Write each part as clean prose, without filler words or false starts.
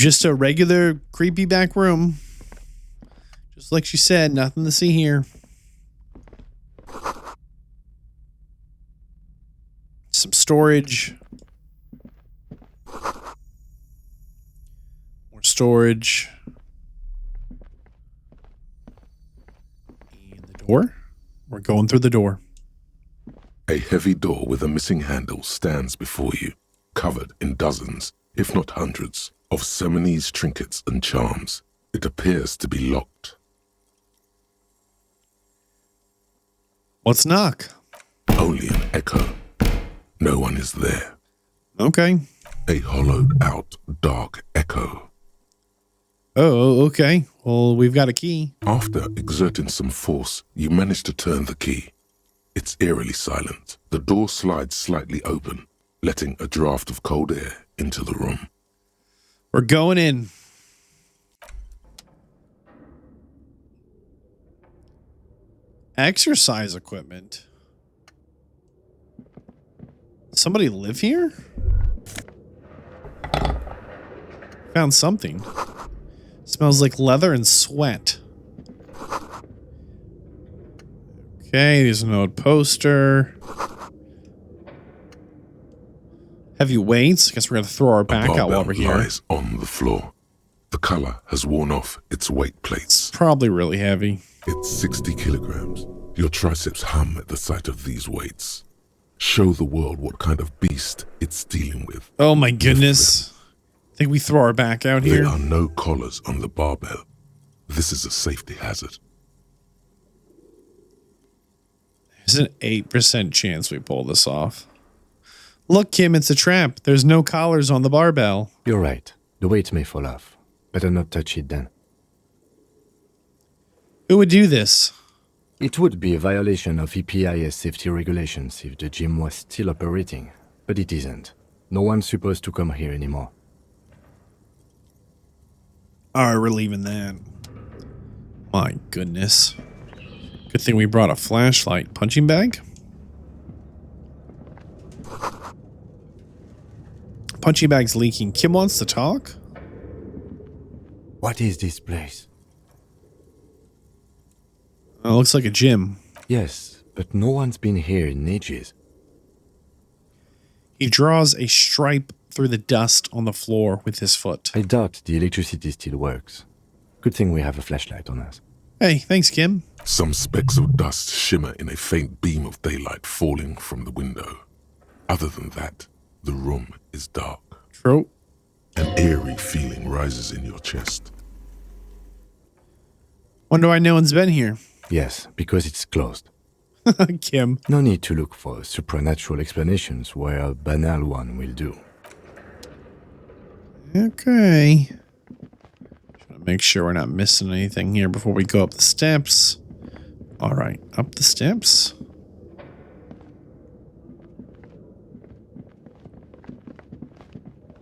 Just a regular creepy back room. Just like she said, nothing to see here. Some storage. More storage. And the door. We're going through the door. A heavy door with a missing handle stands before you, covered in dozens, if not hundreds, of Seminese trinkets and charms. It appears to be locked. Let's knock. Only an echo. No one is there. Okay. A hollowed-out, dark echo. Oh, okay. Well, we've got a key. After exerting some force, you manage to turn the key. It's eerily silent. The door slides slightly open, letting a draft of cold air into the room. We're going in. Exercise equipment. Somebody live here? Found something. Smells like leather and sweat. Okay, there's an old poster. Heavy weights. I guess we're gonna throw our back out while we're here. Lies on the floor. The color has worn off its weight plates. Probably really heavy. It's 60 kilograms. Your triceps hum at the sight of these weights. Show the world what kind of beast it's dealing with. Oh my goodness. I think we throw our back out here. There are no collars on the barbell. This is a safety hazard. There's an 8% chance we pull this off. Look, Kim, it's a trap. There's no collars on the barbell. You're right. The weight may fall off. Better not touch it then. Who would do this? It would be a violation of EPIS safety regulations if the gym was still operating, but it isn't. No one's supposed to come here anymore. Alright, we're leaving that. My goodness. Good thing we brought a flashlight. Punching bag? Punching bag's leaking. Kim wants to talk? What is this place? Oh, looks like a gym. Yes, but no one's been here in ages. He draws a stripe through the dust on the floor with his foot. I doubt the electricity still works. Good thing we have a flashlight on us. Hey, thanks, Kim. Some specks of dust shimmer in a faint beam of daylight falling from the window. Other than that, the room is dark. True. An eerie feeling rises in your chest. Wonder why no one's been here. Yes, because it's closed. Kim. No need to look for supernatural explanations where a banal one will do. Okay. Trying to make sure we're not missing anything here before we go up the steps. All right, up the steps.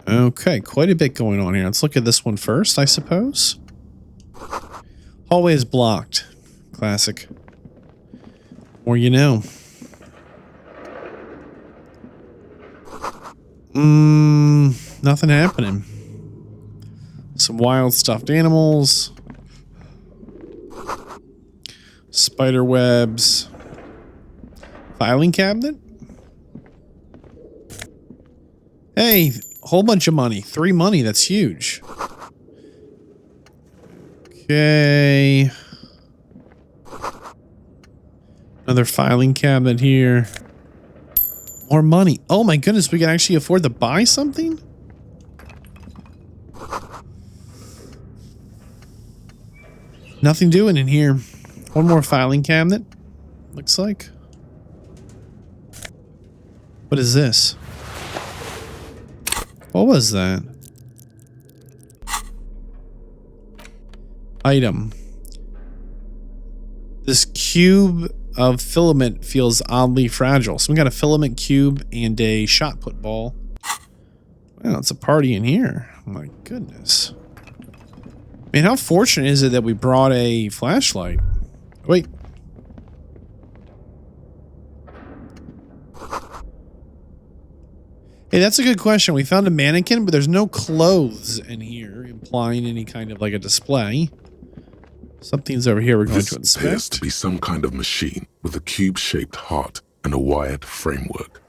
Okay, quite a bit going on here. Let's look at this one first, I suppose. Hallway is blocked. Classic. Or you know. Nothing happening. Some wild stuffed animals. Spider webs. Filing cabinet? Hey, whole bunch of money. 3 money, that's huge. Okay. Another filing cabinet here. More money. Oh my goodness, we can actually afford to buy something? Nothing doing in here. One more filing cabinet, looks like. What is this? What was that? Item. This cube of filament feels oddly fragile. So we got a filament cube and a shot put ball. Wow, it's a party in here. Oh my goodness. Man, how fortunate is it that we brought a flashlight? Wait. Hey, Hey, that's a good question. We found a mannequin, but there's no clothes in here, implying any kind of like a display. Something's over here we're going to This appears inspect. to be some kind of machine with a cube-shaped heart and a wired framework.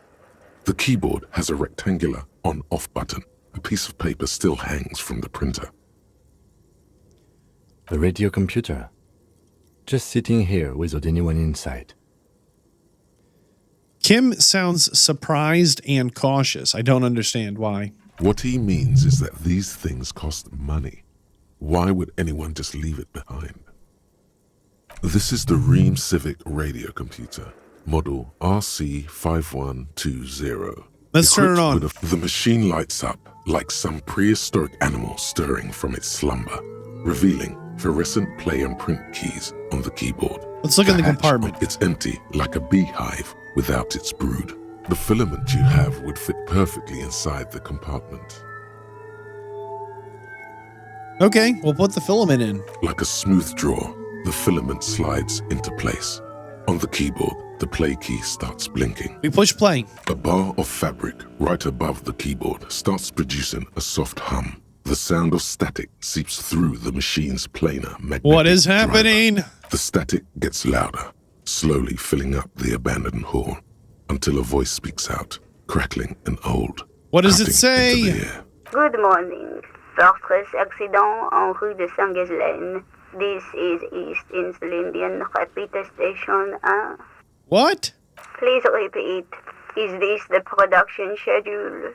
The keyboard has a rectangular on-off button. A piece of paper still hangs from the printer. A radio computer. Just sitting here without anyone inside. Kim sounds surprised and cautious. I don't understand why. What he means is that these things cost money. Why would anyone just leave it behind? This is the Ream Civic radio computer, model RC5120. Let's turn it on. The machine lights up like some prehistoric animal stirring from its slumber, revealing fluorescent play and print keys on the keyboard. Let's look in the hatch compartment. It's empty like a beehive without its brood. The filament you have would fit perfectly inside the compartment. Okay, we'll put the filament in. Like a smooth drawer, the filament slides into place. On the keyboard, the play key starts blinking. We push play. A bar of fabric right above the keyboard starts producing a soft hum. The sound of static seeps through the machine's planar magnetic What is driver. happening? The static gets louder, slowly filling up the abandoned hall, until a voice speaks out, crackling and old. What does it puffing say? into the air. Good morning. Fortress accident en rue de Saint-Ghislaine. This is East Insulindian Repeater Station 1. What? Please repeat. Is this the production schedule?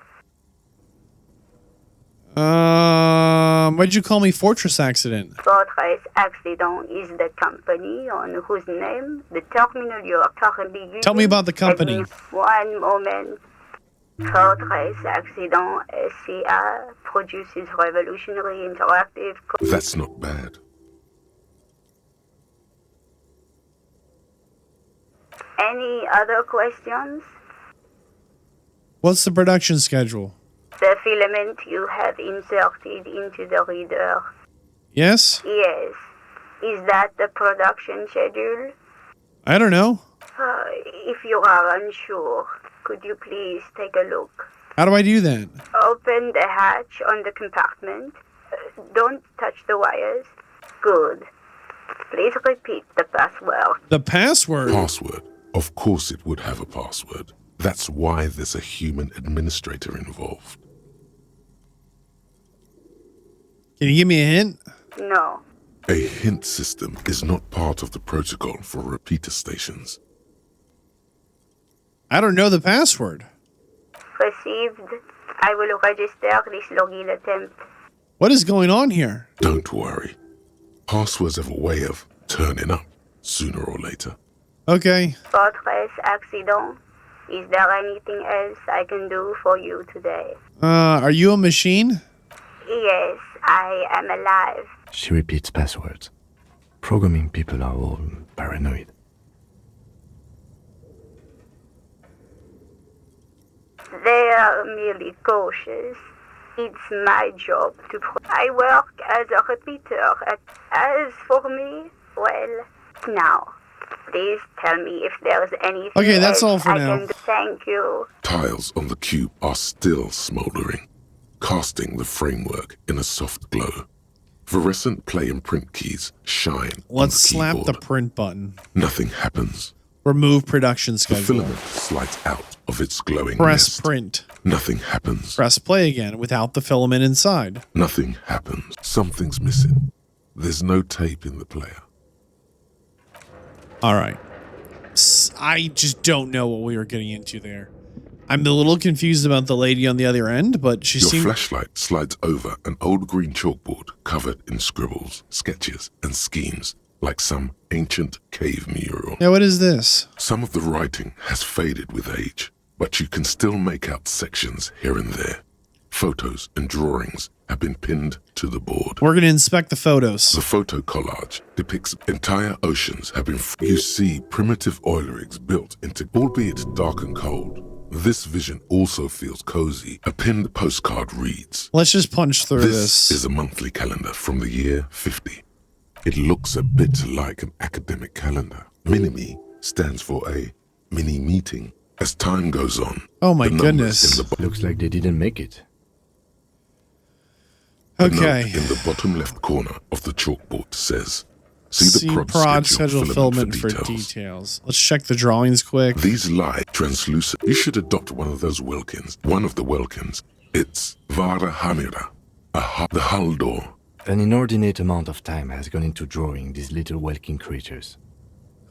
Why'd you call me Fortress Accident? Fortress Accident is the company on whose name the terminal you are currently using. Tell me about the company. One moment. Fortress Accident SCA produces revolutionary interactive... That's not bad. Any other questions? What's the production schedule? The filament you have inserted into the reader. Yes? Yes. Is that the production schedule? I don't know. If you are unsure, could you please take a look? How do I do that? Open the hatch on the compartment. Don't touch the wires. Good. Please repeat the password. The password? Password. Of course it would have a password. That's why there's a human administrator involved. Can you give me a hint? No. A hint system is not part of the protocol for repeater stations. I don't know the password. Received. I will register this login attempt. What is going on here? Don't worry. Passwords have a way of turning up sooner or later. Okay. Fortress Accident. Is there anything else I can do for you today? Are you a machine? Yes, I am alive. She repeats passwords. Programming people are all paranoid. They are merely cautious. It's my job to... I work as a repeater. As for me, well, now, please tell me if there's anything Okay, that's else all for I now. can do. Thank you. Tiles on the cube are still smoldering, casting the framework in a soft glow. Fluorescent play and print keys shine on Let's the slap the keyboard. print button. Nothing happens. Remove production The schedule. filament slides out of its glowing Press nest. print. Nothing happens. Press play again without the filament inside. Nothing happens. Something's missing. There's no tape in the player. All right. I just don't know what we were getting into there. I'm a little confused about the lady on the other end, but she Your seemed... flashlight slides over an old green chalkboard covered in scribbles, sketches, and schemes, like some ancient cave mural. Yeah, what is this? Some of the writing has faded with age, but you can still make out sections here and there. Photos and drawings have been pinned to the board. We're going to inspect the photos. The photo collage depicts entire oceans have been... You see primitive oil rigs built into, albeit dark and cold. This vision also feels cozy. A pinned postcard reads, Let's just punch through "This this. is a monthly calendar from the year 50. It looks a bit like an academic calendar. Mini-Me stands for a mini-meeting As time goes on, Oh my the numbers goodness. in the Looks like they didn't make it. The note Okay. in the bottom left corner of the chalkboard says, see the prod, prod schedule filament for details. Let's check the drawings quick. These lie translucent. You should adopt one of those Welkins. One of the Welkins. It's Vara Hamira, the hull door. An inordinate amount of time has gone into drawing these little welking creatures.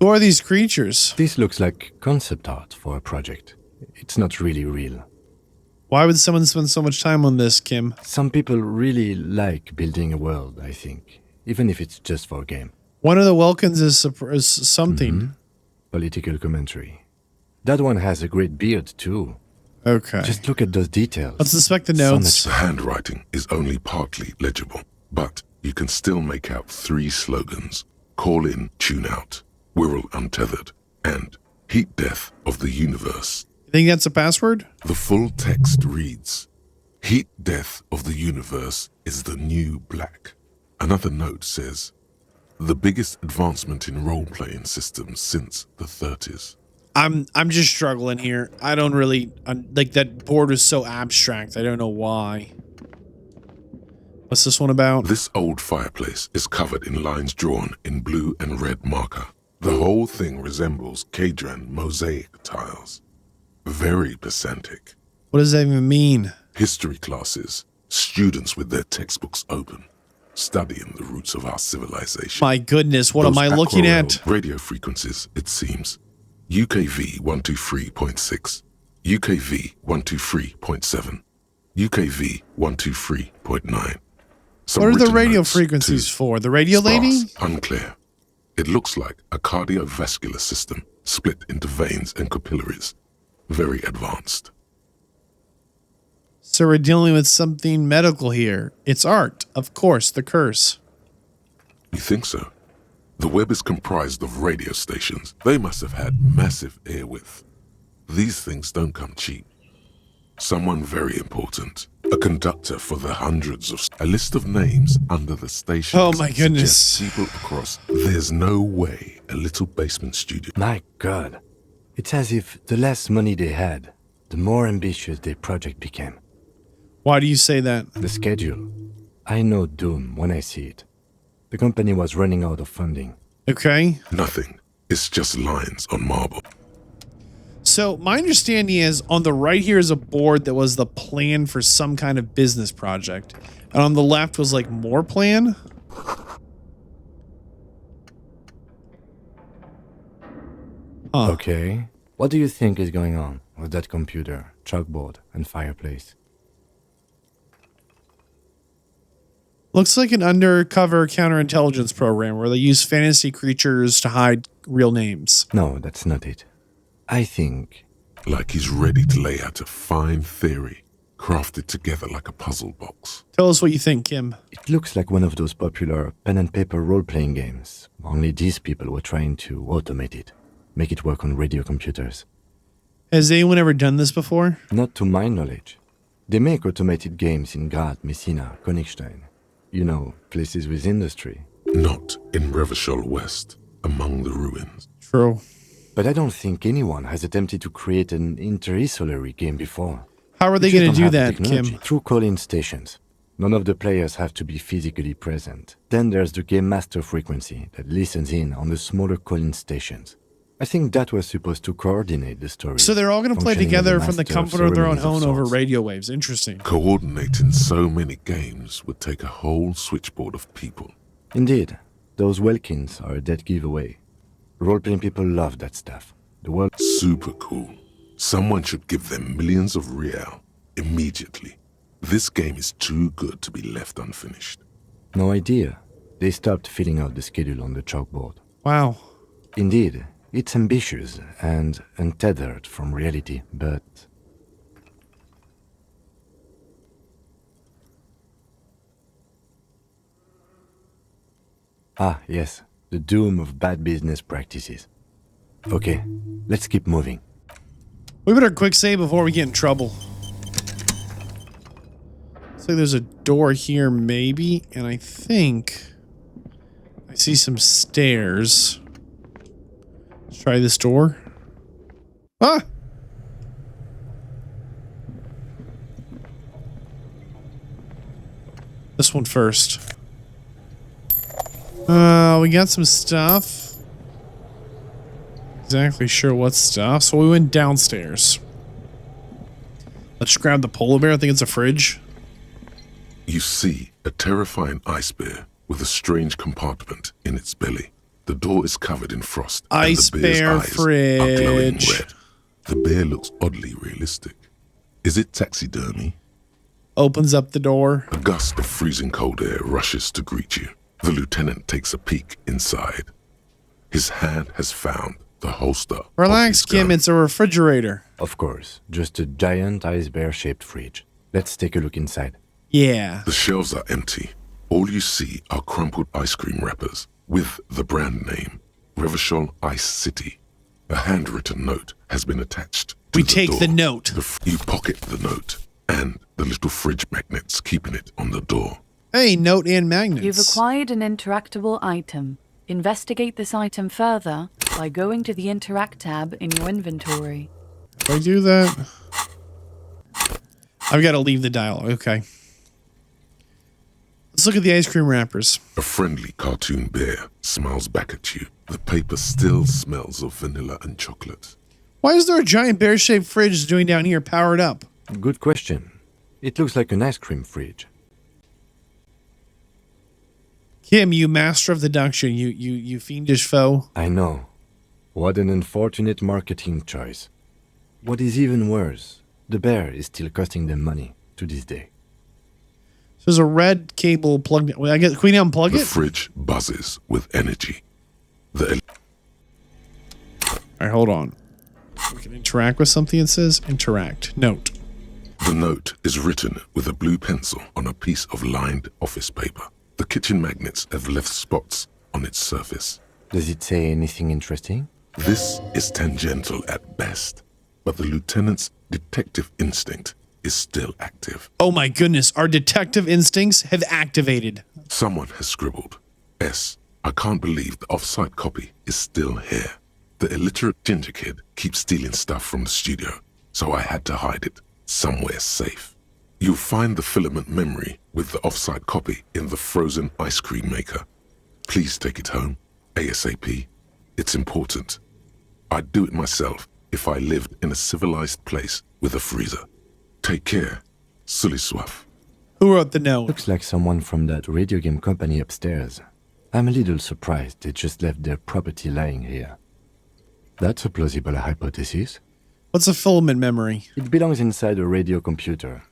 Who are these creatures? This looks like concept art for a project. It's not really real. Why would someone spend so much time on this, Kim? Some people really like building a world, I think, even if it's just for a game. One of the Welkins is something. Political commentary. That one has a great beard, too. Okay. Just look at those details. Let's inspect the notes. The handwriting is only partly legible, but you can still make out 3 slogans. Call in, tune out, Wirral untethered, and heat death of the universe. You think that's a password? The full text reads, heat death of the universe is the new black. Another note says, the biggest advancement in role-playing systems since the 30s. I'm just struggling here. I don't really like that board is so abstract. I don't know why. What's this one about? This old fireplace is covered in lines drawn in blue and red marker. The whole thing resembles Kadran mosaic tiles. Very pedantic. What does that even mean? History classes, students with their textbooks open, studying the roots of our civilization. My goodness, what Those am I looking aquarelled at? Radio frequencies, it seems. UKV 123.6, UKV 123.7, UKV 123.9. What are the radio frequencies for? The radio lady? Unclear. It looks like a cardiovascular system split into veins and capillaries. Very advanced. So we're dealing with something medical here. It's art, of course, the curse. You think so? The web is comprised of radio stations. They must have had massive airwidth. These things don't come cheap. Someone very important. A conductor for the hundreds of... A list of names under the station. Oh my goodness. People across. There's no way a little basement studio... My God. It's as if the less money they had, the more ambitious their project became. Why do you say that? The schedule. I know doom when I see it. The company was running out of funding. Okay. Nothing. It's just lines on marble. So my understanding is on the right here is a board that was the plan for some kind of business project. And on the left was like more plan. Huh. Okay. What do you think is going on with that computer, chalkboard, and fireplace? Looks like an undercover counterintelligence program where they use fantasy creatures to hide real names. No, that's not it. I think... Like he's ready to lay out a fine theory, crafted together like a puzzle box. Tell us what you think, Kim. It looks like one of those popular pen and paper role-playing games. Only these people were trying to automate it, make it work on radio computers. Has anyone ever done this before? Not to my knowledge. They make automated games in Vadd, Messina, Königstein. You know, places with industry. Not in Revachol West, among the ruins. True. But I don't think anyone has attempted to create an interisolary game before. How are they just going don't to do have the that, technology. Kim? Through call-in stations. None of the players have to be physically present. Then there's the game master frequency that listens in on the smaller call-in stations. I think that was supposed to coordinate the story. So they're all going to play functioning as a together from the master comfort of their own ceremonies of home over sorts. radio waves. Interesting. Coordinating so many games would take a whole switchboard of people. Indeed, those Welkins are a dead giveaway. Role-playing people love that stuff. The world... Super cool. Someone should give them millions of real immediately. This game is too good to be left unfinished. No idea. They stopped filling out the schedule on the chalkboard. Wow. Indeed, it's ambitious and untethered from reality, but... Ah, yes, the doom of bad business practices. Okay, let's keep moving. We better quick save before we get in trouble. Looks like there's a door here, maybe, and I think I see some stairs. Let's try this door. Ah! This one first. We got some stuff. Exactly sure what stuff. So we went downstairs. Let's grab the polar bear. I think it's a fridge. You see a terrifying ice bear with a strange compartment in its belly. The door is covered in frost. Ice and the bear's bear eyes are glowing fridge. red. The bear looks oddly realistic. Is it taxidermy? Opens up the door. A gust of freezing cold air rushes to greet you. The lieutenant takes a peek inside. His hand has found the holster. Relax, of his Kim. gun. It's a refrigerator. Of course, just a giant ice bear-shaped fridge. Let's take a look inside. Yeah. The shelves are empty. All you see are crumpled ice cream wrappers with the brand name, Revachol Ice City. A handwritten note has been attached to We the take door. the note. You pocket the note and the little fridge magnets keeping it on the door. Hey, note and magnets. You've acquired an interactable item. Investigate this item further by going to the Interact tab in your inventory. If I do that, I've got to leave the dialogue. Okay. Let's look at the ice cream wrappers. A friendly cartoon bear smiles back at you. The paper still smells of vanilla and chocolate. Why is there a giant bear-shaped fridge doing down here powered up? Good question. It looks like an ice cream fridge. Kim, you master of deduction, you fiendish foe. I know. What an unfortunate marketing choice. What is even worse, the bear is still costing them money to this day. So there's a red cable plugged in. I guess, can we unplug The it? fridge buzzes with energy. The All right, hold on. We can interact with something. It says interact. Note. note is written with a blue pencil on a piece of lined office paper. The kitchen magnets have left spots on its surface. Does it say anything interesting? This is tangential at best, but the lieutenant's detective instinct is still active. Oh my goodness, our detective instincts have activated. Someone has scribbled, S. I can't believe the off-site copy is still here. The illiterate ginger kid keeps stealing stuff from the studio, so I had to hide it somewhere safe. You'll find the filament memory with the off-site copy in the frozen ice cream maker. Please take it home, ASAP. It's important. I'd do it myself if I lived in a civilized place with a freezer. Take care. Sully Swaff. Who wrote the note? Looks like someone from that radio game company upstairs. I'm a little surprised they just left their property lying here. That's a plausible hypothesis. What's a filament memory? It belongs inside a radio computer.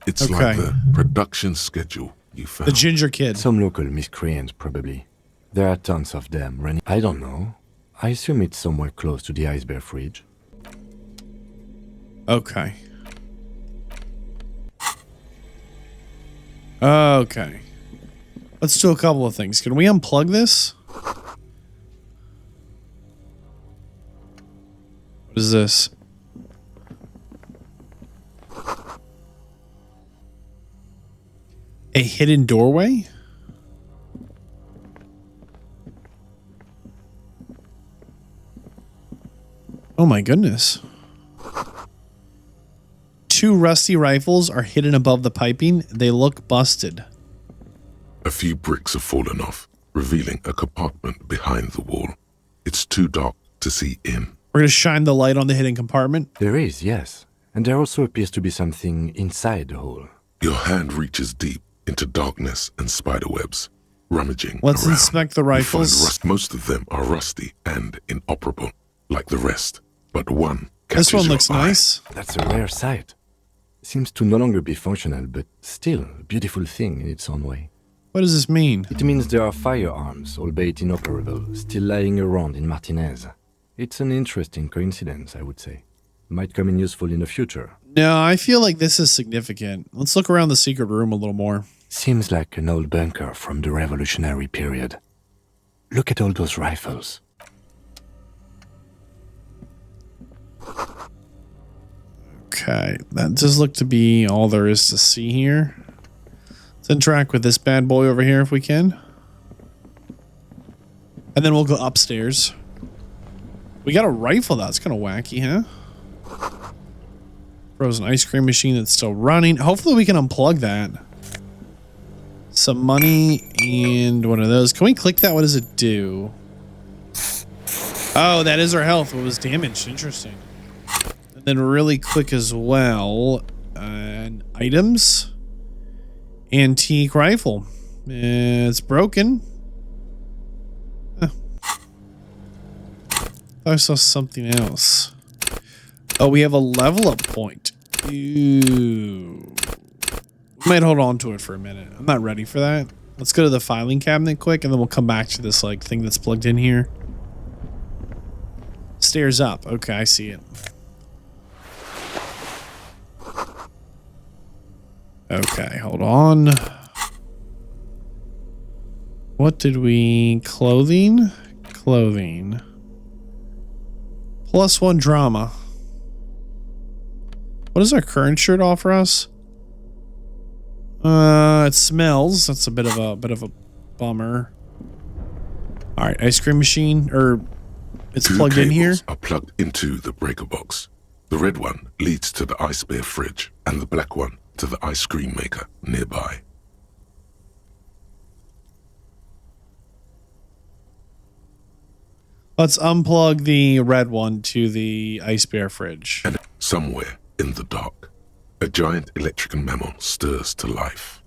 It's Okay. like the production schedule you found. The ginger kid. Some local miscreant, probably. There are tons of them running. I don't know. I assume it's somewhere close to the ice bear fridge. Okay. Okay. Let's do a couple of things. Can we unplug this? What is this? A hidden doorway? Oh my goodness. Two rusty rifles are hidden above the piping. They look busted. A few bricks have fallen off, revealing a compartment behind the wall. It's too dark to see in. We're going to shine the light on the hidden compartment. There is, yes. And there also appears to be something inside the hole. Your hand reaches deep into darkness and spiderwebs, rummaging Let's around. inspect the You find rifles. most of them are rusty and inoperable, like the rest. But one catches This one your looks eye. nice. That's a rare sight. Seems to no longer be functional, but still a beautiful thing in its own way. What does this mean? It means there are firearms, albeit inoperable, still lying around in Martinez. It's an interesting coincidence, I would say. Might come in useful in the future. No, I feel like this is significant. Let's look around the secret room a little more. Seems like an old bunker from the revolutionary period. Look at all those rifles. Okay, that does look to be all there is to see here. Let's interact with this bad boy over here if we can. And then we'll go upstairs. We got a rifle that's kind of wacky, huh? Frozen ice cream machine that's still running. Hopefully we can unplug that. Some money and one of those. Can we click that? What does it do? Oh, that is our health. What was damaged? Interesting. And then really quick as well. Items. Antique rifle. It's broken. I saw something else. Oh, we have a level up point. Ooh. Might hold on to it for a minute. I'm not ready for that. Let's go to the filing cabinet quick, and then we'll come back to this like thing that's plugged in here. Stairs up. Okay, I see it. Okay, hold on. What did we... Clothing? Clothing. +1 drama. What does our current shirt offer us? It smells. That's a bit of a bummer. All right, ice cream machine, or it's plugged in here. Two cables are plugged into the breaker box. The red one leads to the ice bear fridge, and the black one to the ice cream maker nearby. Let's unplug the red one to the ice bear fridge. And somewhere in the dark, a giant electrical mammal stirs to life.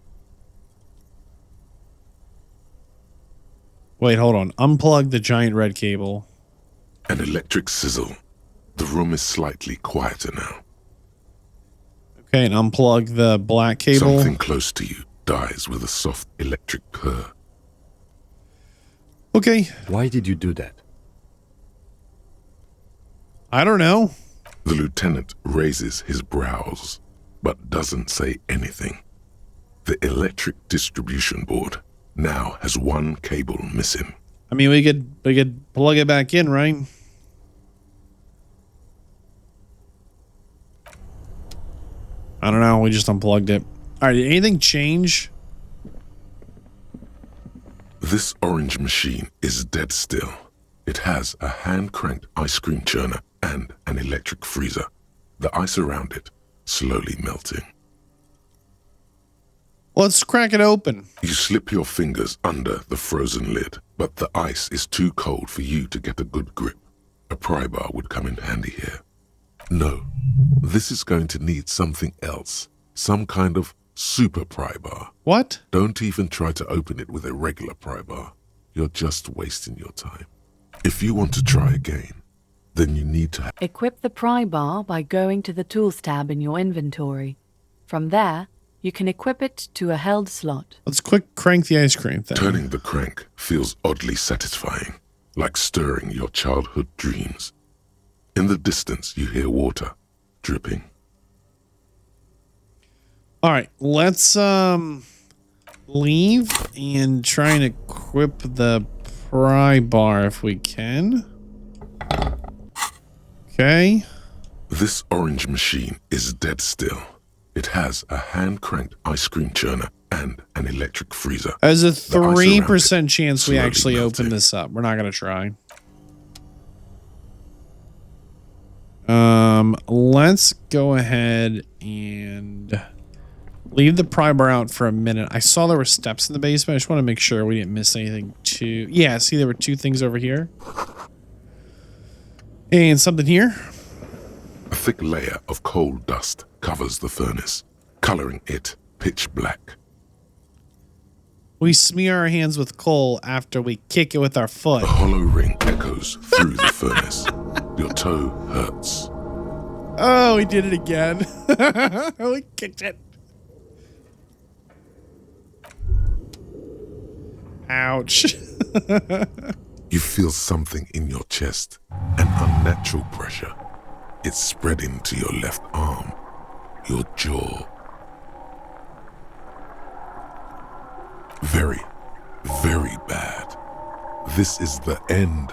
Wait, hold on. Unplug the giant red cable. An electric sizzle. The room is slightly quieter now. Okay, and unplug the black cable. Something close to you dies with a soft electric purr. Okay. Why did you do that? I don't know. The lieutenant raises his brows, but doesn't say anything. The electric distribution board now has one cable missing. I mean, we could plug it back in, right? I don't know. We just unplugged it. All right. Did anything change? This orange machine is dead still. It has a hand-cranked ice cream churner and an electric freezer. The ice around it slowly melting. Let's crack it open. You slip your fingers under the frozen lid, but the ice is too cold for you to get a good grip. A pry bar would come in handy here. No, this is going to need something else. Some kind of super pry bar. What? Don't even try to open it with a regular pry bar. You're just wasting your time. If you want to try again, then you need to Equip the pry bar by going to the Tools tab in your inventory. From there, you can equip it to a held slot. Let's quick crank the ice cream thing. Turning the crank feels oddly satisfying, like stirring your childhood dreams. In the distance, you hear water dripping. All right, let's leave and try and equip the pry bar if we can. Okay. This orange machine is dead still. It has a hand-cranked ice cream churner and an electric freezer. There's a The ice 3% around it chance we slowly actually melting. open this up. We're not going to try. Let's go ahead and leave the pry bar out for a minute. I saw there were steps in the basement. I just want to make sure we didn't miss anything too. Yeah, see there were two things over here. And something here. A thick layer of coal dust covers the furnace, coloring it pitch black. We smear our hands with coal after we kick it with our foot. A hollow ring echoes through the furnace. Your toe hurts. Oh, we did it again. We kicked it. Ouch. You feel something in your chest, an unnatural pressure. It's spreading to your left arm, your jaw. Very, very bad. This is the end.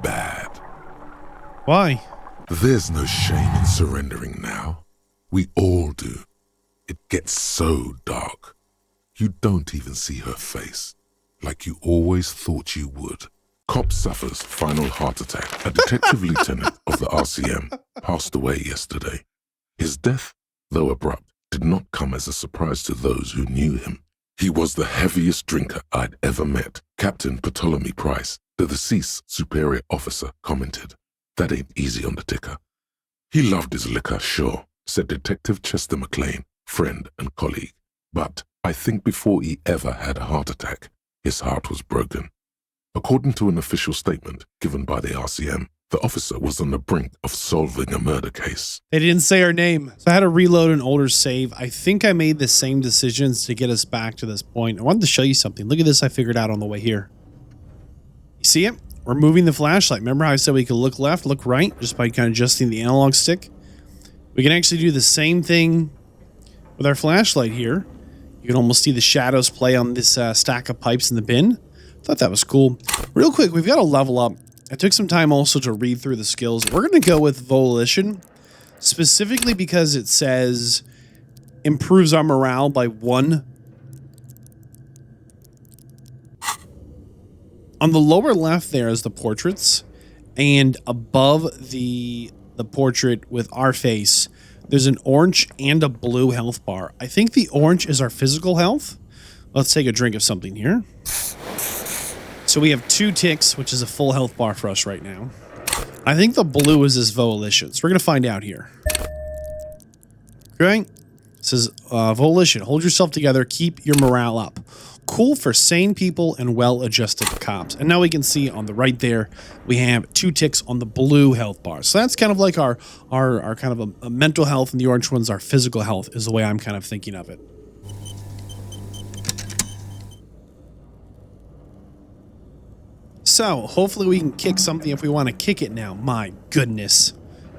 Bad. Why? There's no shame in surrendering now. We all do. It gets so dark. You don't even see her face, like you always thought you would. Cop suffers final heart attack. A detective lieutenant of the RCM passed away yesterday. His death, though abrupt, did not come as a surprise to those who knew him. He was the heaviest drinker I'd ever met, Captain Ptolemy Price, the deceased superior officer, commented. That ain't easy on the ticker. He loved his liquor, sure, said Detective Chester McLean, friend and colleague. But I think before he ever had a heart attack, his heart was broken. According to an official statement given by the RCM, the officer was on the brink of solving a murder case. They didn't say her name. So I had to reload an older save. I think I made the same decisions to get us back to this point. I wanted to show you something. Look at this I figured out on the way here. You see it? We're moving the flashlight. Remember how I said we could look left, look right, just by kind of adjusting the analog stick? We can actually do the same thing with our flashlight here. You can almost see the shadows play on this stack of pipes in the bin. Thought that was cool. Real quick, we've got to level up. I took some time also to read through the skills. We're going to go with Volition, specifically because it says improves our morale by 1. On the lower left there is the portraits, and above the portrait with our face, there's an orange and a blue health bar. I think the orange is our physical health. Let's take a drink of something here. So we have 2 ticks, which is a full health bar for us right now. I think the blue is this Volition. So we're going to find out here. Okay. It says Volition. Hold yourself together. Keep your morale up. Cool for sane people and well-adjusted cops. And now we can see on the right there, we have 2 ticks on the blue health bar. So that's kind of like our kind of a mental health, and the orange one's our physical health is the way I'm kind of thinking of it. So, hopefully we can kick something if we want to kick it now. My goodness.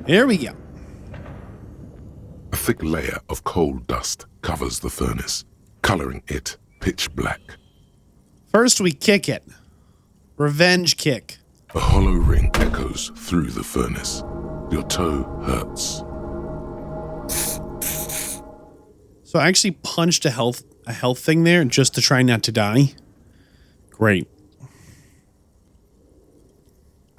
There we go. A thick layer of coal dust covers the furnace, coloring it pitch black. First we kick it. Revenge kick. A hollow ring echoes through the furnace. Your toe hurts. So I actually punched a health thing there just to try not to die. Great.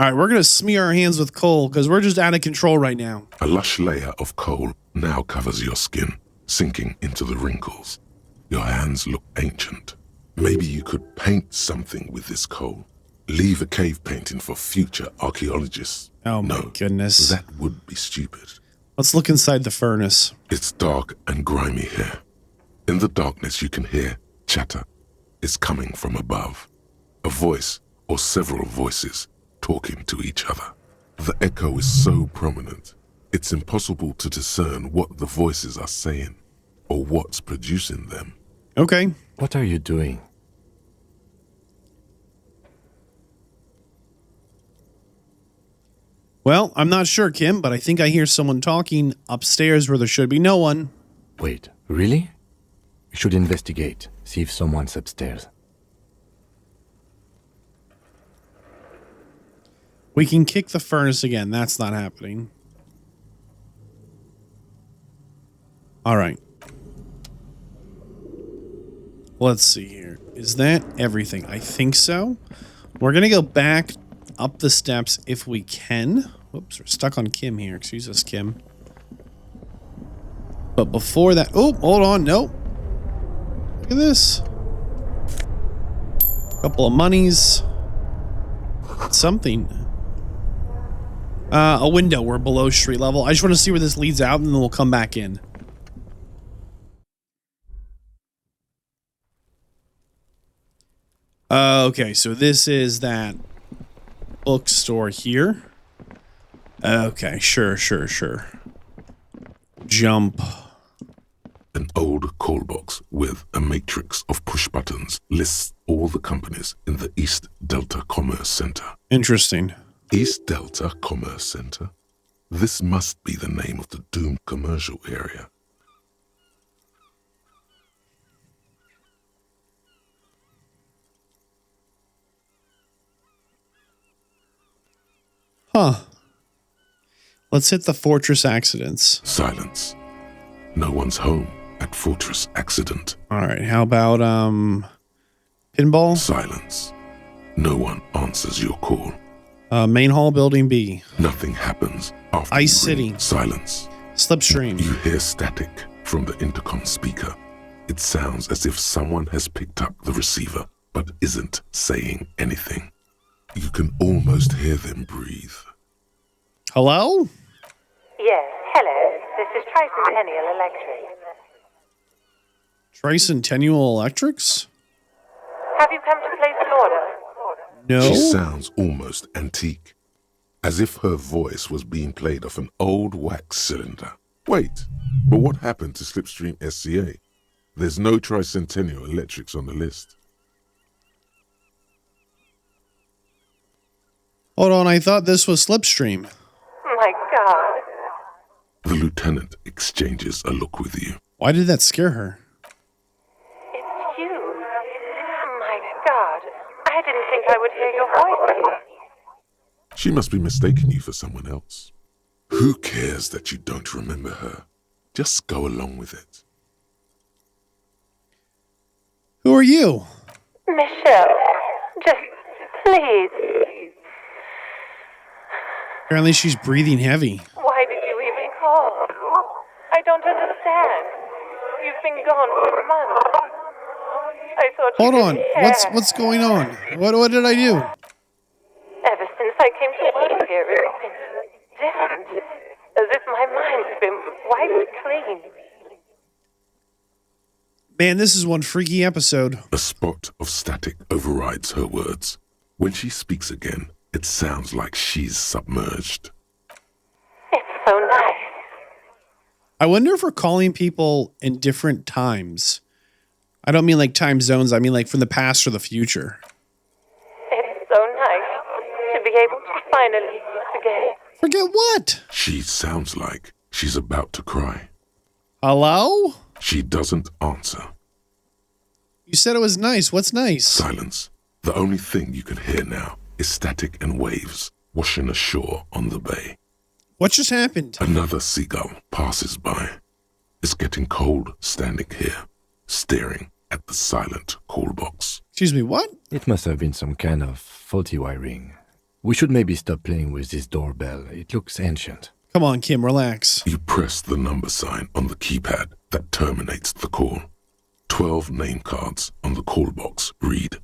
All right, we're going to smear our hands with coal because we're just out of control right now. A lush layer of coal now covers your skin, sinking into the wrinkles. Your hands look ancient. Maybe you could paint something with this coal. Leave a cave painting for future archaeologists. Oh my goodness. That would be stupid. Let's look inside the furnace. It's dark and grimy here. In the darkness you can hear chatter. It's coming from above. A voice or several voices talking to each other. The echo is so prominent, it's impossible to discern what the voices are saying or what's producing them. Okay. What are you doing? Well, I'm not sure, Kim, but I think I hear someone talking upstairs where there should be no one. Wait, really? We should investigate, see if someone's upstairs. We can kick the furnace again. That's not happening. All right. Let's see here. Is that everything? I think so. We're going to go back up the steps if we can. Whoops, we're stuck on Kim here. Excuse us, Kim. But before that... Oh, hold on. Nope. Look at this. Couple of monies. Something. A window. We're below street level. I just want to see where this leads out, and then we'll come back in. Okay, so this is that bookstore here. Okay, sure. Jump. An old call box with a matrix of push buttons lists all the companies in the East Delta Commerce Center. Interesting. East Delta Commerce Center? This must be the name of the doomed commercial area. Huh. Let's hit the Fortress Accidents. Silence. No one's home at Fortress Accident. All right, how about, pinball? Silence. No one answers your call. Main hall, building B. Nothing happens after Ice you ring. City. Silence. Slipstream. You hear static from the intercom speaker. It sounds as if someone has picked up the receiver but isn't saying anything. You can almost hear them breathe. Hello? Yes, hello. This is Tricentennial Electric. Tricentennial Electrics? Have you come to place an order? No. She sounds almost antique, as if her voice was being played off an old wax cylinder. Wait, but what happened to Slipstream SCA? There's no Tricentennial Electrics on the list. Hold on, I thought this was Slipstream. My God. The lieutenant exchanges a look with you. Why did that scare her? It's you. My God. I didn't think I would hear your voice here. She must be mistaking you for someone else. Who cares that you don't remember her? Just go along with it. Who are you? Michelle, just please. Apparently she's breathing heavy. Why did you even call? I don't understand. You've been gone for months. I thought you Hold on. didn't care. What's going on? What did I do? Ever since I came to work here, it's been different. As if my mind's been wiped clean. Man, this is one freaky episode. A spot of static overrides her words. When she speaks again, it sounds like she's submerged. It's so nice. I wonder if we're calling people in different times. I don't mean like time zones. I mean like from the past or the future. It's so nice to be able to finally forget. Forget what? She sounds like she's about to cry. Hello? She doesn't answer. You said it was nice. What's nice? Silence. The only thing you can hear now is static and waves washing ashore on the bay. What just happened? Another seagull passes by. It's getting cold standing here, staring at the silent call box. Excuse me, what? It must have been some kind of faulty wiring. We should maybe stop playing with this doorbell. It looks ancient. Come on, Kim, relax. You press the number sign on the keypad that terminates the call. 12 name cards on the call box read.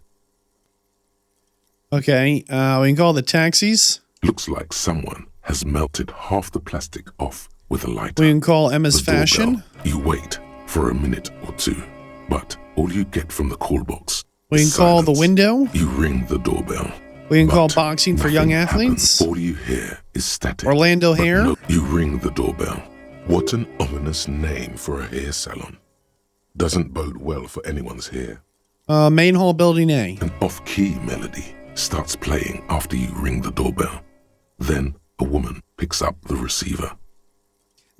Okay, we can call the taxis. Looks like someone has melted half the plastic off with a lighter. We can call Emma's The doorbell, Fashion. You wait for a minute or two, but all you get from the call box We can is call the silence. window. You ring the doorbell. We can call but boxing for nothing young happens. athletes. All you hear is static. Orlando But Hair. no, you ring the doorbell. What an ominous name for a hair salon. Doesn't bode well for anyone's hair. Main hall building A. An off-key melody starts playing after you ring the doorbell. Then a woman picks up the receiver.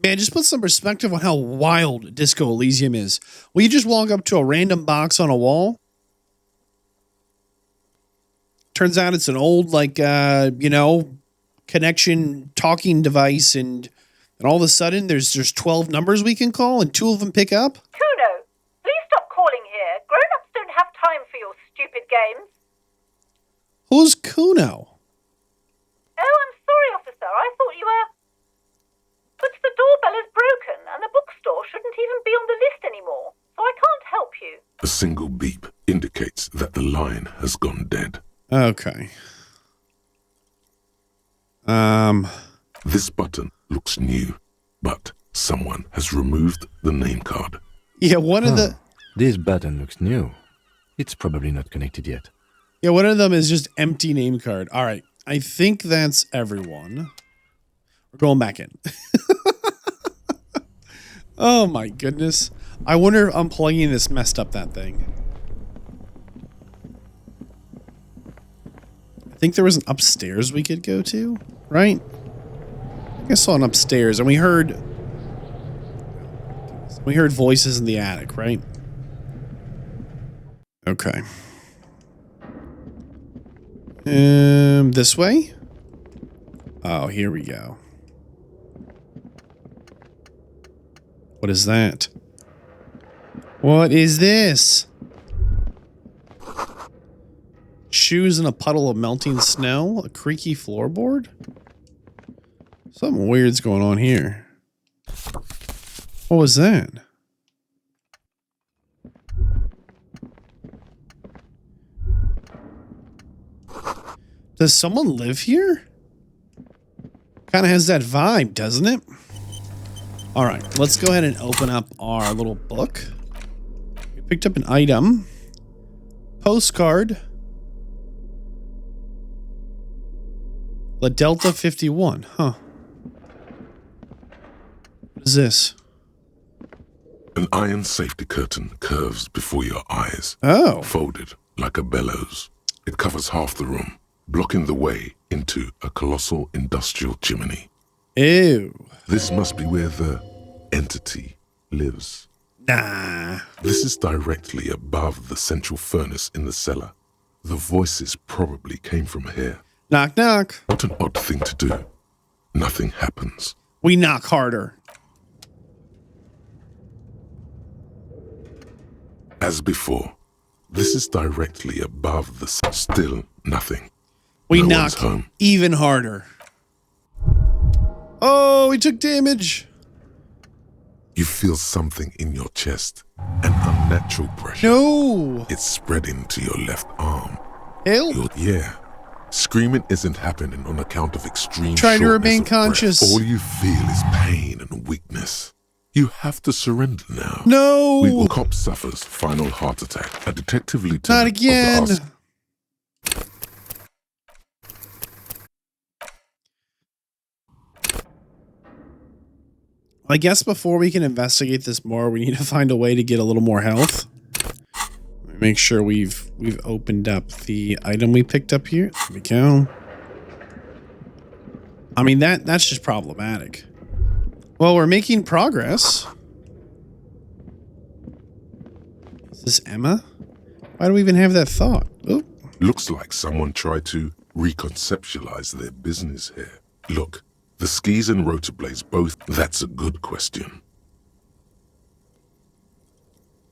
Man, just put some perspective on how wild Disco Elysium is. Will you just walk up to a random box on a wall? Turns out it's an old, connection talking device, and all of a sudden there's 12 numbers we can call, and 2 of them pick up. Kuno, please stop calling here. Grown-ups don't have time for your stupid games. Who's Kuno? Oh, I'm sorry, officer. I thought you were... But the doorbell is broken, and the bookstore shouldn't even be on the list anymore, so I can't help you. A single beep indicates that the line has gone dead. Okay. This button looks new, but someone has removed the name card. Yeah, one of the... This button looks new. It's probably not connected yet. Yeah, one of them is just empty name card. All right. I think that's everyone. We're going back in. Oh my goodness. I wonder if unplugging this messed up that thing. I think there was an upstairs we could go to, right? I think I saw an upstairs and we heard voices in the attic, right? Okay. This way? Oh, here we go. What is that? What is this? Shoes in a puddle of melting snow? A creaky floorboard? Something weird's going on here. What was that? Does someone live here? Kind of has that vibe, doesn't it? All right, let's go ahead and open up our little book. We picked up an item. Postcard. La Delta 51. Huh. What is this? An iron safety curtain curves before your eyes. Oh. Folded like a bellows. It covers half the room, blocking the way into a colossal industrial chimney. Ew. This must be where the entity lives. Nah. This is directly above the central furnace in the cellar. The voices probably came from here. Knock, knock. What an odd thing to do. Nothing happens. We knock harder. As before, this is directly above the... Still nothing. We No knock one's home. even harder. Oh, we took damage. You feel something in your chest. An unnatural pressure. No. It's spreading to your left arm. Help. Yeah. Screaming isn't happening on account of extreme Trying to shortness remain of breath. conscious. All you feel is pain and weakness. You have to surrender now. No. Cop suffers final heart attack. A detective lieutenant Not of the again. arts- I guess before we can investigate this more, we need to find a way to get a little more health. Make sure we've opened up the item we picked up here. There we go. I mean, that's just problematic. Well, we're making progress. Is this Emma? Why do we even have that thought? Oh, Looks like someone tried to reconceptualize their business here. Look, the skis and rotor blades both... That's a good question.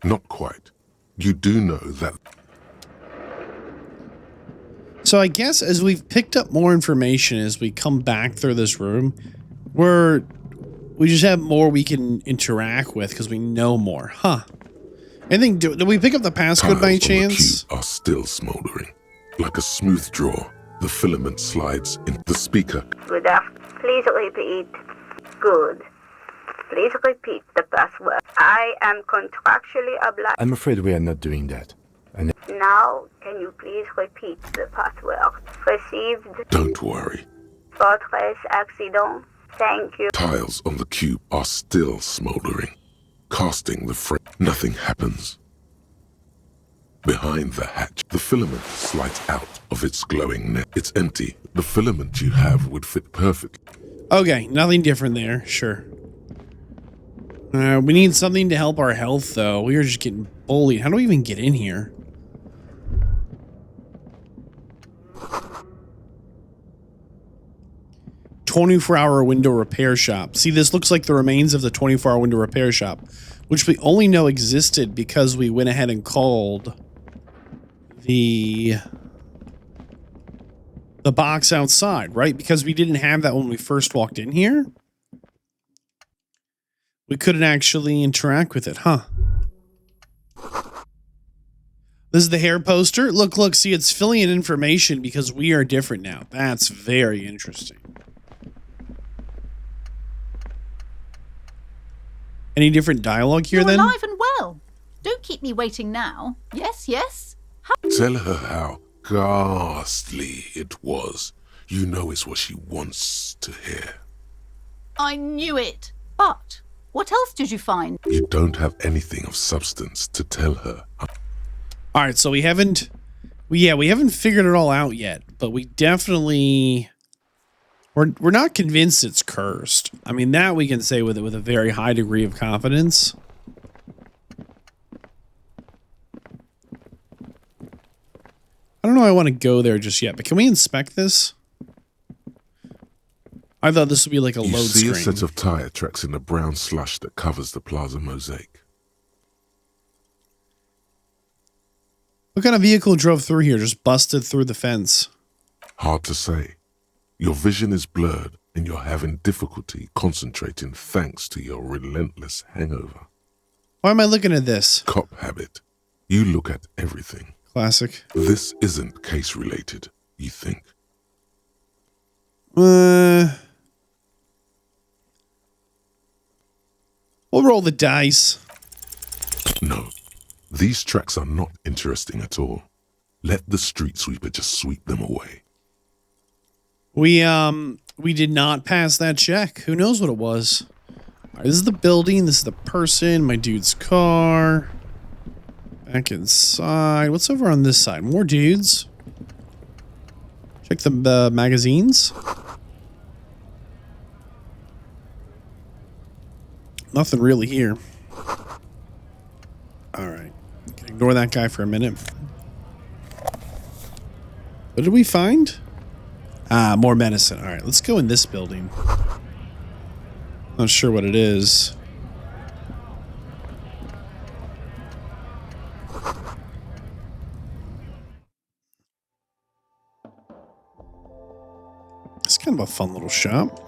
Not quite. You do know that... so I guess as we've picked up more information as we come back through this room, we just have more we can interact with because we know more. Huh. I think, did we pick up the passcode by any tiles on the chance? cube are still smoldering. Like a smooth draw, the filament slides in the speaker. Good afternoon. Please repeat. Good. Please repeat the password. I am contractually obliged. I'm afraid we are not doing that. And Now, can you please repeat the password? Received. Don't worry. Fortress accident. Thank you. Tiles on the cube are still smoldering. Casting the frame. Nothing happens. Behind the hatch, the filament slides out of its glowing net. It's empty. The filament you have would fit perfectly. Okay, nothing different there. Sure. We need something to help our health, though. We are just getting bullied. How do we even get in here? "24-hour window repair shop." See, this looks like the remains of the 24-hour window repair shop, which we only know existed because we went ahead and called the box outside, right? Because we didn't have that when we first walked in here. We couldn't actually interact with it, huh? This is the hair poster. Look, see, it's filling in information because we are different now. That's very interesting. Any different dialogue here, You're then? alive and well. Don't keep me waiting now. Yes, yes. Tell her how ghastly it was. You know it's what she wants to hear. I knew it. But what else did you find? You don't have anything of substance to tell her. All right, so we haven't figured it all out yet, but we definitely we're not convinced it's cursed. I mean, that we can say with a very high degree of confidence. I don't know if I want to go there just yet, but can we inspect this? I thought this would be like a You load see screen. a set of tire tracks in the brown slush that covers the plaza mosaic. What kind of vehicle drove through here, just busted through the fence? Hard to say. Your vision is blurred and you're having difficulty concentrating thanks to your relentless hangover. Why am I looking at this? Cop habit. You look at everything. Classic. This isn't case related, you think. We'll roll the dice. No, these tracks are not interesting at all. Let the street sweeper just sweep them away. We did not pass that check. Who knows what it was? All right, this is the building. This is the person. My dude's car. Back inside. What's over on this side? More dudes. Check the magazines. Nothing really here. All right. Ignore that guy for a minute. What did we find? Ah, more medicine. All right, let's go in this building. Not sure what it is. It's kind of a fun little shop.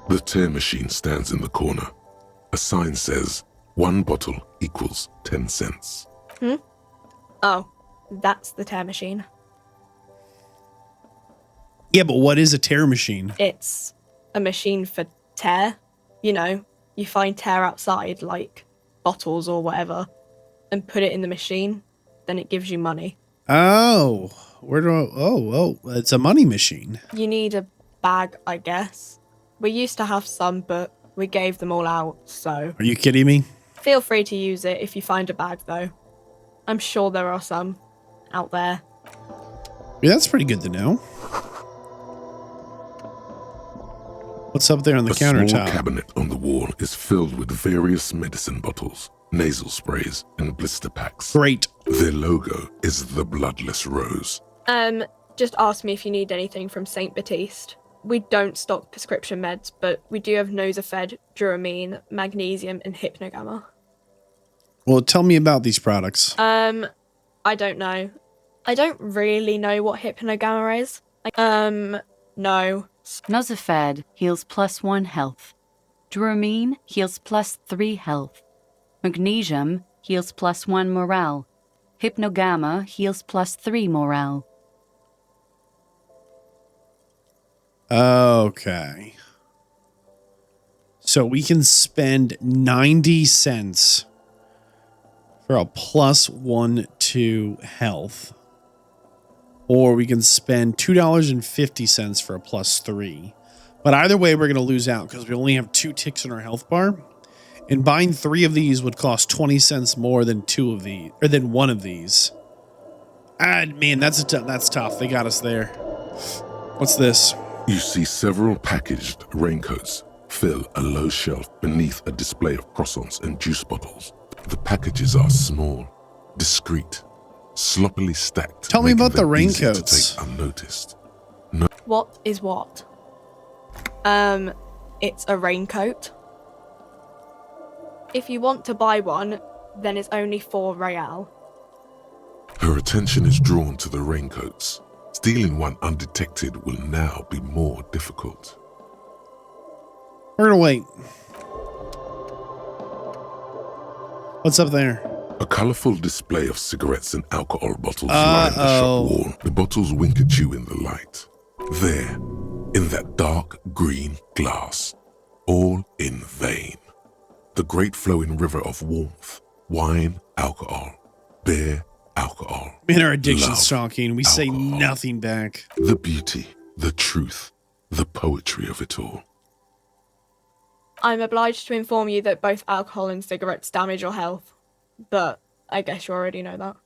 The tear machine stands in the corner. A sign says, 1 bottle equals 10 cents. Oh, that's the tear machine. Yeah, but what is a tear machine? It's a machine for tear. You know, you find tear outside, like bottles or whatever, and put it in the machine, then it gives you money. Oh, where do I... Oh, it's a money machine. You need a bag, I guess. We used to have some, but we gave them all out, so... Are you kidding me? Feel free to use it if you find a bag, though. I'm sure there are some out there. Yeah, that's pretty good to know. What's up there on the A small countertop? cabinet on the wall is filled with various medicine bottles, nasal sprays, and blister packs. Great. Their logo is the bloodless rose. Just ask me if you need anything from St. Baptiste. We don't stock prescription meds, but we do have Nosafed, Duramine, Magnesium, and Hypnogamma. Well, tell me about these products. I don't know. I don't really know what Hypnogamma is. No. Nosafed heals +1 health. Duramine heals +3 health. Magnesium heals +1 morale. Hypnogamma heals +3 morale. Okay. So we can spend 90 cents for a +1 to health. Or we can spend $2.50 for a +3. But either way, we're going to lose out because we only have 2 ticks in our health bar. And buying 3 of these would cost 20 cents more than 2 of these, or than 1 of these. Ah, man, that's tough. They got us there. What's this? You see several packaged raincoats fill a low shelf beneath a display of croissants and juice bottles. The packages are small, discreet, sloppily stacked. Tell me making about the them easy raincoats. to take unnoticed. What is what? It's a raincoat. If you want to buy one, then it's only 4 real. Her attention is drawn to the raincoats. Stealing one undetected will now be more difficult. We're gonna wait. What's up there? A colourful display of cigarettes and alcohol bottles line the shop wall. The bottles wink at you in the light. There, in that dark green glass, all in vain. The great flowing river of warmth, wine, alcohol, beer, alcohol. Man, our addiction's love, shocking. We say alcohol. nothing back. The beauty, the truth, the poetry of it all. I'm obliged to inform you that both alcohol and cigarettes damage your health. But I guess you already know that.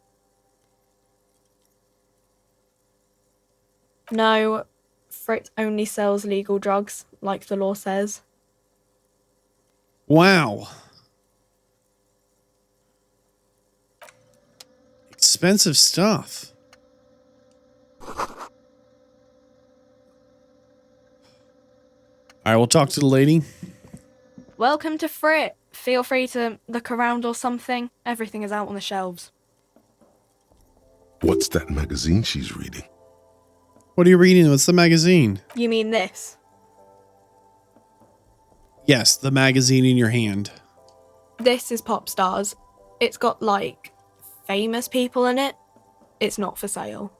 No, Frit only sells legal drugs, like the law says. Wow. Expensive stuff. All right, we'll talk to the lady. Welcome to Frit. Feel free to look around or something. Everything is out on the shelves. What's that magazine she's reading? What are you reading? What's the magazine? You mean this? Yes, the magazine in your hand. This is Pop Stars. It's got, like, famous people in it. It's not for sale.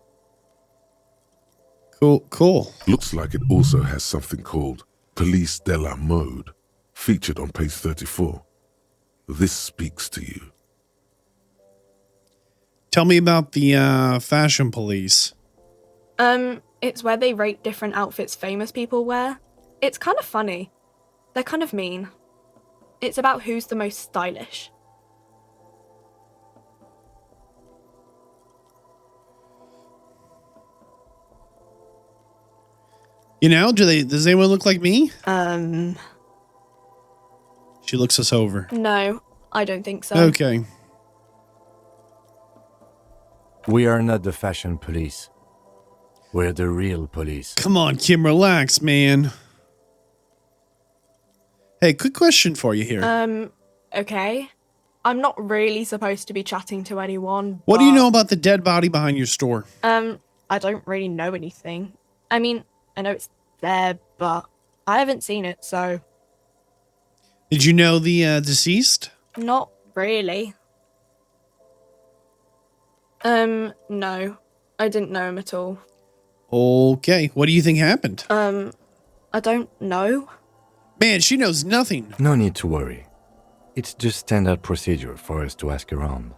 Cool. Looks like it also has something called Police de la Mode, featured on page 34. This speaks to you. Tell me about the fashion police. It's where they rate different outfits famous people wear. It's kind of funny. They're kind of mean. It's about who's the most stylish. You know, does anyone look like me? She looks us over. No, I don't think so. Okay. We are not the fashion police. We're the real police. Come on, Kim, relax, man. Hey, quick question for you here. Okay. I'm not really supposed to be chatting to anyone. What do you know about the dead body behind your store? I don't really know anything. I mean, I know it's there, but I haven't seen it, so... Did you know the deceased? Not really. No. I didn't know him at all. Okay. What do you think happened? I don't know. Man, she knows nothing. No need to worry. It's just standard procedure for us to ask around.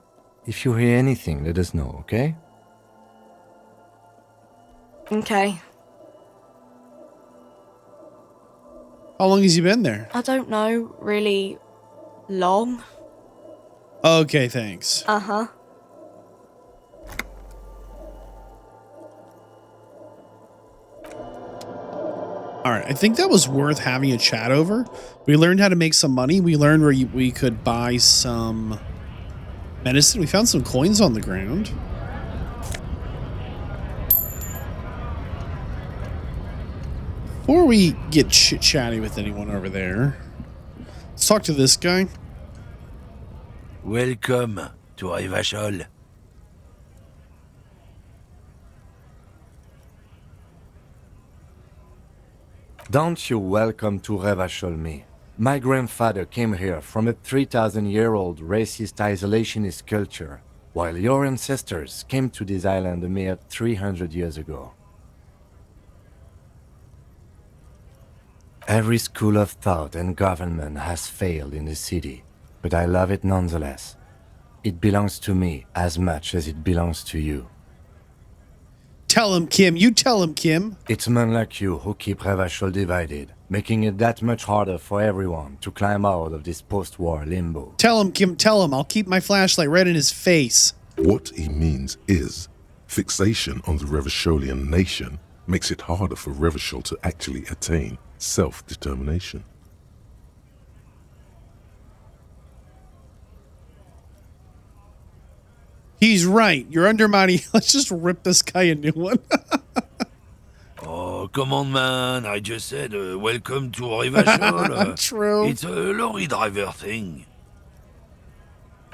If you hear anything, let us know, okay? Okay. How long has he been there? I don't know, really long. Okay, thanks. Uh-huh. All right, I think that was worth having a chat over. We learned how to make some money. We learned where we could buy some medicine. We found some coins on the ground. Before we get chit-chatty with anyone over there, let's talk to this guy. Welcome to Revachol. Don't you welcome to Revachol me. My grandfather came here from a 3,000-year-old racist isolationist culture, while your ancestors came to this island a mere 300 years ago. Every school of thought and government has failed in the city, but I love it nonetheless. It belongs to me as much as it belongs to you. Tell him, Kim. You tell him, Kim. It's men like you who keep Revachol divided, making it that much harder for everyone to climb out of this post-war limbo. Tell him, Kim. Tell him. I'll keep my flashlight right in his face. What he means is, fixation on the Revacholian nation makes it harder for Revachol to actually attain self-determination. He's right. You're undermining. Let's just rip this guy a new one. Oh, come on, man. I just said welcome to Revachol. True. It's a lorry driver thing.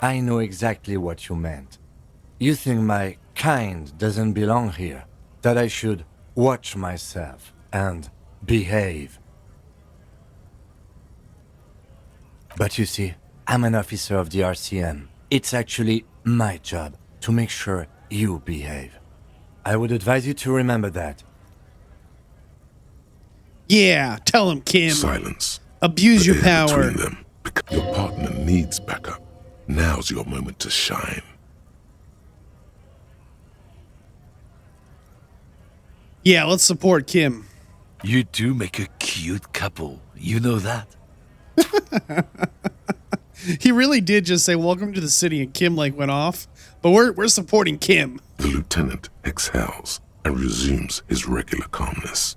I know exactly what you meant. You think my kind doesn't belong here, that I should watch myself and behave. But you see, I'm an officer of the RCM. It's actually my job to make sure you behave. I would advise you to remember that. Yeah, tell him, Kim. Silence. Abuse The your air power. between them, because your partner needs backup. Now's your moment to shine. Yeah, let's support Kim. You two make a cute couple. You know that? He really did just say welcome to the city, and Kim like went off. But we're supporting Kim. The lieutenant exhales and resumes his regular calmness.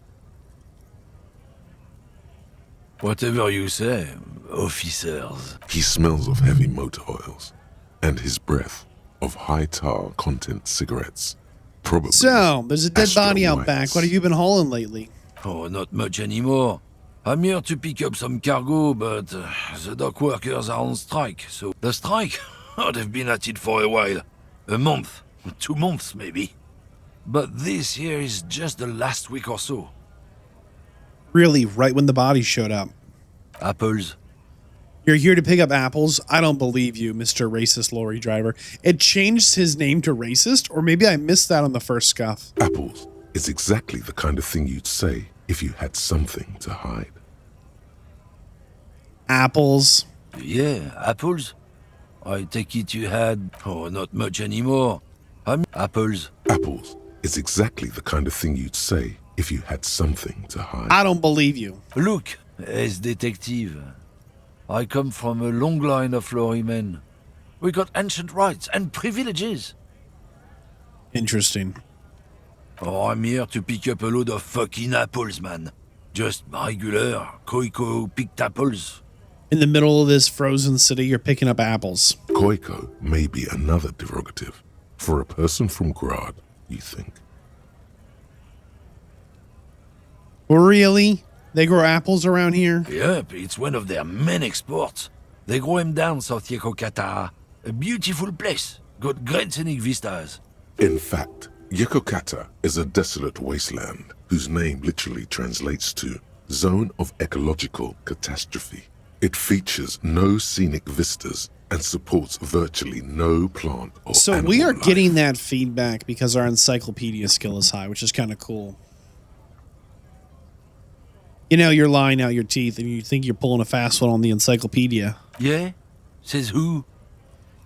Whatever you say, officers. He smells of heavy motor oils and his breath of high tar content cigarettes. Probably. So, there's a dead Astro body out Whites. back. What have you been hauling lately? Oh, not much anymore. I'm here to pick up some cargo, but the dock workers are on strike, so... The strike? Oh, they've been at it for a while. A month. 2 months, maybe. But this here is just the last week or so. Really, right when the body showed up. Apples. You're here to pick up apples? I don't believe you, Mr. Racist Lorry Driver. It changed his name to Racist, or maybe I missed that on the first scuff. Apples is exactly the kind of thing you'd say if you had something to hide. Apples. Yeah, apples? I take it you had... Oh, not much anymore. Apples. Apples is exactly the kind of thing you'd say if you had something to hide. I don't believe you. Look, as detective. I come from a long line of lorrymen. We got ancient rights and privileges. Interesting. Oh, I'm here to pick up a load of fucking apples, man. Just regular, Koiko-picked apples. In the middle of this frozen city, you're picking up apples. Koiko may be another derogative. For a person from Grad, you think? Really? They grow apples around here? Yep, it's one of their main exports. They grow them down South Yekokata. A beautiful place. Got great scenic vistas. In fact, Yekokata is a desolate wasteland whose name literally translates to Zone of Ecological Catastrophe. It features no scenic vistas and supports virtually no plant or So animal we are life. getting that feedback because our encyclopedia skill is high, which is kind of cool. You know, you're lying out your teeth and you think you're pulling a fast one on the encyclopedia. Yeah? Says who?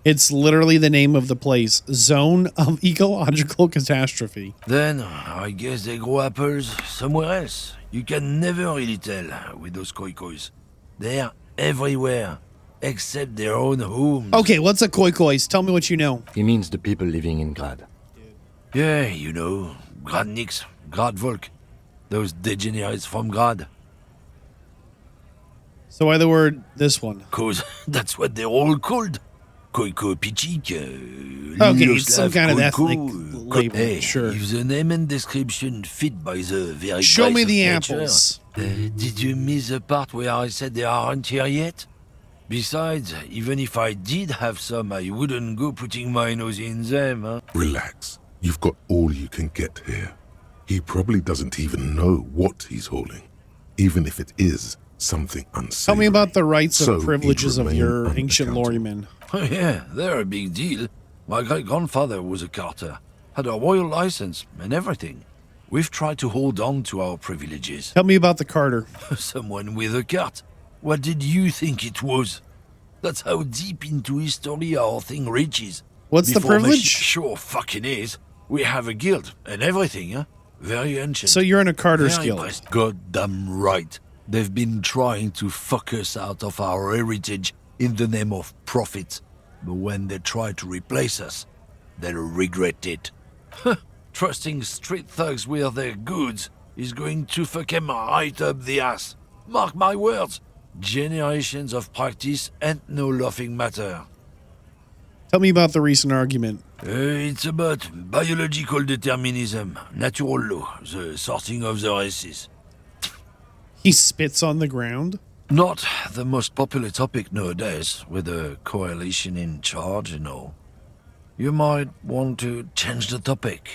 It's literally the name of the place. Zone of Ecological Catastrophe. Then, I guess they grow apples somewhere else. You can never really tell with those koikos. They're everywhere, except their own homes. Okay, what's a koikois? Tell me what you know. He means the people living in Grad. Yeah, you know, Gradniks, Gradvolk. Those degenerates from Grad. So why the word this one? Cause that's what they're all called. Koiko Pichik, Okay, it's some Lugoslav kind of Koiko, ethnic label, Hey, sure. if the name and description fit by the very Show grace me of the nature, apples. Did you miss the part where I said they aren't here yet? Besides, even if I did have some, I wouldn't go putting my nose in them, huh? Relax. You've got all you can get here. He probably doesn't even know what he's hauling, even if it is something unsavory. Tell me about the rights So and he'd privileges of remain your ancient unaccountable. lorrymen. Oh yeah, they're a big deal. My great-grandfather was a carter, had a royal license and everything. We've tried to hold on to our privileges. Tell me about the carter. Someone with a cart. What did you think it was? That's how deep into history our thing reaches. What's the Before privilege? Sure fucking is. We have a guild and everything, huh? Very ancient. So you're in a carter's Very guild. impressed. Goddamn right. They've been trying to fuck us out of our heritage in the name of profit. But when they try to replace us, they'll regret it. Trusting street thugs with their goods is going to fuck them right up the ass. Mark my words. Generations of practice ain't no laughing matter. Tell me about the recent argument. It's about biological determinism, natural law, the sorting of the races. He spits on the ground. Not the most popular topic nowadays, with the coalition in charge and all. You might want to change the topic.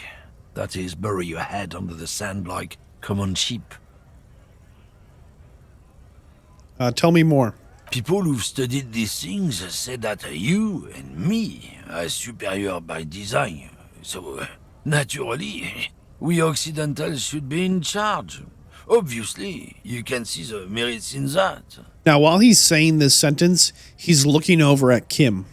That is, bury your head under the sand like common sheep. Tell me more. People who've studied these things say that you and me are superior by design. So, naturally, we Occidentals should be in charge. Obviously, you can see the merits in that. Now, while he's saying this sentence, he's looking over at Kim.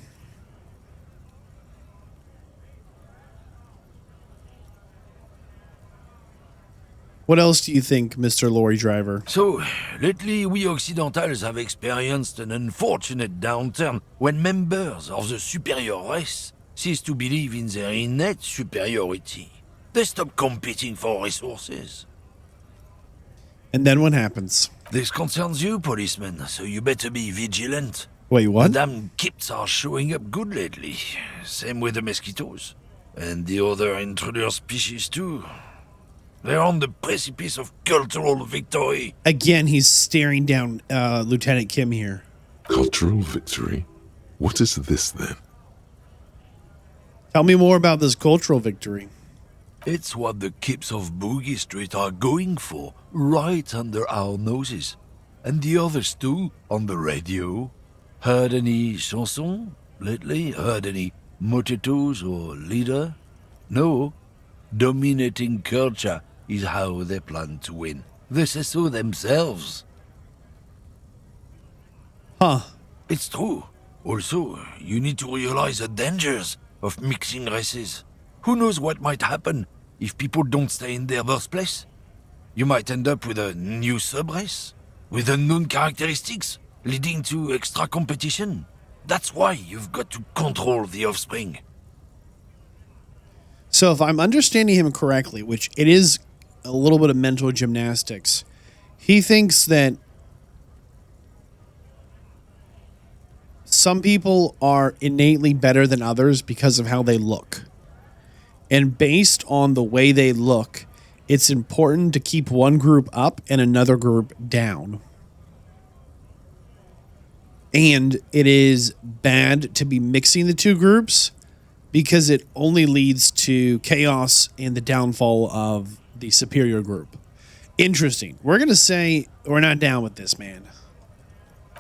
What else do you think, Mr. Lorry Driver? So, lately we Occidentals have experienced an unfortunate downturn when members of the superior race cease to believe in their innate superiority. They stop competing for resources. And then what happens? This concerns you, policeman, so you better be vigilant. Wait, what? The damn kips are showing up good lately. Same with the mosquitoes. And the other intruder species too. They're on the precipice of cultural victory. Again, he's staring down Lieutenant Kim here. Cultural victory? What is this then? Tell me more about this cultural victory. It's what the kips of Boogie Street are going for, right under our noses. And the others too, on the radio. Heard any chansons lately? Heard any motetos or leader? No. Dominating culture is how they plan to win. They say so themselves. Huh. It's true. Also, you need to realize the dangers of mixing races. Who knows what might happen if people don't stay in their birthplace? You might end up with a new sub-race, with unknown characteristics, leading to extra competition. That's why you've got to control the offspring. So if I'm understanding him correctly, which it is a little bit of mental gymnastics, he thinks that some people are innately better than others because of how they look. And based on the way they look, it's important to keep one group up and another group down. And it is bad to be mixing the two groups because it only leads to chaos and the downfall of the superior group. Interesting. We're going to say we're not down with this, man.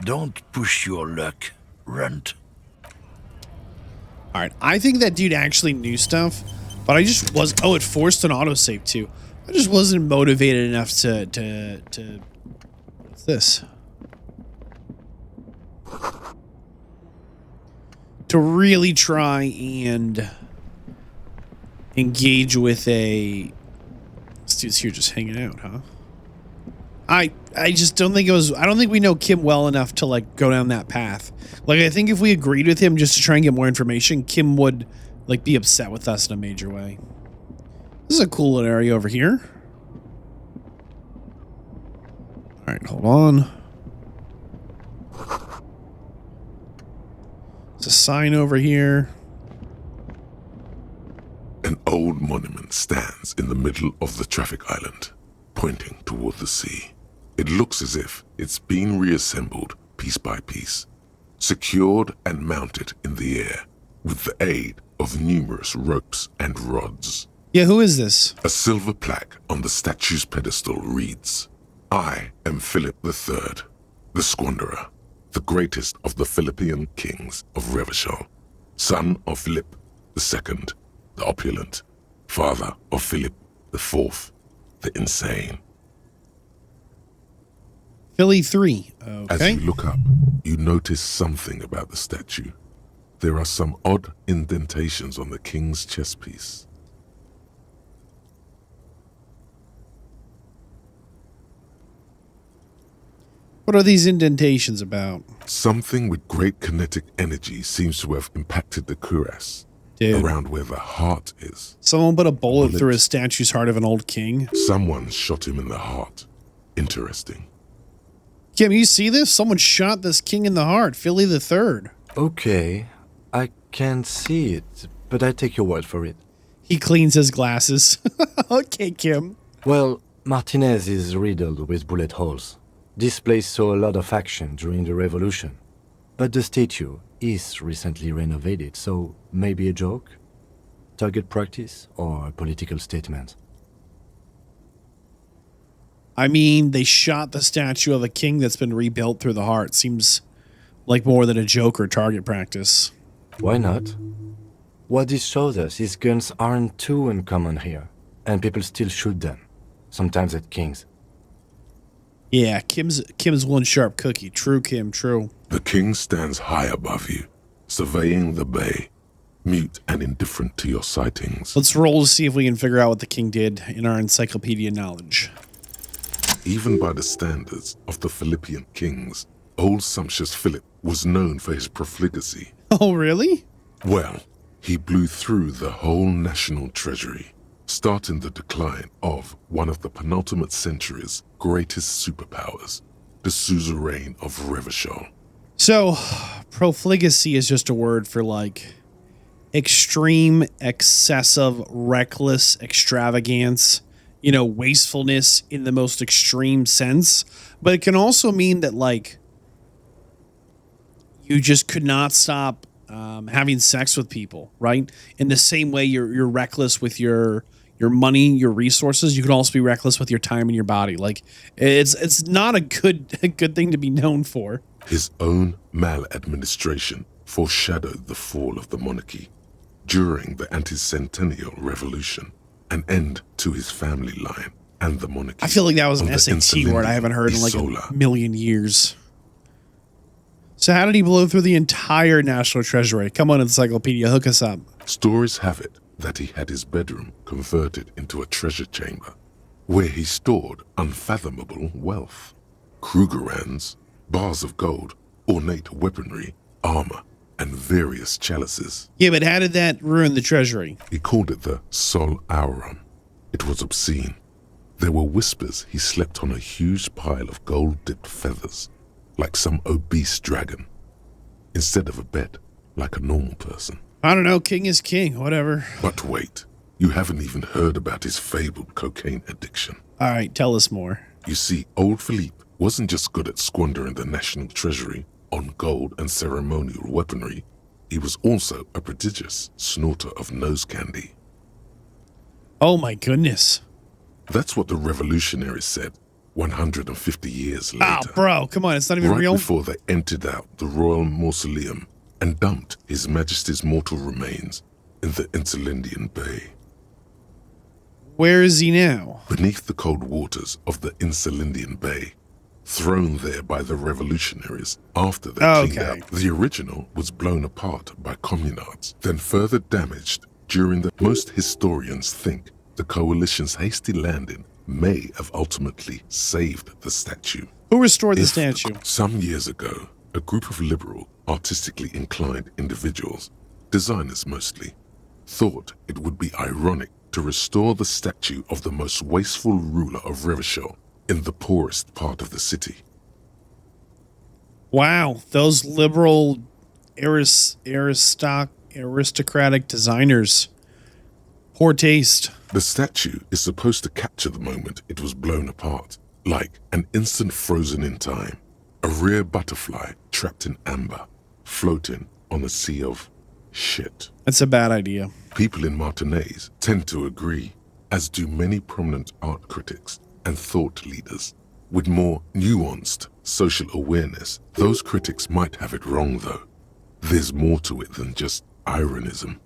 Don't push your luck, Runt. All right. I think that dude actually knew stuff, but I just was... Oh, it forced an autosave too. I just wasn't motivated enough to what's this? To really try and engage with a... This dude's here just hanging out, huh? I just don't think it was... I don't think we know Kim well enough to, like, go down that path. Like, I think if we agreed with him just to try and get more information, Kim would, like, be upset with us in a major way. This is a cool little area over here. All right, hold on. There's a sign over here. An old monument stands in the middle of the traffic island, pointing toward the sea. It looks as if it's been reassembled piece by piece, secured and mounted in the air with the aid of numerous ropes and rods. Yeah, who is this? A silver plaque on the statue's pedestal reads, "I am Philip III, the Squanderer, the greatest of the Philippian kings of Revachol, son of Philip II, the opulent, father of Philip IV, the insane." Philly 3. As Okay. you look up, you notice something about the statue. There are some odd indentations on the king's chest piece. What are these indentations about? Something with great kinetic energy seems to have impacted the cuirass, Dude. around where the heart is. Someone put a bullet Bullet. through a statue's heart of an old king. Someone shot him in the heart. Interesting. Kim, you see this? Someone shot this king in the heart, Philly the Third. Okay, I can't see it, but I take your word for it. He cleans his glasses. Okay, Kim. Well, Martinez is riddled with bullet holes. This place saw a lot of action during the revolution. But the statue is recently renovated, so maybe a joke? Target practice or a political statement? I mean, they shot the statue of a king that's been rebuilt through the heart. Seems like more than a joke or target practice. Why not? What this shows us is guns aren't too uncommon here, and people still shoot them, sometimes at kings. Yeah, Kim's one sharp cookie. True, Kim, true. The king stands high above you, surveying the bay, mute and indifferent to your sightings. Let's roll to see if we can figure out what the king did in our encyclopedia knowledge. Even by the standards of the Philippian kings, old sumptuous Philip was known for his profligacy. Oh, really? Well, he blew through the whole national treasury, starting the decline of one of the penultimate century's greatest superpowers, the suzerain of Revachol. So, profligacy is just a word for, like, extreme, excessive, reckless extravagance, you know, wastefulness in the most extreme sense. But it can also mean that, like, you just could not stop having sex with people, right? In the same way you're reckless with your money, your resources, you can also be reckless with your time and your body. Like, it's not a good thing to be known for. His own maladministration foreshadowed the fall of the monarchy during the anti-centennial revolution. an end to his family line and the monarchy. I feel like that was an of the SAT word I haven't heard in like Isola. a million years. So how did he blow through the entire National Treasury? Come on, Encyclopedia, hook us up. Stories have it that he had his bedroom converted into a treasure chamber, where he stored unfathomable wealth. Krugerrands, bars of gold, ornate weaponry, armor, and various chalices. Yeah, but how did that ruin the treasury? He called it the Sol Auron. It was obscene. There were whispers he slept on a huge pile of gold-dipped feathers, like some obese dragon, instead of a bed, like a normal person. I don't know, king is king, whatever. But wait, you haven't even heard about his fabled cocaine addiction. All right, tell us more. You see, old Philippe wasn't just good at squandering the national treasury on gold and ceremonial weaponry, he was also a prodigious snorter of nose candy. Oh my goodness. That's what the revolutionaries said 150 years later. Oh, bro, come on, it's not even Right real. before they emptied out the royal mausoleum and dumped His Majesty's mortal remains in the Insulindian Bay. Where is he now? Beneath the cold waters of the Insulindian Bay, thrown there by the revolutionaries after they cleaned up. The original was blown apart by communards, then further damaged during the most historians think the coalition's hasty landing may have ultimately saved the statue. Who restored the statue? Some years ago, a group of liberal, artistically inclined individuals, designers mostly, thought it would be ironic to restore the statue of the most wasteful ruler of Revachol in the poorest part of the city. Wow, those liberal aristocratic designers. Poor taste. The statue is supposed to capture the moment it was blown apart, like an instant frozen in time, a rare butterfly trapped in amber, floating on a sea of shit. That's a bad idea. People in Martinaise tend to agree, as do many prominent art critics and thought leaders. With more nuanced social awareness, those critics might have it wrong though. There's more to it than just ironism,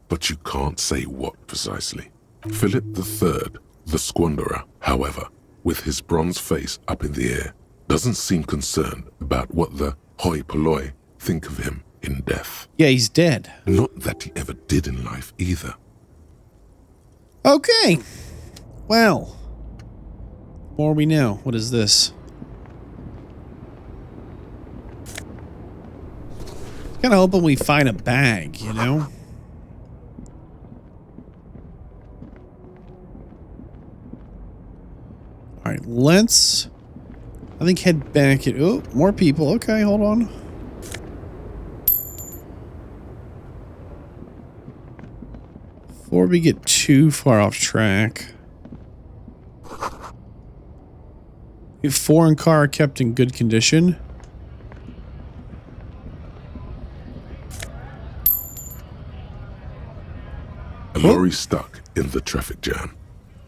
but you can't say what precisely. Philip III, the squanderer, however, with his bronze face up in the air, doesn't seem concerned about what the hoi polloi think of him in death. Yeah, he's dead. Not that he ever did in life either. Okay. Well, more we know. What is this? Kind of hoping we find a bag, you know? All right, let's, I think, head back. Oh, more people. Okay, hold on. Before we get too far off track, a foreign car kept in good condition. A lorry stuck in the traffic jam.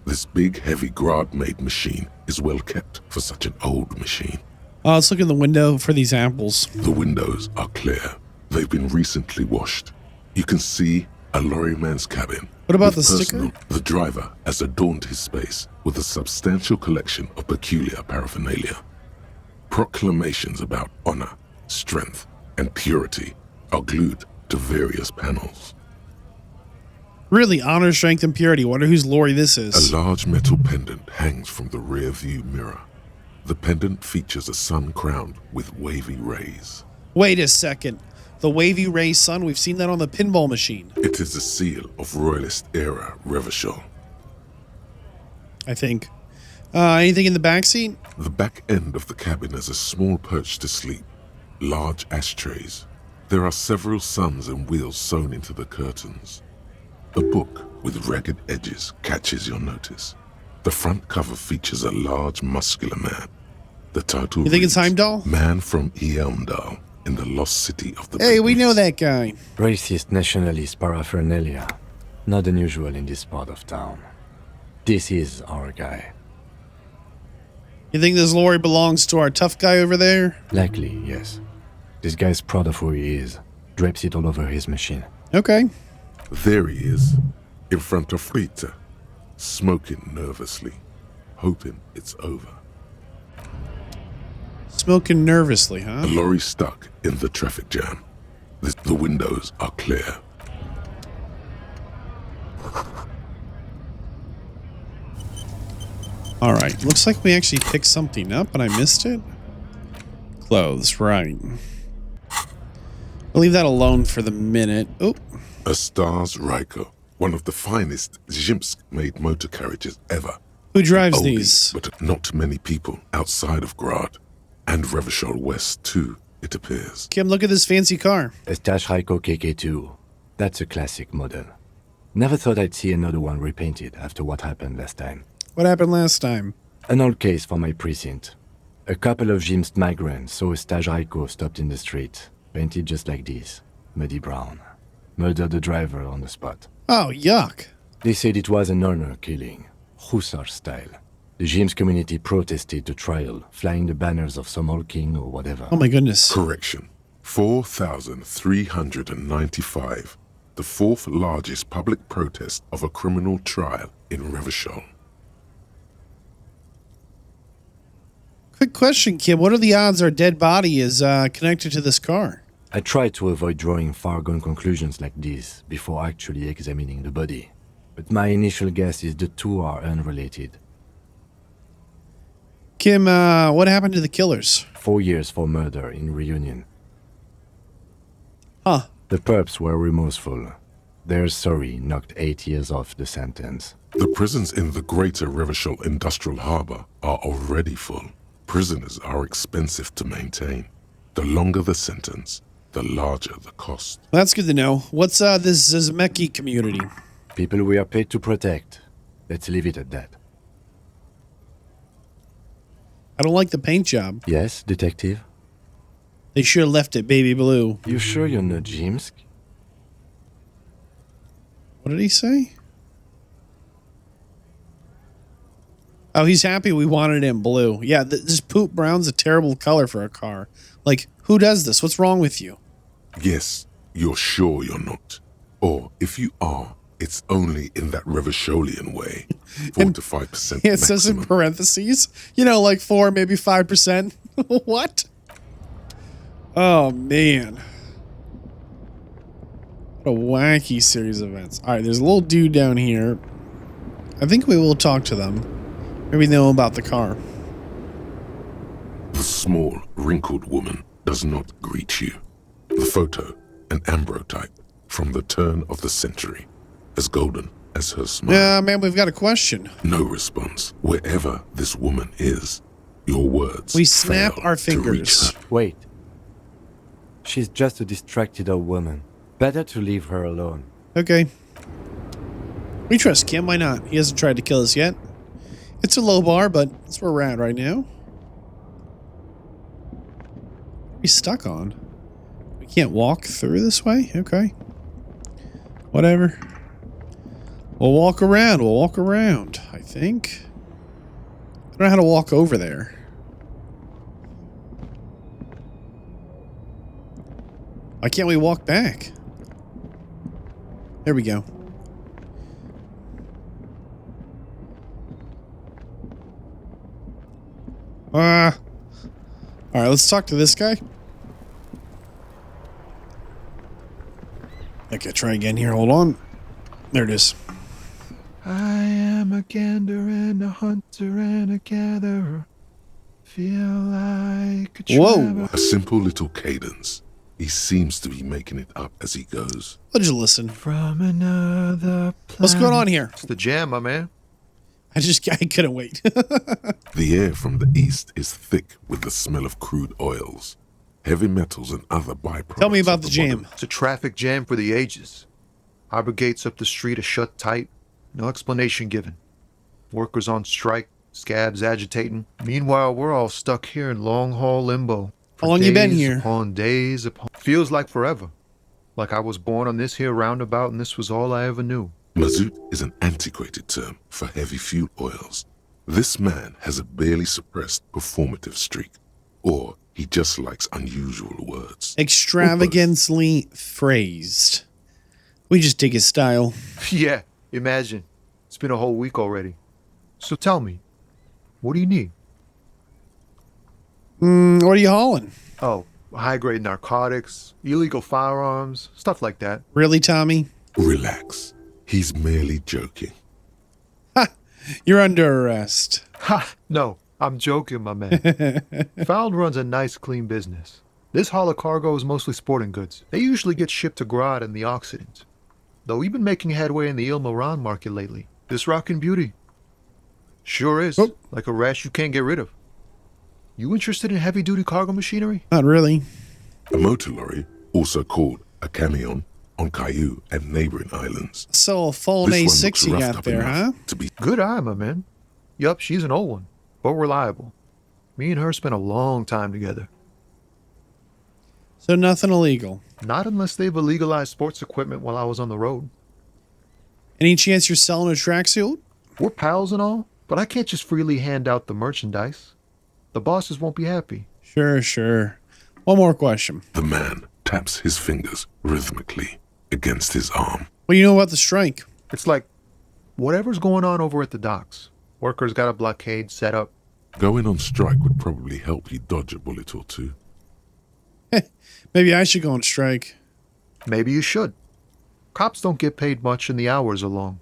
This big, heavy Grad-made machine is well kept for such an old machine. Let's look in the window for these apples. The windows are clear. They've been recently washed. You can see a lorryman's cabin. What about with the personal. sticker? The driver has adorned his space with a substantial collection of peculiar paraphernalia. Proclamations about honor, strength, and purity are glued to various panels. Really, honor, strength, and purity. Wonder whose lorry this is. A large metal pendant hangs from the rear view mirror. The pendant features a sun crowned with wavy rays. Wait a second. The wavy ray sun, we've seen that on the pinball machine. It is a seal of Royalist era Revachol. I think. Anything in the backseat? The back end of the cabin has a small perch to sleep, large ashtrays. There are several suns and wheels sewn into the curtains. A book with ragged edges catches your notice. The front cover features a large, muscular man. The title You think reads, it's Heimdall? Man from Eamdal in the lost city of the Hey, we know Pygmies. that guy. Racist nationalist paraphernalia. Not unusual in this part of town. This is our guy. You think this lorry belongs to our tough guy over there? Likely, yes. This guy's proud of who he is. Drapes it all over his machine. Okay. There he is, in front of Rita. smoking nervously, hoping it's over. Smoking nervously, A huh? lorry stuck in the traffic jam. The windows are clear. All right. Looks like we actually picked something up and I missed it. Clothes, right. I'll leave that alone for the minute. Oh, A Stars Ryko, one of the finest Zhimsk-made motor carriages ever. who drives Oldie, these? but not many people outside of Grad. And Revachol West, too, it appears. Kim, look at this fancy car. A Stash Raiko KK2. That's a classic model. Never thought I'd see another one repainted after what happened last time. What happened last time? An old case for my precinct. A couple of Jim's migrants saw a Stash Raiko stopped in the street, painted just like this, muddy brown. Murdered the driver on the spot. Oh, yuck. They said it was an honor killing, Hussar style. The Jim's community protested the trial, flying the banners of some old king or whatever. Oh my goodness. Correction. 4,395. The fourth largest public protest of a criminal trial in Revachol. Quick question, Kim. What are the odds our dead body is connected to this car? I tried to avoid drawing far-gone conclusions like these before actually examining the body. But my initial guess is the two are unrelated. Kim, what happened to the killers? 4 years for murder in Reunion. Huh. The perps were remorseful. Their sorry knocked 8 years off the sentence. The prisons in the greater Revachol Industrial Harbor are already full. Prisoners are expensive to maintain. The longer the sentence, the larger the cost. That's good to know. What's this Zizmeki community? People we are paid to protect. Let's leave it at that. I don't like the paint job. Yes, detective? They should have left it baby blue. You sure you're not Jimsk? What did he say? Oh, he's happy we wanted it in blue. Yeah, this poop brown's a terrible color for a car. Like, who does this? What's wrong with you? Yes, you're sure you're not. Or if you are, it's only in that Revacholian way. 4 to 5% It says in maximum. parentheses, you know, like 4, maybe 5%. What? Oh, man. What a wacky series of events. All right, there's a little dude down here. I think we will talk to them. Maybe know about the car. The small, wrinkled woman does not greet you. The photo, an ambrotype from the turn of the century, as golden as her smile. Yeah, man, we've got a question. No response. Wherever this woman is, your words We snap fail our to reach fingers. her. Wait. She's just a distracted old woman. Better to leave her alone. Okay. We trust Kim, why not? He hasn't tried to kill us yet. It's a low bar, but that's where we're at right now. He's stuck on. We can't walk through this way? Okay. Whatever. We'll walk around. We'll walk around, I think. I don't know how to walk over there. Why can't we walk back? There we go. Alright, let's talk to this guy. Okay, try again here. Hold on. There it is. I am a gander and a hunter and a gatherer. Feel like a Whoa. traveler. A simple little cadence. He seems to be making it up as he goes. Let's just listen. From another planet. What's going on here? It's the jam, my man. I couldn't wait. The air from the east is thick with the smell of crude oils, heavy metals, and other byproducts. Tell me about of the jam. It's a traffic jam for the ages. Harbor gates up the street are shut tight. No explanation given. Workers on strike, scabs agitating. Meanwhile, we're all stuck here in long haul limbo. For How long you been days here? Upon days upon. Feels like forever. Like I was born on this here roundabout and this was all I ever knew. Mazout is an antiquated term for heavy fuel oils. This man has a barely suppressed performative streak, or he just likes unusual words. Extravagantly phrased. We just dig his style. Yeah, imagine. It's been a whole week already. So tell me, what do you need? What are you hauling? Oh, high-grade narcotics, illegal firearms, stuff like that. Really, Tommy? Relax. He's merely joking. Ha! You're under arrest. Ha! No, I'm joking, my man. Vadd runs a nice, clean business. This haul of cargo is mostly sporting goods. They usually get shipped to Grodd and the Occident. Though we've been making headway in the Ilmaran market lately. This rockin' beauty. Sure is. Oh. Like a rash you can't get rid of. You interested in heavy-duty cargo machinery? Not really. A motor lorry, also called a camion, on Caillou and neighboring islands. So a full This one A6 looks you roughed got up there, huh? enough to be Good eye, my man. Yup, she's an old one, but reliable. Me and her spent a long time together. So nothing illegal. Not unless they've illegalized sports equipment while I was on the road. Any chance you're selling a tracksuit? We're pals and all, but I can't just freely hand out the merchandise. The bosses won't be happy. Sure. One more question. The man taps his fingers rhythmically against his arm. What do you know about the strike? It's like, whatever's going on over at the docks. Workers got a blockade set up. Going on strike would probably help you dodge a bullet or two. Maybe I should go on strike. Maybe you should. Cops don't get paid much and the hours are long.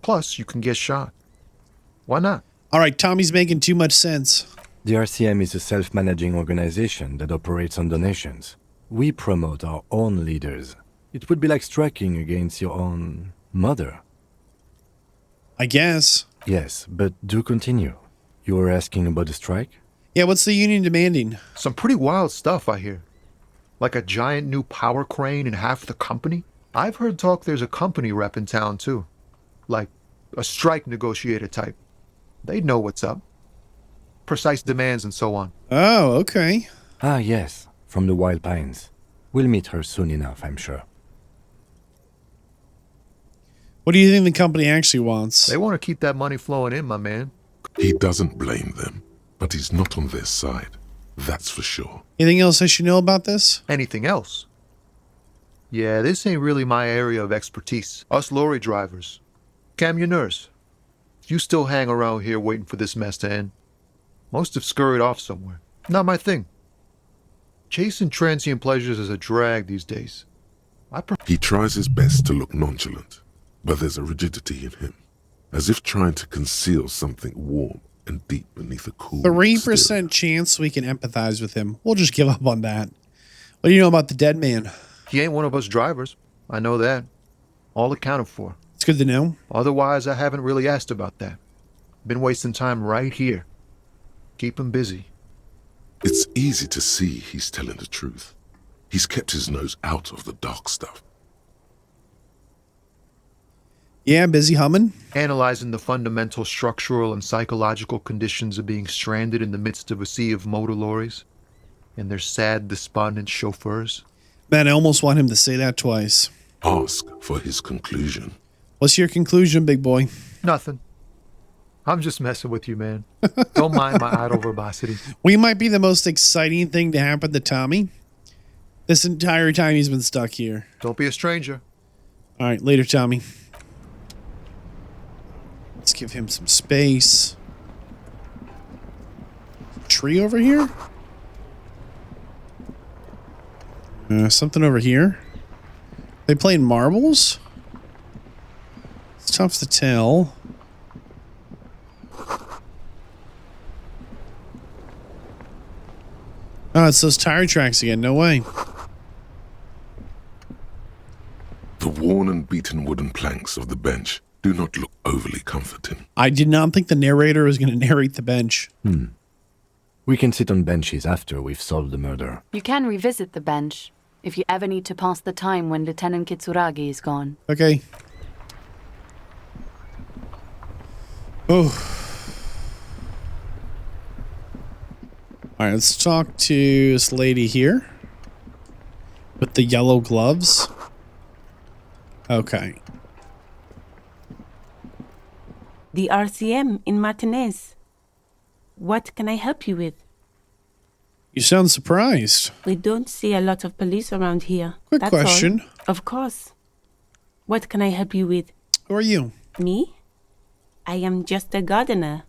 Plus, you can get shot. Why not? All right, Tommy's making too much sense. The RCM is a self-managing organization that operates on donations. We promote our own leaders. It would be like striking against your own mother. I guess. Yes, but do continue. You were asking about the strike? Yeah, what's the union demanding? Some pretty wild stuff, I hear. Like a giant new power crane in half the company. I've heard talk there's a company rep in town, too. Like a strike negotiator type. They'd know what's up. Precise demands and so on. Oh, okay. Ah, yes, from the Wild Pines. We'll meet her soon enough, I'm sure. What do you think the company actually wants? They want to keep that money flowing in, my man. He doesn't blame them, but he's not on their side. That's for sure. Anything else I should know about this? Anything else? Yeah, this ain't really my area of expertise. Us lorry drivers. Camionneurs. You still hang around here waiting for this mess to end. Most have scurried off somewhere. Not my thing. Chasing transient pleasures is a drag these days. He tries his best to look nonchalant, but there's a rigidity in him, as if trying to conceal something warm and deep beneath a cool 3% exterior. chance we can empathize with him. We'll just give up on that. What do you know about the dead man? He ain't one of us drivers. I know that. All accounted for. It's good to know. Otherwise, I haven't really asked about that. Been wasting time right here. Keep him busy. It's easy to see he's telling the truth. He's kept his nose out of the dark stuff. Yeah, busy humming. Analyzing the fundamental structural and psychological conditions of being stranded in the midst of a sea of motor lorries and their sad, despondent chauffeurs. Man, I almost want him to say that twice. Ask for his conclusion. What's your conclusion, big boy? Nothing. I'm just messing with you, man. Don't mind my idle verbosity. We might be the most exciting thing to happen to Tommy this entire time he's been stuck here. Don't be a stranger. All right, later, Tommy. Let's give him some space. Tree over here? Something over here? They playing marbles? It's tough to tell. Oh, it's those tire tracks again. No way. The worn and beaten wooden planks of the bench do not look overly comforting. I did not think the narrator was going to narrate the bench. We can sit on benches after we've solved the murder. You can revisit the bench if you ever need to pass the time when Lieutenant Kitsuragi is gone. Okay. Oh. All right, let's talk to this lady here with the yellow gloves. Okay. The RCM in Martinez. What can I help you with? You sound surprised. We don't see a lot of police around here. Quick That's question. all. Of course. What can I help you with? Who are you? Me? I am just a gardener.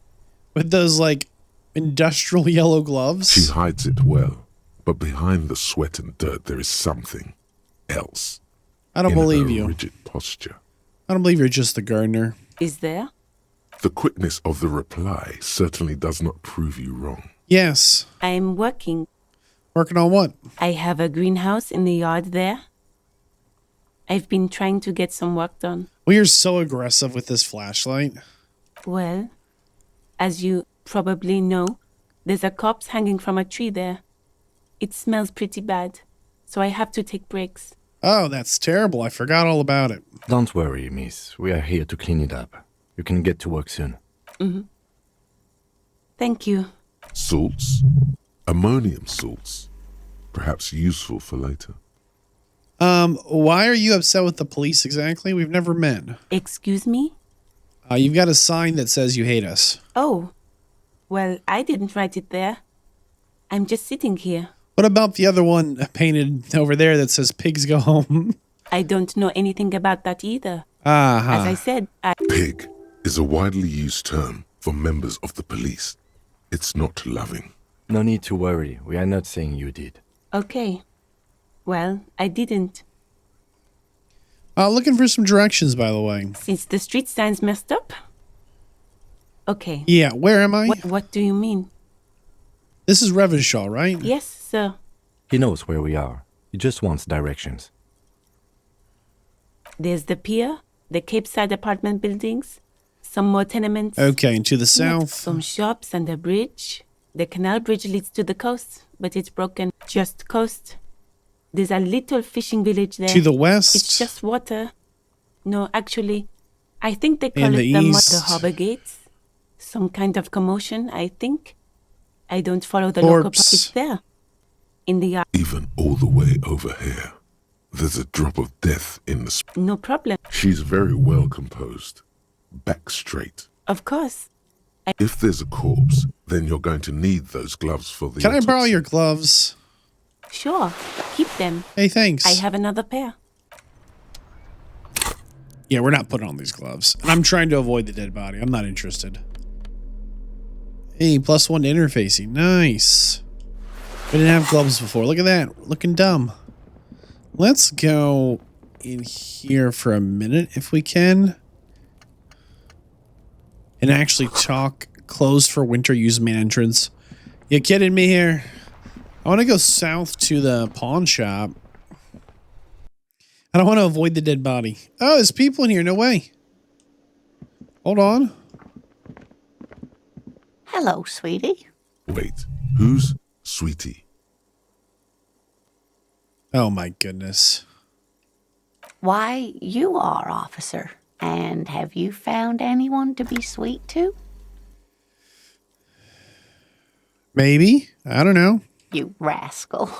With those, like, industrial yellow gloves? She hides it well, but behind the sweat and dirt there is something else. I don't in believe her you. rigid posture. I don't believe you're just the gardener. Is there? The quickness of the reply certainly does not prove you wrong. Yes. I am working. Working on what? I have a greenhouse in the yard there. I've been trying to get some work done. Well, you're so aggressive with this flashlight. Well, as you probably know, there's a corpse hanging from a tree there. It smells pretty bad, so I have to take breaks. Oh, that's terrible. I forgot all about it. Don't worry, miss. We are here to clean it up. You can get to work soon. Thank you. Salts? Ammonium salts. Perhaps useful for later. Why are you upset with the police exactly? We've never met. Excuse me? You've got a sign that says you hate us. Oh, well, I didn't write it there. I'm just sitting here. What about the other one painted over there that says pigs go home? I don't know anything about that either. Uh-huh. As I said, Pig is a widely used term for members of the police. It's not loving. No need to worry. We are not saying you did. Okay. Well, I didn't. Looking for some directions, by the way. Since the street sign's messed up? Okay. Yeah, where am I? What do you mean? This is Revenshaw, right? Yes, sir. He knows where we are. He just wants directions. There's the pier, the Cape Side apartment buildings, some more tenements. Okay, and to the Next, south. some shops and a bridge. The canal bridge leads to the coast, but it's broken. Just coast. There's a little fishing village there. To the west. It's just water. No, actually, I think they In call the it east. the harbor gates. Some kind of commotion, I think. I don't follow the local Corpse. It's there. In the yard. Even all the way over here, there's a drop of death in the... No problem. She's very well composed. Back straight. Of course. If there's a corpse, then you're going to need those gloves for the Can I borrow autopsy. your gloves? Sure. Keep them. Hey, thanks. I have another pair. Yeah, we're not putting on these gloves. And I'm trying to avoid the dead body. I'm not interested. Hey, +1 to interfacing. Nice. We didn't have gloves before. Look at that. Looking dumb. Let's go in here for a minute if we can. And actually talk closed for winter use main entrance. You kidding me here? I want to go south to the pawn shop. I don't want to avoid the dead body. Oh, there's people in here. No way. Hold on. Hello, sweetie. Wait, who's Sweetie? Oh my goodness. Why, you are, officer. And have you found anyone to be sweet to? Maybe. I don't know. You rascal.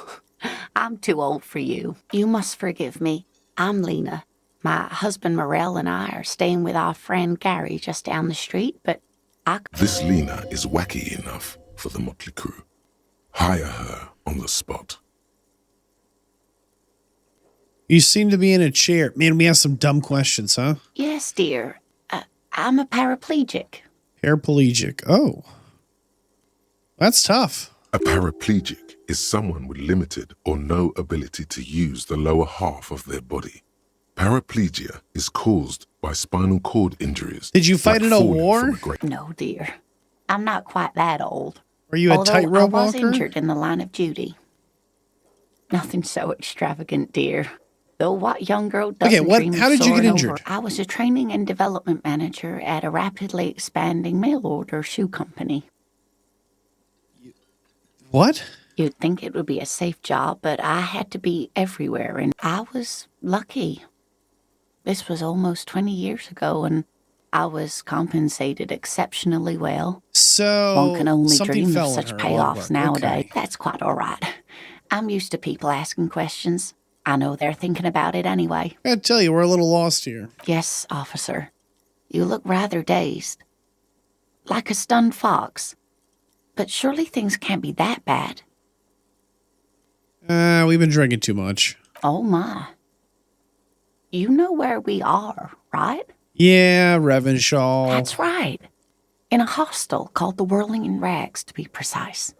I'm too old for you. You must forgive me. I'm Lena. My husband Morel and I are staying with our friend Gary just down the street, but This Lena is wacky enough for the motley crew. Hire her on the spot. You seem to be in a chair. Man, we have some dumb questions, huh? Yes, dear. I'm a paraplegic. Paraplegic. Oh. That's tough. A paraplegic is someone with limited or no ability to use the lower half of their body. Paraplegia is caused by spinal cord injuries. Did you fight like in a falling war? from great- No, dear. I'm not quite that old. Were you a Although tightrope I was walker? injured in the line of duty. Nothing so extravagant, dear. Though what young girl doesn't Okay, dream of how did you get soaring injured? over? I was a training and development manager at a rapidly expanding mail order shoe company. What? You'd think it would be a safe job, but I had to be everywhere, and I was lucky. This was almost 20 years ago, and I was compensated exceptionally well. So One can only something dream of fell on such her. payoffs Work. nowadays. Okay. That's quite all right. I'm used to people asking questions. I know they're thinking about it anyway. I gotta tell you, we're a little lost here. Yes, officer. You look rather dazed. Like a stunned fox. But surely things can't be that bad. We've been drinking too much. Oh my. You know where we are, right? Yeah, Revenshaw. That's right. In a hostel called the Whirling in Rags, to be precise.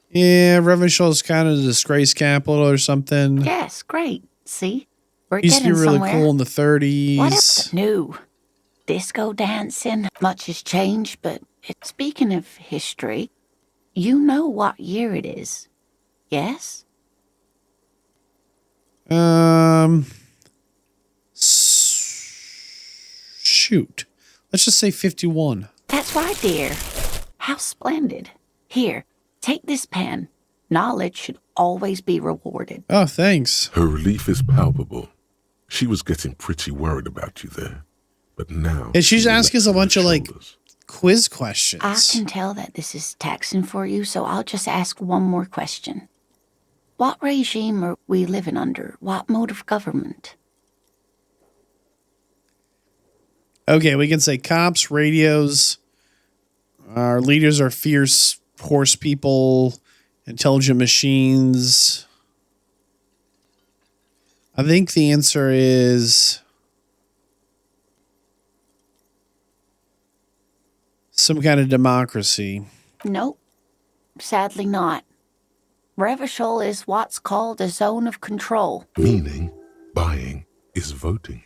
Yeah, Revenshaw's kind of the disgrace capital or something. Yes, great. See? We're Used to be getting really somewhere. cool in the 30s. What else new? Disco dancing. Much has changed, but speaking of history, you know what year it is. Yes? Shoot. Let's just say 51. That's right, dear. How splendid. Here, take this pen. Knowledge should always be rewarded. Oh, thanks. Her relief is palpable. She was getting pretty worried about you there. But now... And she's asking us a bunch of, like, quiz questions. I can tell that this is taxing for you, so I'll just ask one more question. What regime are we living under? What mode of government? Okay, we can say cops, radios. Our leaders are fierce horse people, intelligent machines. I think the answer is some kind of democracy. Nope. Sadly not. Revachol is what's called a zone of control. Meaning, buying is voting.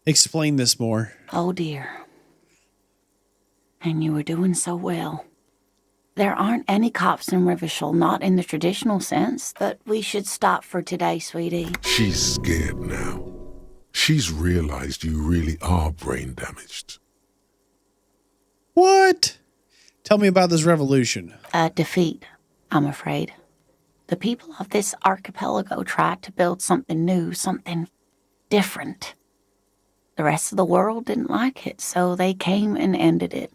Explain this more. Oh dear. And you were doing so well. There aren't any cops in Revachol, not in the traditional sense, but we should stop for today, sweetie. She's scared now. She's realized you really are brain damaged. What? Tell me about this revolution. A defeat, I'm afraid. The people of this archipelago tried to build something new, something different. The rest of the world didn't like it, so they came and ended it.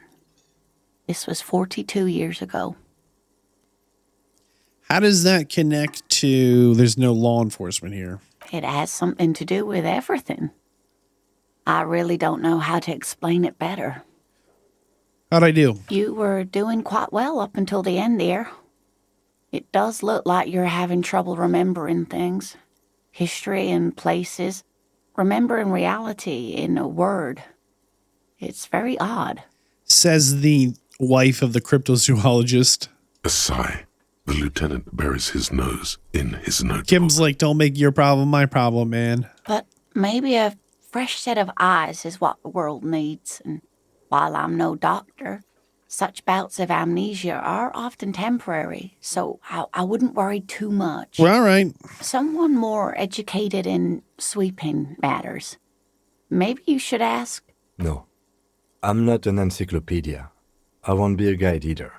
This was 42 years ago. How does that connect to there's no law enforcement here? It has something to do with everything. I really don't know how to explain it better. How'd I do? You were doing quite well up until the end there. It does look like you're having trouble remembering things. History and places. Remembering reality in a word. It's very odd. Says the wife of the cryptozoologist. A sigh. The lieutenant buries his nose in his notebook. Kim's like, don't make your problem my problem, man. But maybe a fresh set of eyes is what the world needs. And while I'm no doctor, such bouts of amnesia are often temporary, so I wouldn't worry too much. Well, all right. Someone more educated in sweeping matters. Maybe you should ask. No, I'm not an encyclopedia. I won't be a guide either.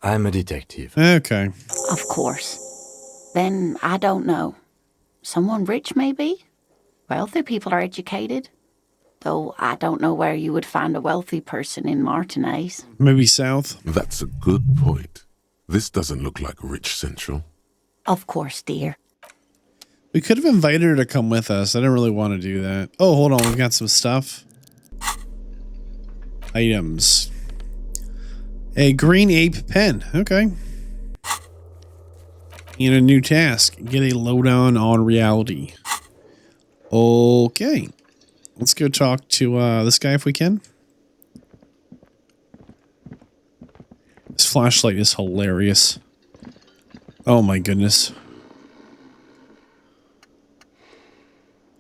I'm a detective. Okay. Of course. Then I don't know. Someone rich, maybe? Wealthy people are educated. Though I don't know where you would find a wealthy person in Martinez. Maybe south. That's a good point. This doesn't look like Rich Central. Of course, dear. We could have invited her to come with us. I didn't really want to do that. Oh, hold on. We've got some stuff. Items. A green ape pen. Okay. And a new task. Get a lowdown on reality. Okay. Let's go talk to this guy if we can. This flashlight is hilarious. Oh my goodness.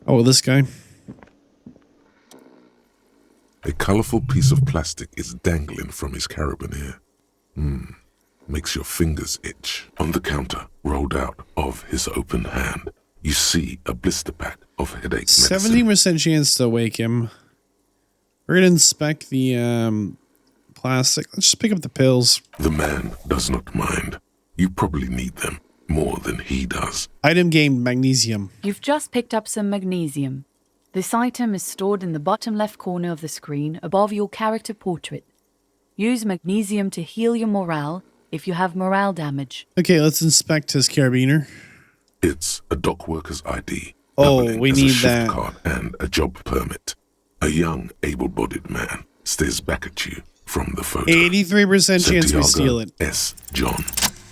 Oh, this guy. A colorful piece of plastic is dangling from his carabiner. Makes your fingers itch. On the counter, rolled out of his open hand, you see a blister pack of headache medicine. 70% chance to wake him. We're going to inspect the plastic. Let's just pick up the pills. The man does not mind. You probably need them more than he does. Item gained, magnesium. You've just picked up some magnesium. This item is stored in the bottom left corner of the screen above your character portrait. Use magnesium to heal your morale if you have morale damage. Okay, let's inspect his carabiner. It's a dock worker's ID. Oh, doubling we as a need shift that. card and a job permit. A young, able-bodied man stares back at you from the photo. 83% chance we steal it. S. John.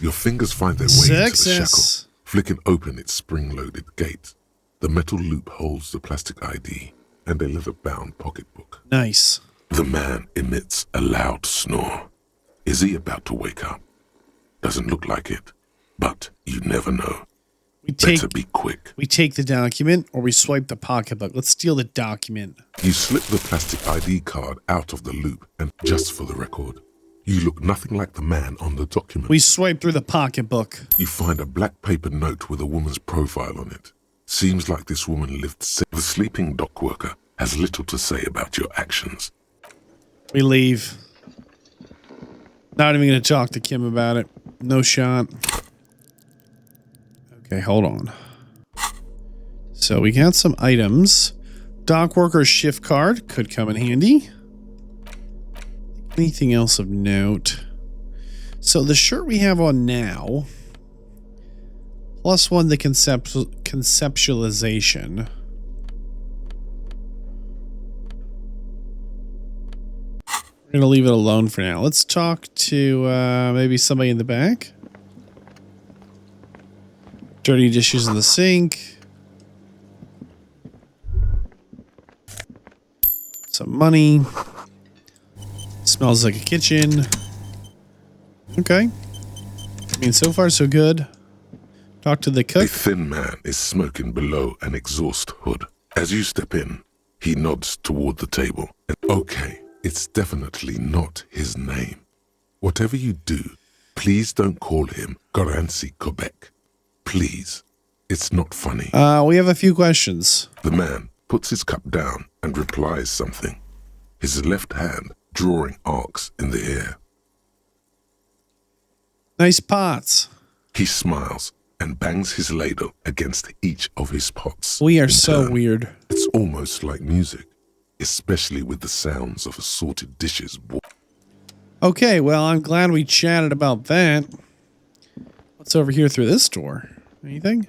Your fingers find their way into the Success. shackle, flicking open its spring-loaded gate. The metal loop holds the plastic ID and a leather-bound pocketbook. Nice. The man emits a loud snore. Is he about to wake up? Doesn't look like it, but you never know. Better be quick. We take the document or we swipe the pocketbook. Let's steal the document. You slip the plastic ID card out of the loop, and just for the record, you look nothing like the man on the document. We swipe through the pocketbook. You find a black paper note with a woman's profile on it. Seems like this woman lived. The sleeping dock worker has little to say about your actions. We leave. Not even going to talk to Kim about it. No shot. Okay, hold on. So we got some items. Dock worker shift card could come in handy. Anything else of note? So the shirt we have on now, +1 the conceptualization. We're going to leave it alone for now. Let's talk to maybe somebody in the back. Dirty dishes in the sink. Some money. Smells like a kitchen. Okay. I mean, so far so good. Talk to the cook. A thin man is smoking below an exhaust hood. As you step in, he nods toward the table. And okay, it's definitely not his name. Whatever you do, please don't call him Garancy Quebec. Please. It's not funny. We have a few questions. The man puts his cup down and replies something. His left hand drawing arcs in the air. Nice pots. He smiles and bangs his ladle against each of his pots. We are so weird. It's almost like music, especially with the sounds of assorted dishes. Okay, well, I'm glad we chatted about that. What's over here through this door? Anything?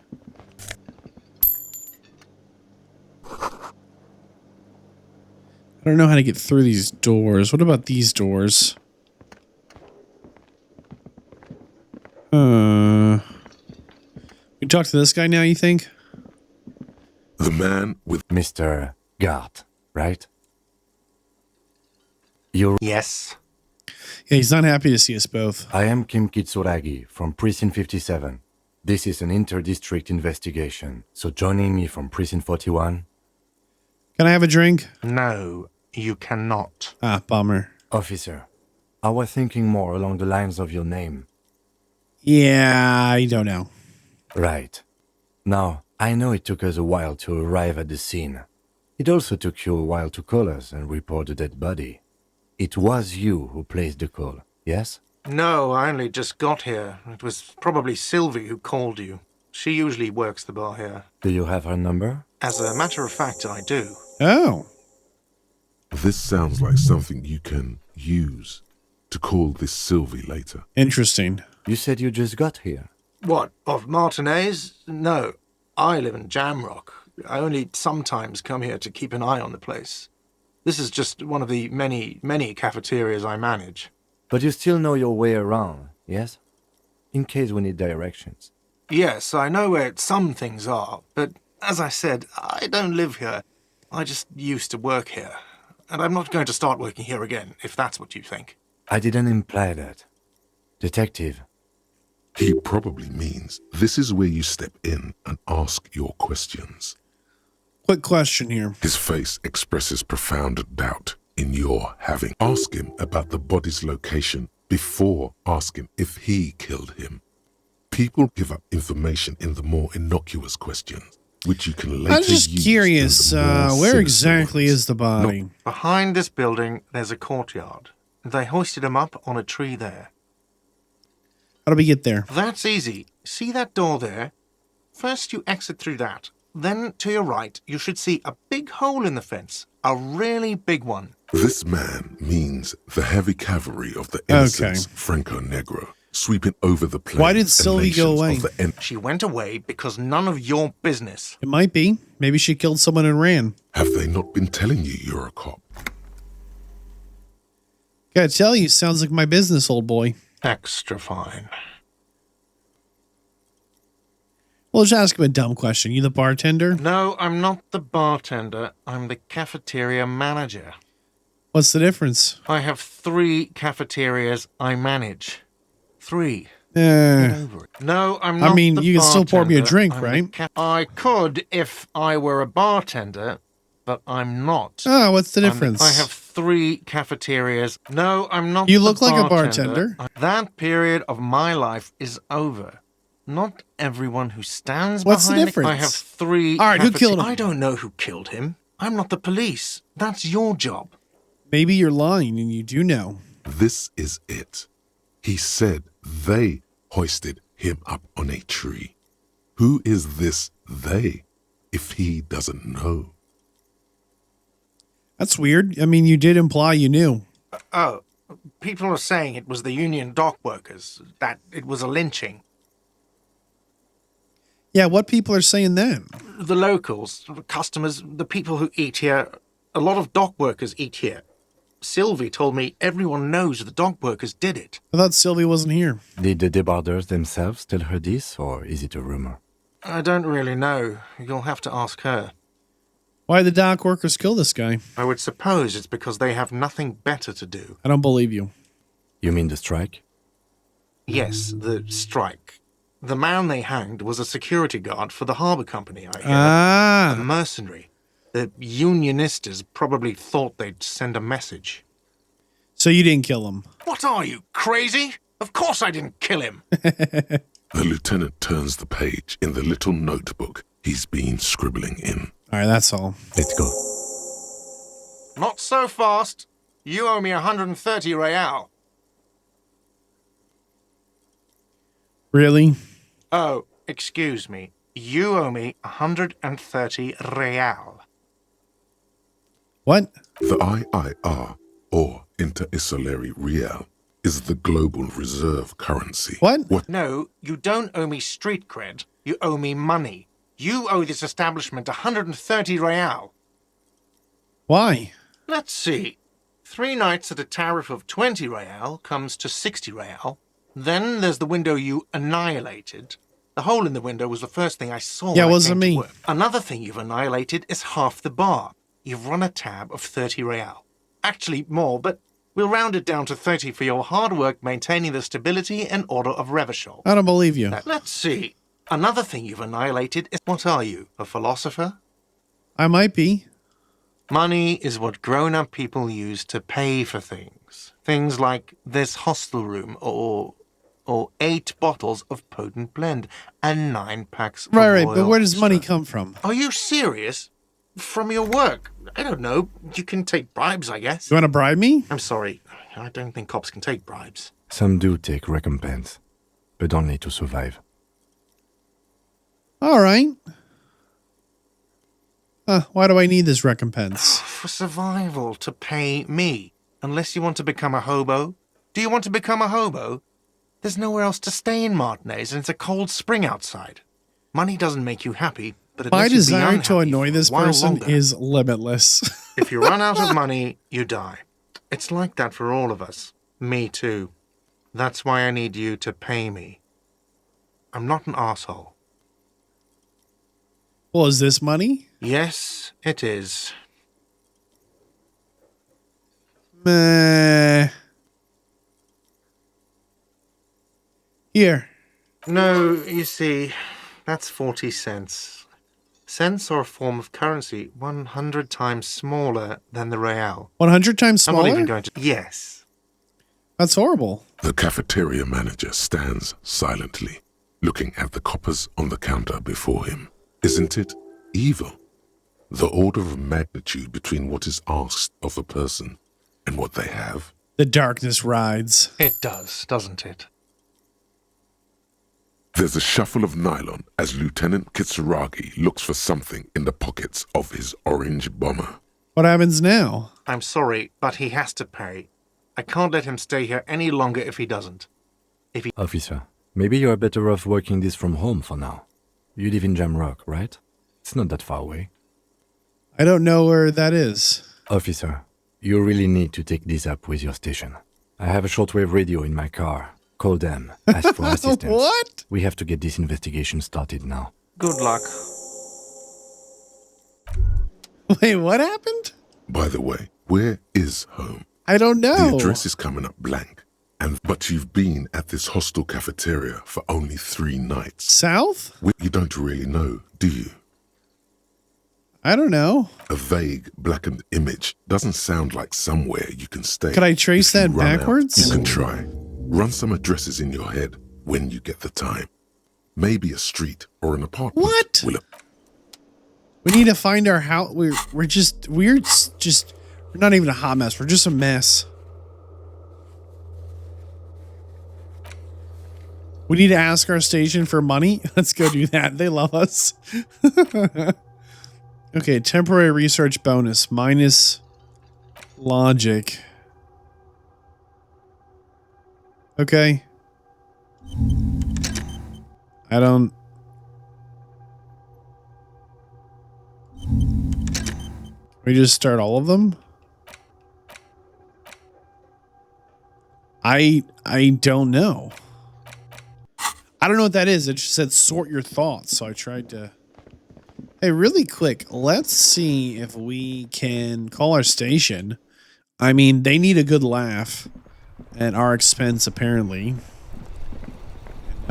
I don't know how to get through these doors. What about these doors? We talk to this guy now, you think? The man with Mr. Gart, right? You're... Yes. Yeah, he's not happy to see us both. I am Kim Kitsuragi from Precinct 57. This is an inter-district investigation, so joining me from Precinct 41... Can I have a drink? No, you cannot. Ah, bummer. Officer, I was thinking more along the lines of your name. Yeah, I don't know. Right. Now, I know it took us a while to arrive at the scene. It also took you a while to call us and report the dead body. It was you who placed the call, yes? No, I only just got here. It was probably Sylvie who called you. She usually works the bar here. Do you have her number? As a matter of fact, I do. Oh. This sounds like something you can use to call this Sylvie later. Interesting. You said you just got here. What, of Martinez? No, I live in Jamrock. I only sometimes come here to keep an eye on the place. This is just one of the many, many cafeterias I manage. But you still know your way around, yes? In case we need directions. Yes, I know where some things are, but as I said, I don't live here. I just used to work here. And I'm not going to start working here again, if that's what you think. I didn't imply that. Detective. He probably means this is where you step in and ask your questions. Quick question here. His face expresses profound doubt in your having. Ask him about the body's location before asking if he killed him. People give up information in the more innocuous questions, which you can later use. I'm just curious, where exactly is the body? Behind this building, there's a courtyard. They hoisted him up on a tree there. How do we get there? That's easy. See that door there? First you exit through that. Then, to your right, you should see a big hole in the fence. A really big one. This man means the heavy cavalry of the innocents, Franco Negro, sweeping over the plains. Why did Sylvie go away? She went away because none of your business. It might be. Maybe she killed someone and ran. Have they not been telling you you're a cop? Gotta tell you, sounds like my business, old boy. Extra fine. Well, just ask him a dumb question. You the bartender? No, I'm not the bartender. I'm the cafeteria manager. What's the difference? I have 3 cafeterias I manage. 3. Get Eh. over it. No, I'm not. I mean, the you can still pour me a bartender. drink, I'm right? I could if I were a bartender, but I'm not. Oh, what's the difference? I have 3 cafeterias. No, I'm not. You the look like a bartender. That period of my life is over. Not everyone who stands What's the behind difference? me. I have 3. All right, who killed him? I don't know who killed him. I'm not the police. That's your job. Maybe you're lying and you do know. This is it. He said they hoisted him up on a tree. Who is this they, if he doesn't know? That's weird. I mean, you did imply you knew. Oh, people are saying it was the union dock workers, that it was a lynching. Yeah, what people are saying then? The locals, the customers, the people who eat here, a lot of dock workers eat here. Sylvie told me everyone knows the dock workers did it. I thought Sylvie wasn't here. Did the debarders themselves tell her this, or is it a rumor? I don't really know. You'll have to ask her. Why did the dock workers kill this guy? I would suppose it's because they have nothing better to do. I don't believe you. You mean the strike? Yes, the strike. The man they hanged was a security guard for the harbour company, I hear. Ah. A mercenary. The unionistas probably thought they'd send a message. So you didn't kill him? What are you, crazy? Of course I didn't kill him. The lieutenant turns the page in the little notebook he's been scribbling in. All right, that's all. Let's go. Not so fast. You owe me 130 real. Really? Oh, excuse me. You owe me 130 real. What? The IIR, or Inter-Isolary Real, is the global reserve currency. What? No, you don't owe me street cred. You owe me money. You owe this establishment 130 real. Why? Let's see. 3 nights at a tariff of 20 real comes to 60 real. Then there's the window you annihilated. The hole in the window was the first thing I saw. Yeah, when it I wasn't came to me. work. Another thing you've annihilated is half the bar. You've run a tab of 30 real. Actually, more, but we'll round it down to 30 for your hard work maintaining the stability and order of Revachol. I don't believe you. Now, let's see. Another thing you've annihilated is... What are you, a philosopher? I might be. Money is what grown-up people use to pay for things. Things like this hostel room or 8 bottles of potent blend and 9 packs of Right, but Royal where does money Extra. come from? Are you serious? From your work? I don't know. You can take bribes, I guess. You want to bribe me? I'm sorry. I don't think cops can take bribes. Some do take recompense, but only to survive. All right. Why do I need this recompense? For survival, to pay me. Unless you want to become a hobo. Do you want to become a hobo? There's nowhere else to stay in Martinez, and it's a cold spring outside. Money doesn't make you happy, but it My lets you be desire to unhappy annoy for this a while person longer. is limitless. If you run out of money, you die. It's like that for all of us. Me too. That's why I need you to pay me. I'm not an asshole. Well, is this money? Yes, it is. Meh. Here. No, you see, that's 40 cents. Cents are a form of currency 100 times smaller than the real. 100 times I'm smaller? not even going to... Yes. That's horrible. The cafeteria manager stands silently, looking at the coppers on the counter before him. Isn't it evil? The order of magnitude between what is asked of a person and what they have. The darkness rides. It does, doesn't it? There's a shuffle of nylon as Lieutenant Kitsuragi looks for something in the pockets of his orange bomber. What happens now? I'm sorry, but he has to pay. I can't let him stay here any longer if he doesn't. Officer, maybe you are better off working this from home for now. You live in Jamrock, right? It's not that far away. I don't know where that is. Officer, you really need to take this up with your station. I have a shortwave radio in my car. Call them. Ask for assistance. What? We have to get this investigation started now. Good luck. Wait, what happened? By the way, where is home? I don't know. The address is coming up blank. But you've been at this hostel cafeteria for only 3 nights. South? You don't really know, do you? I don't know. A vague, blackened image doesn't sound like somewhere you can stay. Could I trace If you that run out, backwards? you can try. Run some addresses in your head when you get the time. Maybe a street or an apartment. What? We need to find our house. We're not even a hot mess. We're just a mess. We need to ask our station for money. Let's go do that. They love us. Okay, temporary research bonus minus logic. Okay. I don't. We just start all of them? I don't know. I don't know what that is. It just said sort your thoughts, so I tried to. Hey, really quick, let's see if we can call our station. I mean, they need a good laugh at our expense, apparently.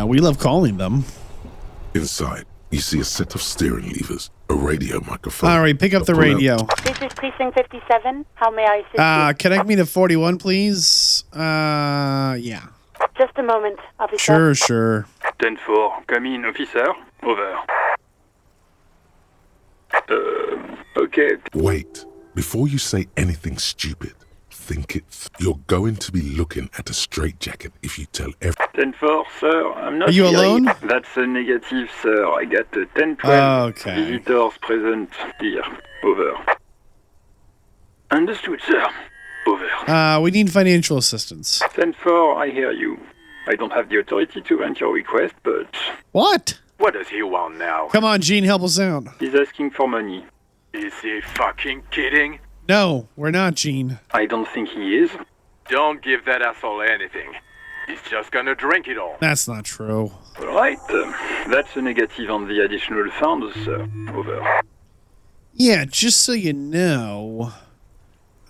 We love calling them. Inside, you see a set of steering levers, a radio microphone. All right, pick up the radio. This is Precinct 57. How may I assist you? Connect me to 41, please. Yeah. Just a moment, officer. Sure. 10-4, come in, officer. Over. Okay. Wait, before you say anything stupid, think it. You're going to be looking at a straitjacket if you tell everyone. 10-4, sir, I'm not Are you hearing. alone? That's a negative, sir. I got 10-12 Okay. visitors present here. Over. Understood, sir. Over. We need financial assistance. 10-4, I hear you. I don't have the authority to grant your request, but... What? What does he want now? Come on, Gene, help us out. He's asking for money. Is he fucking kidding? No, we're not, Gene. I don't think he is. Don't give that asshole anything. He's just gonna drink it all. That's not true. Alright, that's a negative on the additional funds, sir. Over. Yeah, just so you know,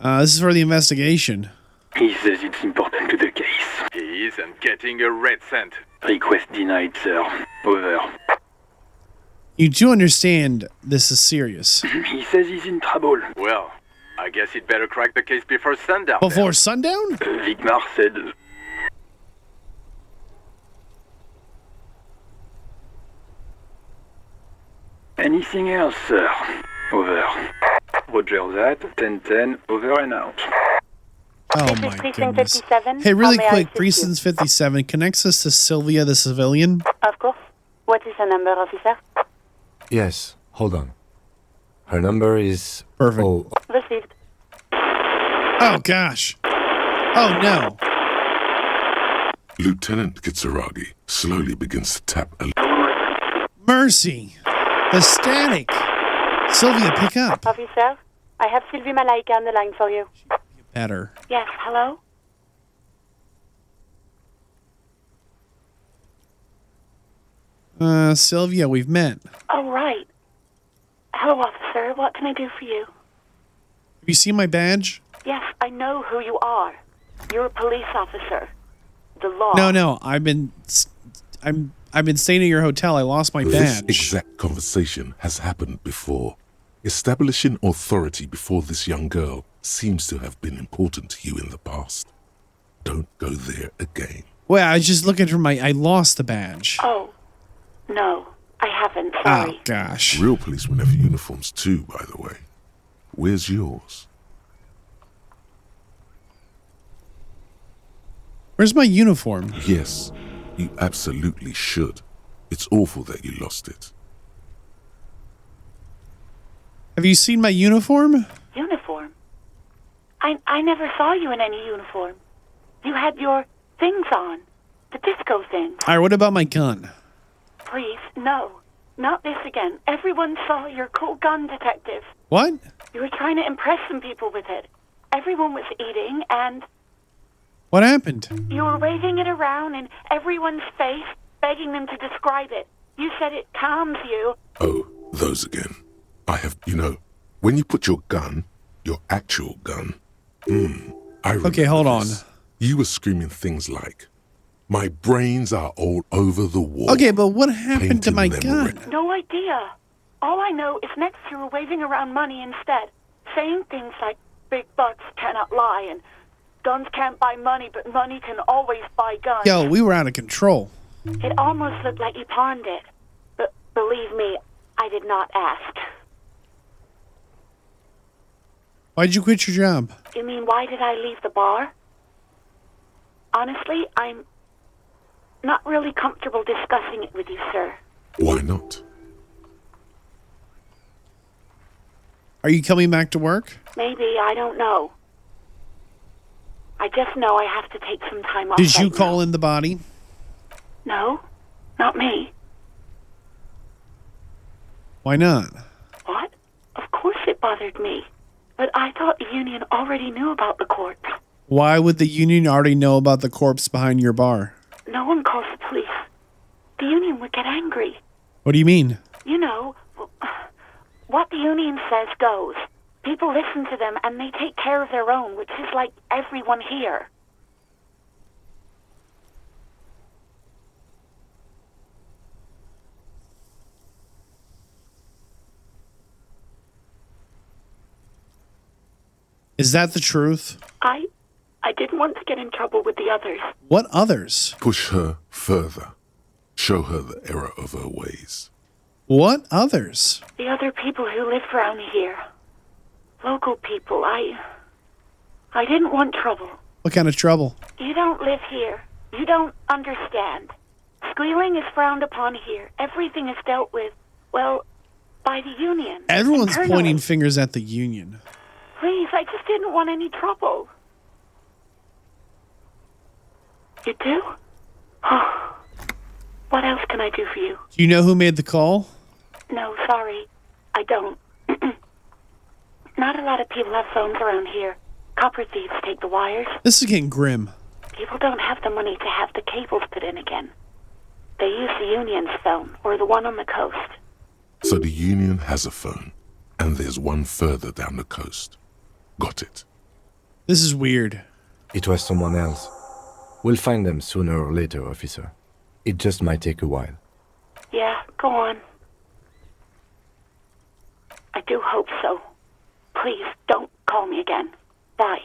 this is for the investigation. He says it's important to the case. He isn't getting a red cent. Request denied, sir. Over. You do understand this is serious. He says he's in trouble. Well, I guess he'd better crack the case before sundown. Before sundown? Vigmar said... Anything else, sir? Over. Roger that. 10-10. Over and out. Oh This is my Precinct goodness. 57. Hey, really How may I quick, assist Precinct 57 connects us to Sylvia, the civilian. you? Of course. What is the number, officer? Yes, hold on. Her number is... Perfect. Oh, Received. Oh, gosh. Oh, no. Lieutenant Kitsuragi slowly begins to tap a... Mercy. The static. Sylvia, pick up. Officer, I have Sylvie Malaika on the line for you. Better. Yes, hello? Sylvia, we've met. Oh, right. Hello, officer. What can I do for you? Have you seen my badge? Yes, I know who you are. You're a police officer. The law. No. I've been staying at your hotel. I lost my This badge. exact conversation has happened before. Establishing authority before this young girl seems to have been important to you in the past. Don't go there again. Well, I was just looking for I lost the badge. Oh, no. I haven't. Oh, Sorry. gosh. Real policemen have uniforms too, by the way. Where's yours? Where's my uniform? Yes, you absolutely should. It's awful that you lost it. Have you seen my uniform? Uniform? I never saw you in any uniform. You had your things on. The disco things. All right, what about my gun? Please, no. Not this again. Everyone saw your cool gun, detective. What? You were trying to impress some people with it. Everyone was eating, and What happened? you were waving it around in everyone's face, begging them to describe it. You said it calms you. Oh, those again. I have, when you put your gun, your actual gun. I remember Okay, hold this. You were screaming things like, "My brains are all over the wall." Okay, but what happened to painting my them gun? red. No idea. All I know is next you were waving around money instead, saying things like, "Big bucks cannot lie," and "Guns can't buy money, but money can always buy guns." Yo, we were out of control. It almost looked like you pawned it. But believe me, I did not ask. Why'd you quit your job? You mean, why did I leave the bar? Honestly, I'm not really comfortable discussing it with you, sir. Why not? Are you coming back to work? Maybe, I don't know. I just know I have to take some time off. Did you right call in the body? now. No, not me. Why not? What? Of course it bothered me. But I thought the union already knew about the corpse. Why would the union already know about the corpse behind your bar? No one calls the police. The union would get angry. What do you mean? You know, what the union says goes. People listen to them and they take care of their own, which is like everyone here. Is that the truth? I didn't want to get in trouble with the others. What others? Push her further. Show her the error of her ways. What others? The other people who live around here. Local people. I didn't want trouble. What kind of trouble? You don't live here. You don't understand. Squealing is frowned upon here. Everything is dealt with, well, by the union. Everyone's internally. pointing fingers at the union. Please, I just didn't want any trouble. You do? What else can I do for you? Do you know who made the call? No, sorry. I don't. Not a lot of people have phones around here. Copper thieves take the wires. This is getting grim. People don't have the money to have the cables put in again. They use the union's phone, or the one on the coast. So the union has a phone, and there's one further down the coast. Got it. This is weird. It was someone else. We'll find them sooner or later, officer. It just might take a while. Yeah, go on. I do hope so. Please, don't call me again. Bye.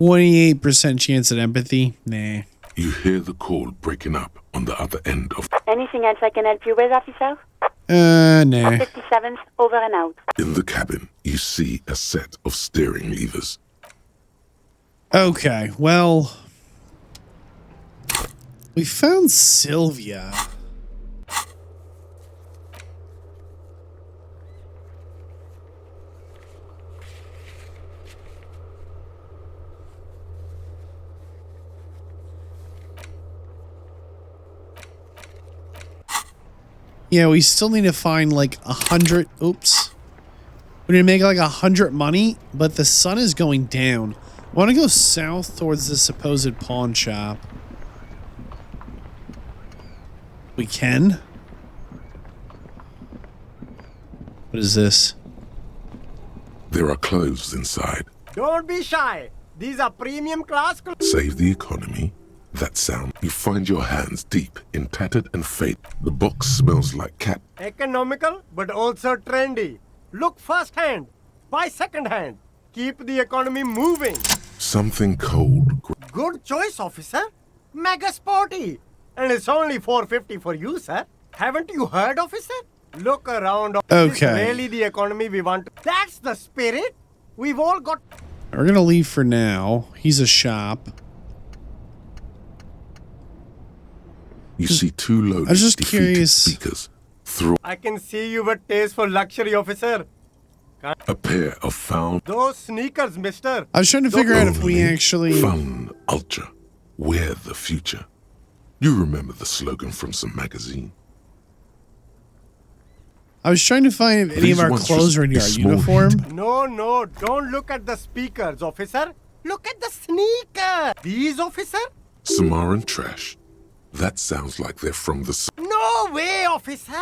28% chance at empathy? Nah. You hear the call breaking up on the other end of... Anything else I can help you with, officer? Nah. 57's over and out. In the cabin, you see a set of steering levers. Okay, well... We found Sylvia. Yeah, we still need to find like 100. Oops. We need to make like 100 money, but the sun is going down. I want to go south towards the supposed pawn shop. We can? What is this? There are clothes inside. Don't be shy. These are premium class clothes. Save the economy. That sound. You find your hands deep in tattered and faded. The box smells like cat. Economical, but also trendy. Look first hand. Buy second hand. Keep the economy moving. Something cold. Good choice, officer. Mega sporty. And it's only $4.50 for you, sir. Haven't you heard, officer? Look around. Okay. This is really the economy we want. That's the spirit. We've all got... We're going to leave for now. He's a shop. You see two loaded I was just defeated curious. speakers. Throw I can see you with taste for luxury, officer. a pair of found... Those sneakers, mister. I was trying to figure out if we actually... Fun Ultra. Wear the future. You remember the slogan from some magazine? I was trying to find if any of our clothes are in our uniform. No, don't look at the speakers, officer. Look at the sneaker. These, officer? Samaran trash. That sounds like they're from the... No way, officer!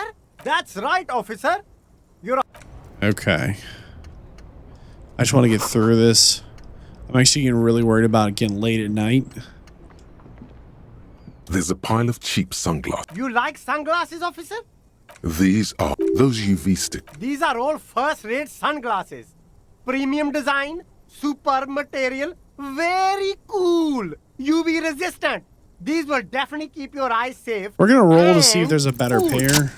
That's right, officer. You're... Okay. I just want to get through this. I'm actually getting really worried about it getting late at night. There's a pile of cheap sunglasses. You like sunglasses, officer? These are those UV stick. These are all first-rate sunglasses. Premium design, super material, very cool. UV resistant. These will definitely keep your eyes safe. We're going to roll to see if there's a better pair.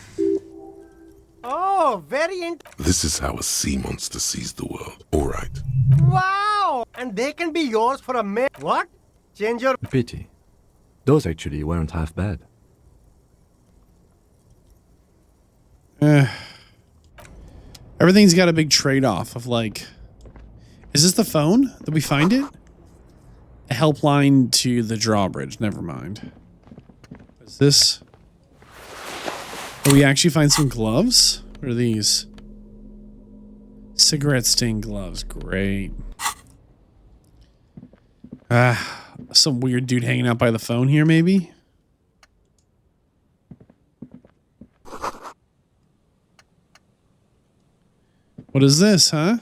Oh, very This is how a sea monster sees the world. All right. Wow! And they can be yours for a minute. What? Change your... Pity. Those actually weren't half bad. Everything's got a big trade-off of like... Is this the phone? Did we find it? A helpline to the drawbridge. Never mind. Is this... Did we actually find some gloves? What are these? Cigarette stained gloves. Great. Some weird dude hanging out by the phone here, maybe? What is this, huh?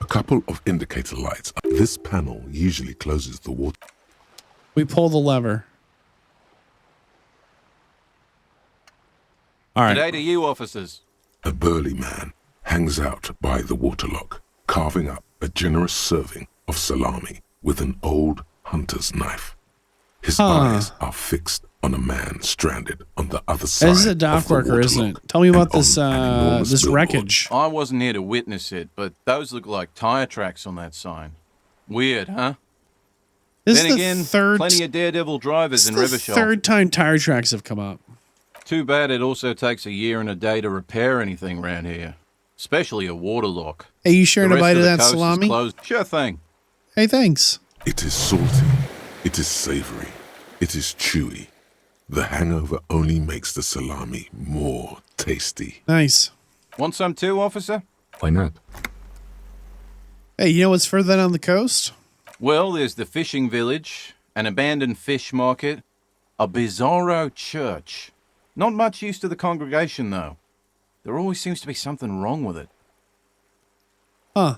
A couple of indicator lights. This panel usually closes the water. We pull the lever. All right. G'day to you, officers. A burly man hangs out by the waterlock, carving up a generous serving of salami with an old hunter's knife. His eyes are fixed on a man stranded on the other side. This is a dock worker, isn't it? Tell me about this this wreckage. I wasn't here to witness it, but those look like tire tracks on that sign. Weird, huh? This then is the again, third, plenty of daredevil drivers in Rivershore. Third time tire tracks have come up. Too bad it also takes a year and a day to repair anything around here, especially a waterlock. Hey, you sharing a bite of that salami? Sure thing. Hey, thanks. It is salty. It is savory. It is chewy. The hangover only makes the salami more tasty. Nice. Want some too, officer? Why not? Hey, you know what's further down the coast? Well, there's the fishing village, an abandoned fish market, a bizarro church. Not much use to the congregation, though. There always seems to be something wrong with it. Huh.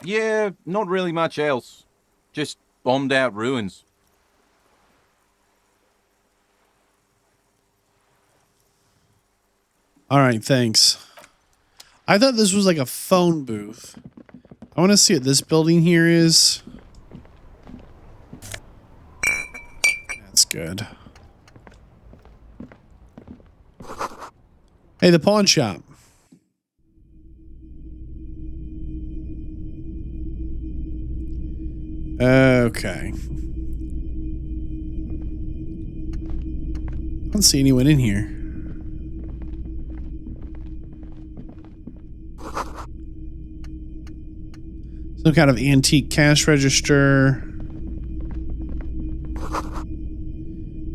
Yeah, not really much else. Just bombed out ruins. All right, thanks. I thought this was like a phone booth. I want to see what this building here is. That's good. Hey, the pawn shop. Okay. I don't see anyone in here. Some kind of antique cash register.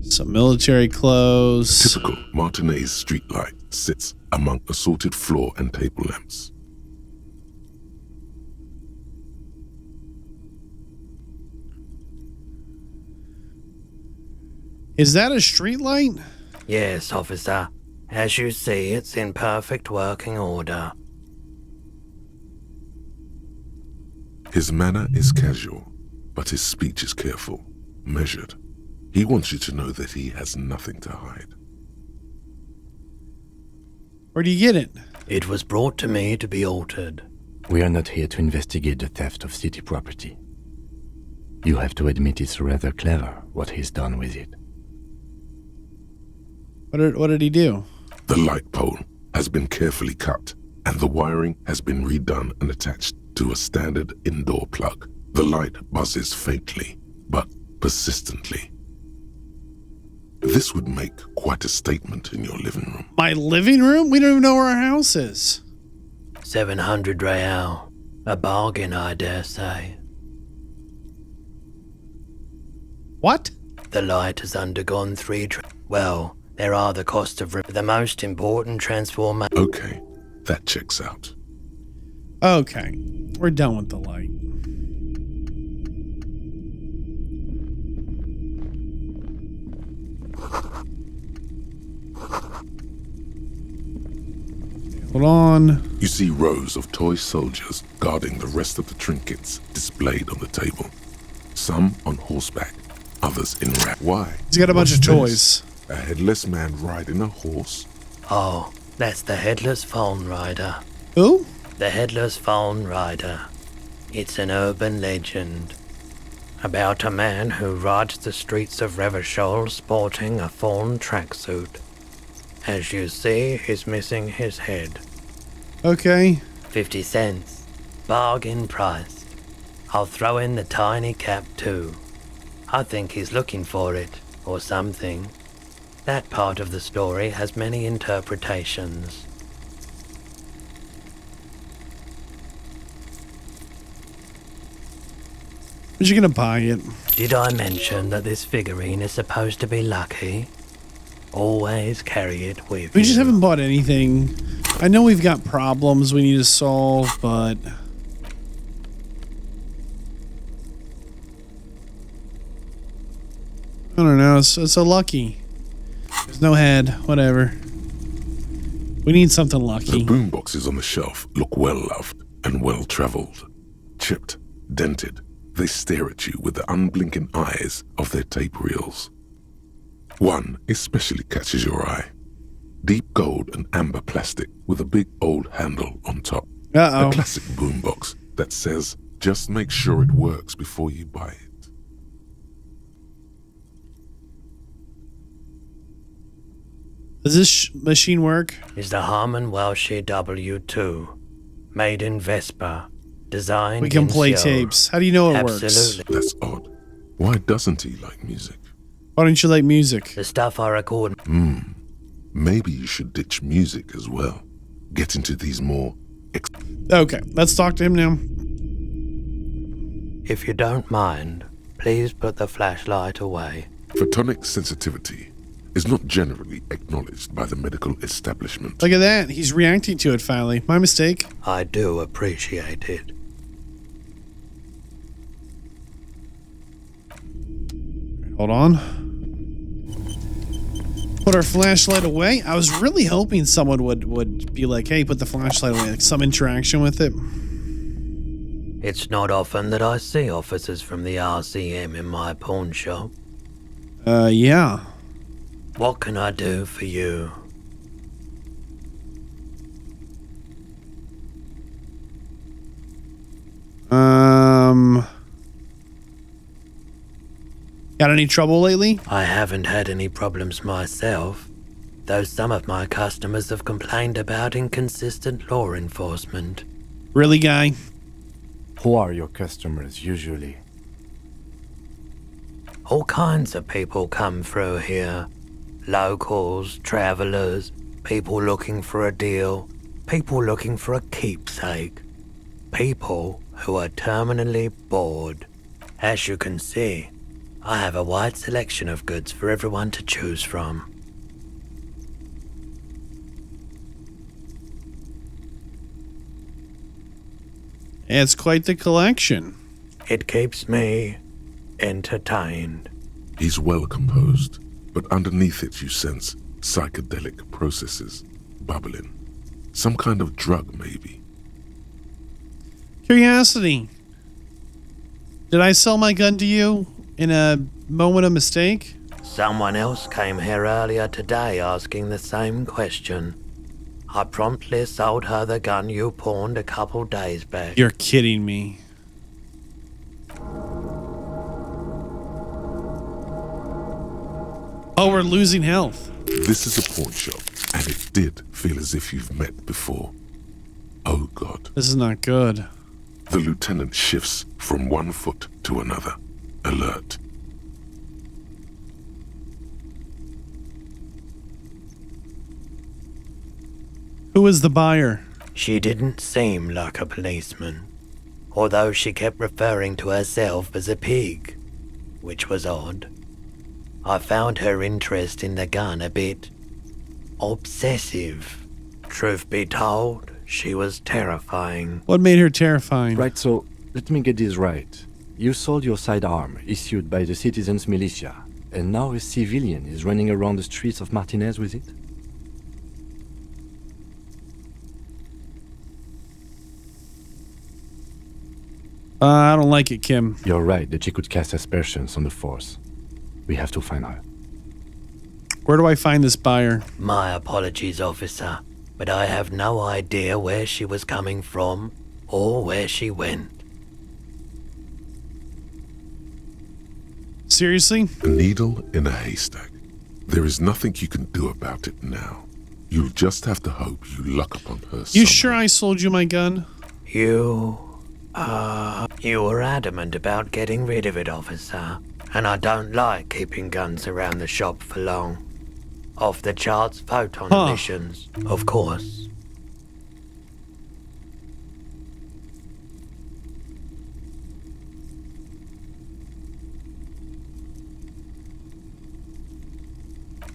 Some military clothes. Typical Martinez streetlight sits among assorted floor and table lamps. Is that a streetlight? Yes, officer. As you see, it's in perfect working order. His manner is casual, but his speech is careful, measured. He wants you to know that he has nothing to hide. Where do you get it? It was brought to me to be altered. We are not here to investigate the theft of city property. You have to admit it's rather clever what he's done with it. What did he do? The light pole has been carefully cut, and the wiring has been redone and attached to a standard indoor plug. The light buzzes faintly, but persistently. This would make quite a statement in your living room. My living room? We don't even know where our house is. 700 real. A bargain, I dare say. What? The light has undergone well, there are the costs of the most important transformation. Okay, that checks out. Okay, we're done with the light. Hold on. You see rows of toy soldiers guarding the rest of the trinkets displayed on the table. Some on horseback, others in wrap. Why? He's got a bunch of toys. A headless man riding a horse? Oh, that's the Headless Phone Rider. Who? The Headless Phone Rider. It's an urban legend about a man who rides the streets of Revachol sporting a fawn tracksuit. As you see, he's missing his head. Okay. 50 cents. Bargain price. I'll throw in the tiny cap too. I think he's looking for it, or something. That part of the story has many interpretations. But you're gonna buy it. Did I mention that this figurine is supposed to be lucky? Always carry it with We you. just haven't bought anything. I know we've got problems we need to solve, but... I don't know, it's so lucky. There's no head, whatever. We need something lucky. The boomboxes on the shelf look well-loved and well-traveled. Chipped, dented, they stare at you with the unblinking eyes of their tape reels. One especially catches your eye. Deep gold and amber plastic with a big old handle on top. Uh-oh. A classic boombox that says, just make sure it works before you buy it. Does this machine work? Is the Harman Welsh W2, made in Vespa, designed We can in play Seoul. tapes. How do you know it Absolutely. works? That's odd. Why doesn't he like music? Why don't you like music? The stuff I record. Maybe you should ditch music as well. Get into these more... Okay, let's talk to him now. If you don't mind, please put the flashlight away. Photonic sensitivity is not generally acknowledged by the medical establishment. Look at that. He's reacting to it finally. My mistake. I do appreciate it. Hold on. Put our flashlight away. I was really hoping someone would be like, hey, put the flashlight away. Like some interaction with it. It's not often that I see officers from the RCM in my pawn shop. Yeah. What can I do for you? Got any trouble lately? I haven't had any problems myself, though some of my customers have complained about inconsistent law enforcement. Really, guy? Who are your customers usually? All kinds of people come through here. Locals, travelers, people looking for a deal, people looking for a keepsake, people who are terminally bored. As you can see, I have a wide selection of goods for everyone to choose from. It's quite the collection. It keeps me entertained. He's well composed, but underneath it you sense psychedelic processes bubbling. Some kind of drug, maybe. Curiosity. Did I sell my gun to you in a moment of mistake? Someone else came here earlier today asking the same question. I promptly sold her the gun you pawned a couple days back. You're kidding me. Oh, we're losing health. This is a pawn shop, and it did feel as if you've met before. Oh God. This is not good. The lieutenant shifts from one foot to another, alert. Who is the buyer? She didn't seem like a policeman, although she kept referring to herself as a pig, which was odd. I found her interest in the gun a bit obsessive. Truth be told, she was terrifying. What made her terrifying? Right, so let me get this right. You sold your sidearm, issued by the citizens' militia, and now a civilian is running around the streets of Martinez with it? I don't like it, Kim. You're right that she could cast aspersions on the Force. We have to find her. Where do I find this buyer? My apologies, officer, but I have no idea where she was coming from or where she went. Seriously? A needle in a haystack. There is nothing you can do about it now. You'll just have to hope you luck upon her. You sure I sold you my gun? You were adamant about getting rid of it, officer, and I don't like keeping guns around the shop for long. Off the charts photon emissions, of course.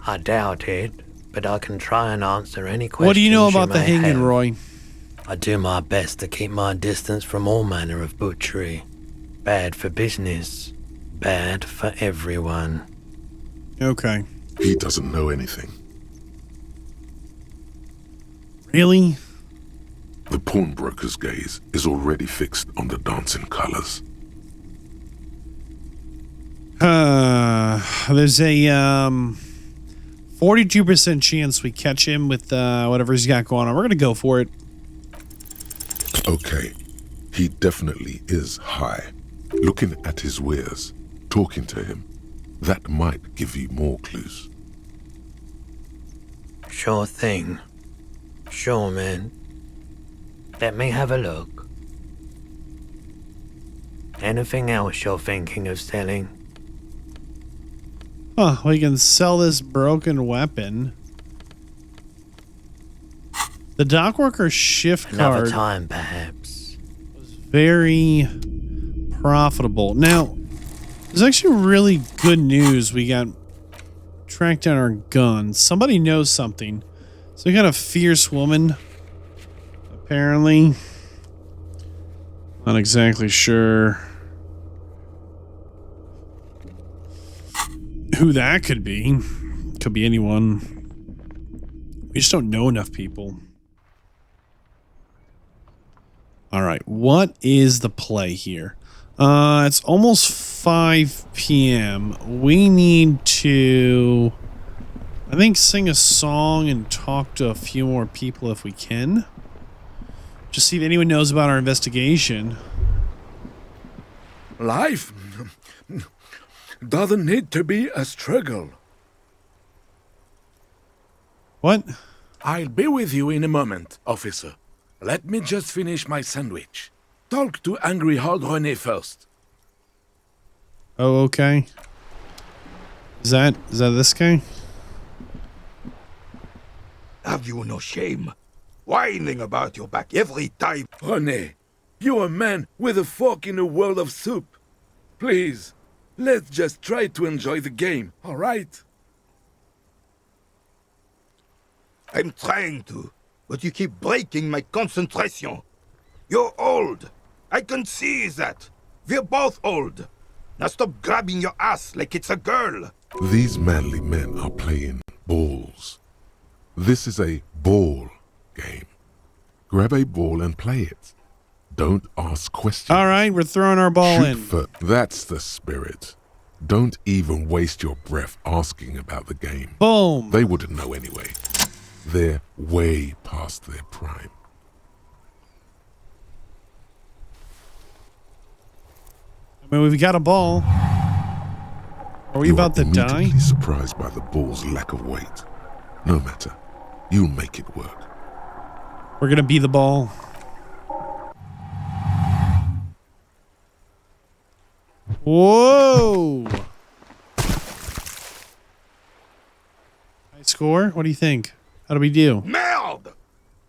I doubt it, but I can try and answer any questions. What do you know about the may hanging, have. Roy? I do my best to keep my distance from all manner of butchery. Bad for business, bad for everyone. Okay. He doesn't know anything. Really? The pawnbroker's gaze is already fixed on the dancing colors. There's a 42% chance we catch him with whatever he's got going on. We're gonna go for it. Okay, he definitely is high. Looking at his wares, talking to him, that might give you more clues. Sure thing. Sure, man. Let me have a look. Anything else you're thinking of selling? Huh, we can sell this broken weapon. The dockworker shift Another card time, perhaps. was very profitable. Now, there's actually really good news. We got tracked down our guns. Somebody knows something. So we got a fierce woman, apparently. Not exactly sure who that could be. Could be anyone. We just don't know enough people. All right, what is the play here? It's almost 5 p.m. We need to, I think, sing a song and talk to a few more people if we can. Just see if anyone knows about our investigation. Life doesn't need to be a struggle. What? I'll be with you in a moment, officer. Let me just finish my sandwich. Talk to Angry Hard René first. Oh, okay. Is that this guy? Have you no shame? Whining about your back every time. René, you're a man with a fork in a world of soup. Please, let's just try to enjoy the game, all right? I'm trying to, but you keep breaking my concentration. You're old. I can see that. We're both old. Now stop grabbing your ass like it's a girl. These manly men are playing balls. This is a ball game. Grab a ball and play it. Don't ask questions. All right, we're throwing our ball in. That's the spirit. Don't even waste your breath asking about the game. Boom. They wouldn't know anyway. They're way past their prime. I mean, we've got a ball. Are we about to die? Immediately surprised by the ball's lack of weight. No matter. You'll make it work. We're gonna be the ball. Whoa! High score? What do you think? How do we do? Merde!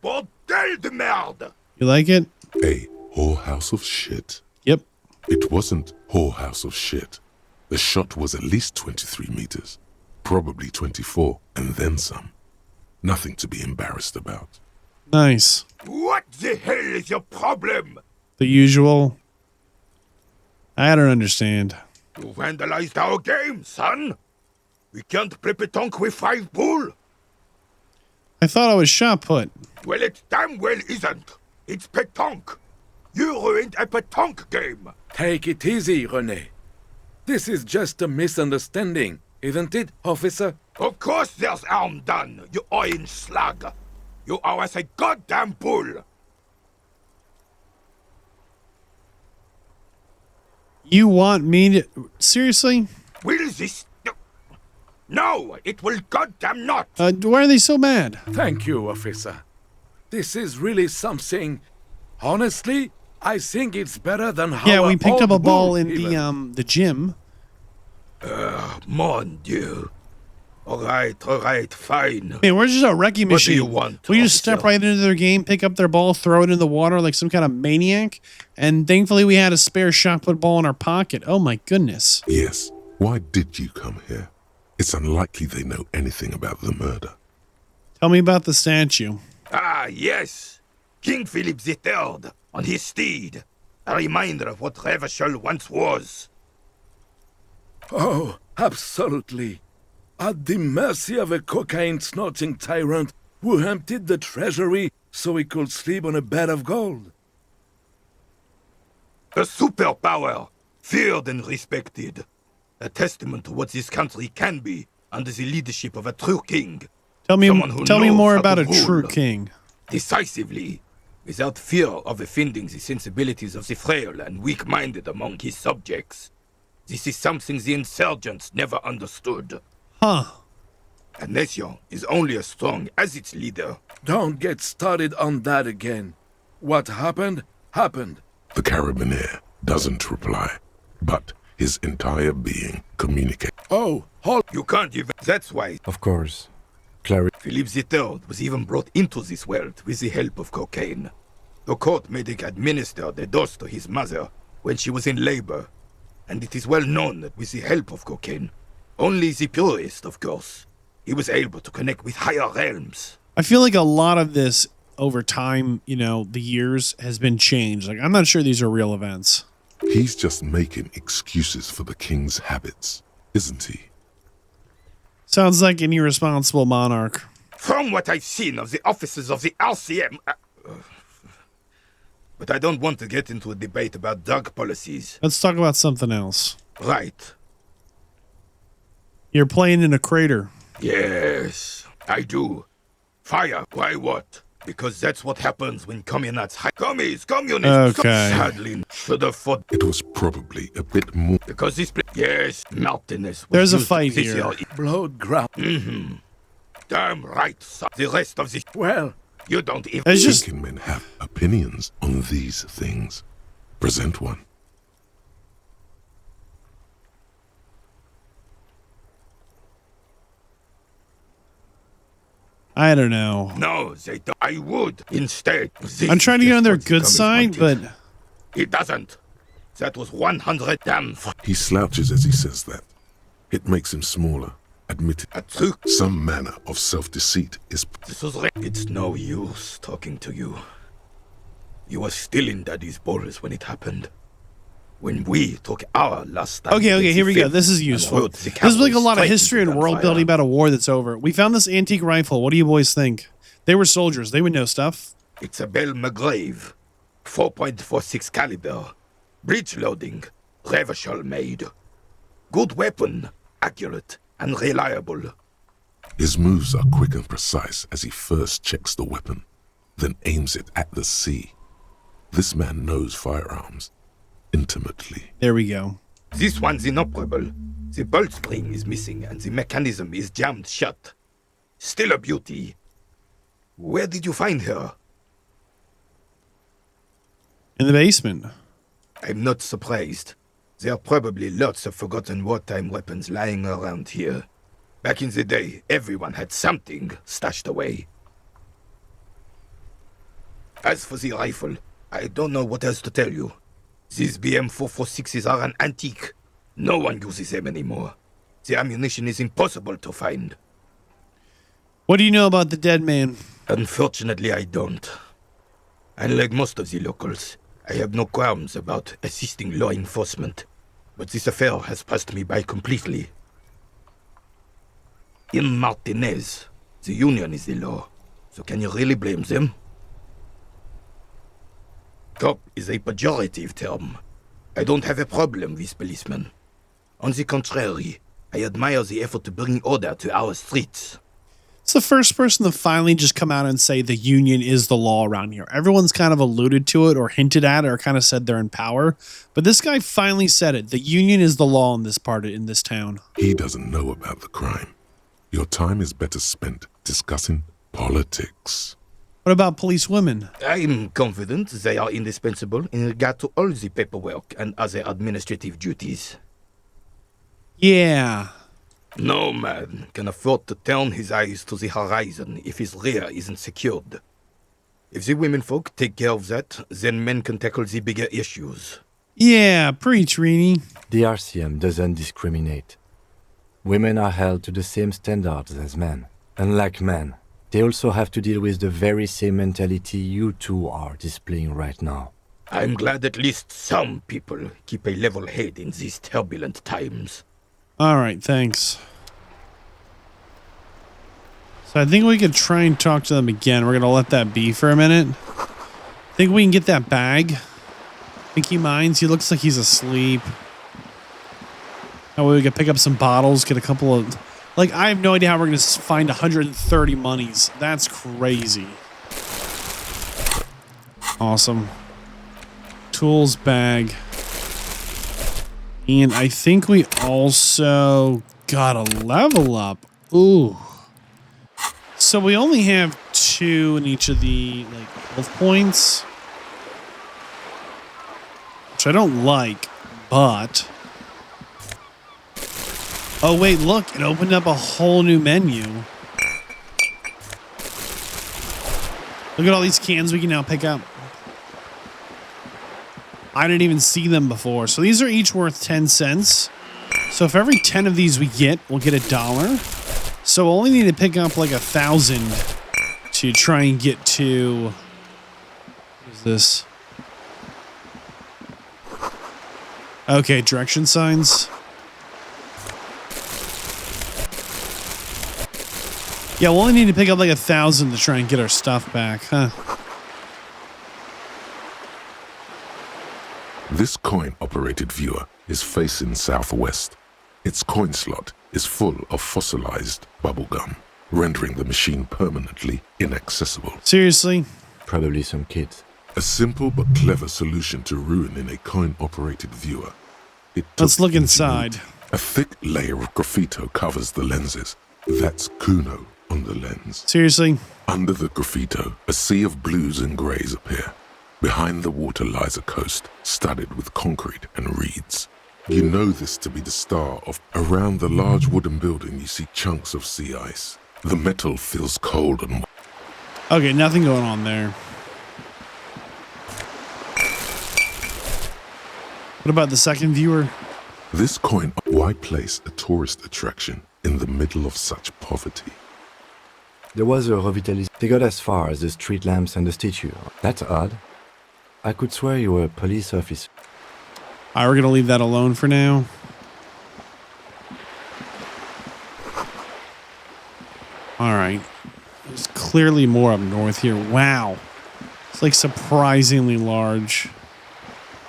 Bordel de merde! You like it? A whorehouse of shit. Yep. It wasn't whorehouse of shit. The shot was at least 23 meters. Probably 24, and then some. Nothing to be embarrassed about. Nice. What the hell is your problem? The usual. I don't understand. You vandalized our game, son. We can't play pétanque with 5 bull. I thought I was shot put. Well, it damn well isn't. It's pétanque. You ruined a pétanque game! Take it easy, René. This is just a misunderstanding, isn't it, officer? Of course there's harm done, you orange slug! You are as a goddamn bull! You want me to... Seriously? Will this... No, it will goddamn not! Why are they so mad? Thank you, officer. This is really something... Honestly, I think it's better than how Yeah, we picked up a ball in even. the gym. Mon Dieu. Alright, fine. Man, we're just a wrecking What do machine. you want, We just step right into their game, pick up their ball, throw it in the water like some kind of maniac, and thankfully we had a spare shot put ball in our pocket. Oh my goodness. Yes. Why did you come here? It's unlikely they know anything about the murder. Tell me about the statue. Ah, yes. King Philip III on his steed. A reminder of what Revachol once was. Oh, absolutely. At the mercy of a cocaine-snorting tyrant who emptied the treasury so he could sleep on a bed of gold. A superpower, feared and respected. A testament to what this country can be under the leadership of a true king. Tell me knows more how about to a true rule king. Decisively, without fear of offending the sensibilities of the frail and weak-minded among his subjects. This is something the insurgents never understood. Huh. A nation is only as strong as its leader. Don't get started on that again. What happened, happened. The carabiner doesn't reply, but his entire being communicates. Oh, hold. You can't even... That's why... Of course. Philip III was even brought into this world with the help of cocaine. The court made him administer the dose to his mother when she was in labor. And it is well known that with the help of cocaine, only the purest, of course, he was able to connect with higher realms. I feel like a lot of this over time, the years has been changed. Like, I'm not sure these are real events. He's just making excuses for the king's habits, isn't he? Sounds like an irresponsible monarch. From what I've seen of the officers of the RCM... But I don't want to get into a debate about drug policies. Let's talk about something else. Right. You're playing in a crater. Yes, I do. Fire. Why what? Because that's what happens when communists... Communists! Okay. Sadly, should have fought... It was probably a bit more... Because this place... Yes, mountainous... There's a fight here. Blood ground. Mm-hmm. Damn right, son. The rest of the... Well... You don't even... It's just... Thinking men have opinions on these things. Present one. I don't know. No, they don't. I would. Instead... I'm trying to get on their good side, but... It doesn't. That was 100 damn... He slouches as he says that. It makes him smaller. Admitted. Some manner of self-deceit is... It's no use talking to you. You were still in Daddy's balls when it happened. When we took our last stand. Okay, here we go. This is useful. This is like a lot of history and world building about a war that's over. We found this antique rifle. What do you boys think? They were soldiers. They would know stuff. It's a Bell McGrave. 4.46 caliber. Breech loading. Revachol made. Good weapon. Accurate and reliable. His moves are quick and precise as he first checks the weapon, then aims it at the sea. This man knows firearms intimately. There we go. This one's inoperable. The bolt spring is missing and the mechanism is jammed shut. Still a beauty. Where did you find her? In the basement. I'm not surprised. There are probably lots of forgotten wartime weapons lying around here. Back in the day, everyone had something stashed away. As for the rifle, I don't know what else to tell you. These BM-446s are an antique. No one uses them anymore. The ammunition is impossible to find. What do you know about the dead man? Unfortunately, I don't. Unlike most of the locals, I have no qualms about assisting law enforcement. But this affair has passed me by completely. In Martinez, the Union is the law. So can you really blame them? Cop is a pejorative term. I don't have a problem with policemen. On the contrary, I admire the effort to bring order to our streets. It's the first person to finally just come out and say the union is the law around here. Everyone's kind of alluded to it or hinted at it or kind of said they're in power. But this guy finally said it. The union is the law in this town. He doesn't know about the crime. Your time is better spent discussing politics. What about police women? I'm confident they are indispensable in regard to all the paperwork and other administrative duties. Yeah. No man can afford to turn his eyes to the horizon if his rear isn't secured. If the women folk take care of that, then men can tackle the bigger issues. Yeah, preach, Rini. The RCM doesn't discriminate. Women are held to the same standards as men. And like men, they also have to deal with the very same mentality you two are displaying right now. I'm glad at least some people keep a level head in these turbulent times. All right, thanks. So I think we could try and talk to them again. We're going to let that be for a minute. Think we can get that bag? Think he minds? He looks like he's asleep. That way we could pick up some bottles, get a couple of... Like, I have no idea how we're going to find 130 monies. That's crazy. Awesome. Tools bag. And I think we also got a level up. Ooh. So we only have 2 in each of the health points. Which I don't like, but... Oh wait, look, it opened up a whole new menu. Look at all these cans we can now pick up. I didn't even see them before. So these are each worth 10 cents. So if every 10 of these we get, we'll get $1. So we'll only need to pick up like 1,000 to try and get to... What is this? Okay, direction signs. Yeah, we'll only need to pick up like 1,000 to try and get our stuff back, huh? This coin-operated viewer is facing southwest. Its coin slot is full of fossilized bubblegum, rendering the machine permanently inaccessible. Seriously? Probably some kids. A simple but clever solution to ruining a coin-operated viewer. Let's look inside. A thick layer of graffito covers the lenses. That's Kuno on the lens. Seriously? Under the graffito, a sea of blues and greys appear. Behind the water lies a coast, studded with concrete and reeds. You know this to be the star of... Around the large wooden building, you see chunks of sea ice. The metal feels cold and... Okay, nothing going on there. What about the second viewer? This coin... Why place a tourist attraction in the middle of such poverty? There was a revitalization. They got as far as the street lamps and the statue. That's odd. I could swear you were a police officer. Alright, we're gonna leave that alone for now. Alright. There's clearly more up north here. Wow. It's like surprisingly large.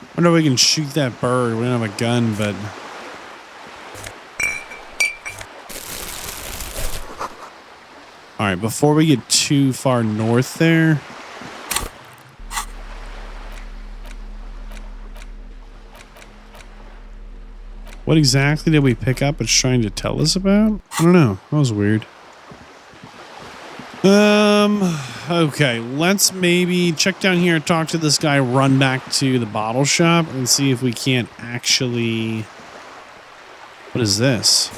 I wonder if we can shoot that bird. We don't have a gun, but... Alright, before we get too far north there... What exactly did we pick up it's trying to tell us about? I don't know. That was weird. Okay. Let's maybe check down here, talk to this guy, run back to the bottle shop, and see if we can't actually... What is this?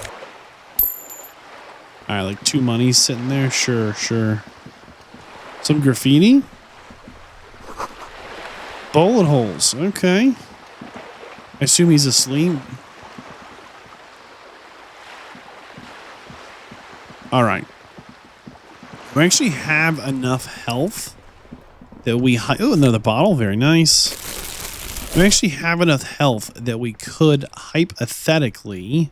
Alright, like 2 monies sitting there? Sure, sure. Some graffiti? Bullet holes. Okay. I assume he's asleep. All right. We actually have enough health that we... Oh, another bottle. Very nice. We actually have enough health that we could hypothetically...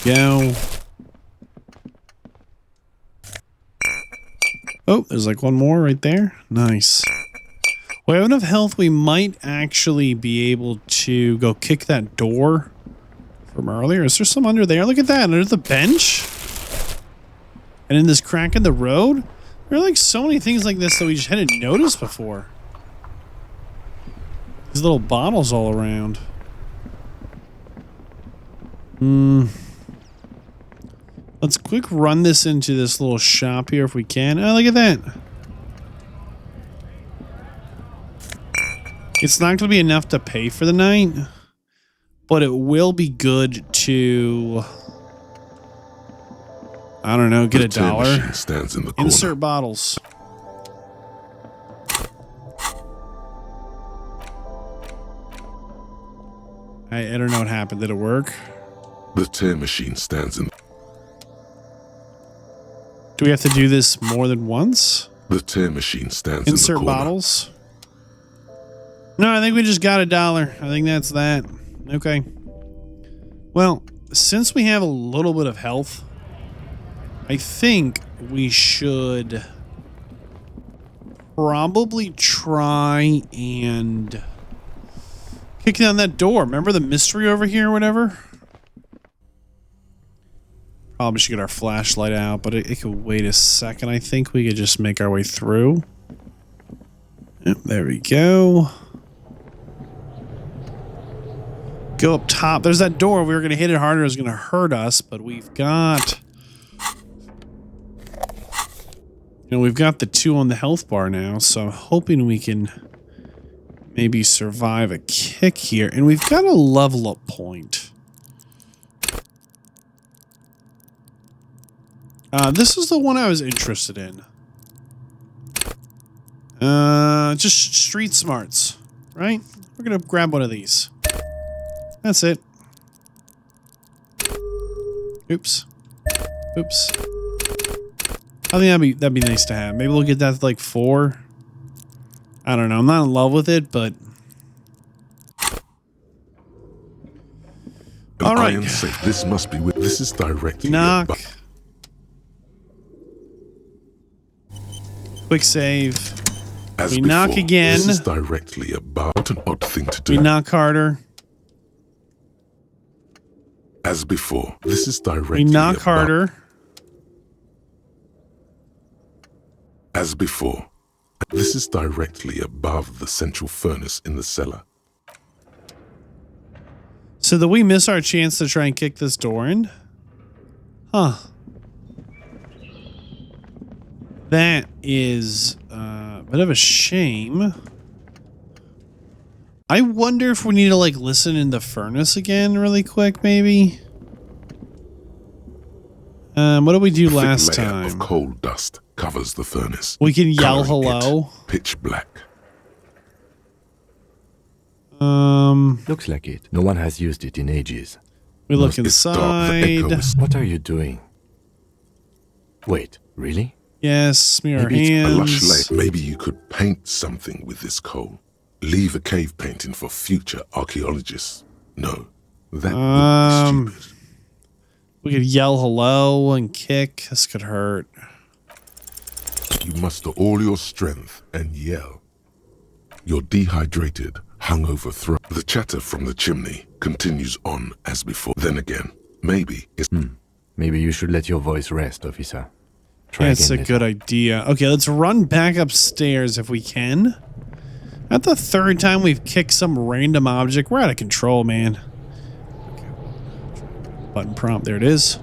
Go. Oh, there's like one more right there. Nice. We have enough health. We might actually be able to go kick that door from earlier. Is there some under there? Look at that. Under the bench. And in this crack in the road. There are like so many things like this that we just hadn't noticed before. These little bottles all around. Let's quick run this into this little shop here if we can. Oh, look at that. It's not going to be enough to pay for the night, but it will be good to, I don't know, get a dollar. Stands in the corner. Insert bottles. I don't know what happened. Did it work? The tear machine stands in. Do we have to do this more than once? The tear machine stands Insert in the corner. bottles. No, I think we just got $1. I think that's that. Okay. Well, since we have a little bit of health, I think we should probably try and kick down that door. Remember the mystery over here or whatever? Probably should get our flashlight out, but it could wait a second. I think we could just make our way through. Yep, there we go. Go up top. There's that door. We were going to hit it harder. It was going to hurt us, but we've got... we've got the 2 on the health bar now, so I'm hoping we can maybe survive a kick here. And we've got a level up point. This is the one I was interested in. Just street smarts, right? We're going to grab one of these. That's it. Oops. Oops. I think that'd be nice to have. Maybe we'll get that to like 4. I don't know. I'm not in love with it, but all right. Iron safe. This must be with. This is directly. Knock. Quick save. As we before, knock again. This is directly above. What an odd thing to do. We knock harder. As before, this is directly. We knock above. harder. As before, this is directly above the central furnace in the cellar. So did we miss our chance to try and kick this door in? Huh. That is a bit of a shame. I wonder if we need to like listen in the furnace again really quick, maybe. What did we do last layer time? Of coal dust covers the furnace. We can yell coloring hello. it pitch black. Looks like it. No one has used it in ages. We look inside. What are you doing? Wait, really? Yes, smear our Maybe it's a lush hands. layer. Maybe you could paint something with this coal. Leave a cave painting for future archaeologists. No, that would be stupid. We could yell hello and kick. This could hurt. You muster all your strength and yell. You're dehydrated, hungover throat. The chatter from the chimney continues on as before. Then again, maybe it's... Maybe you should let your voice rest, officer. Yeah, it's a good idea. Okay, let's run back upstairs if we can. At the 3rd time we've kicked some random object. We're out of control, man. Okay. Button prompt. There it is.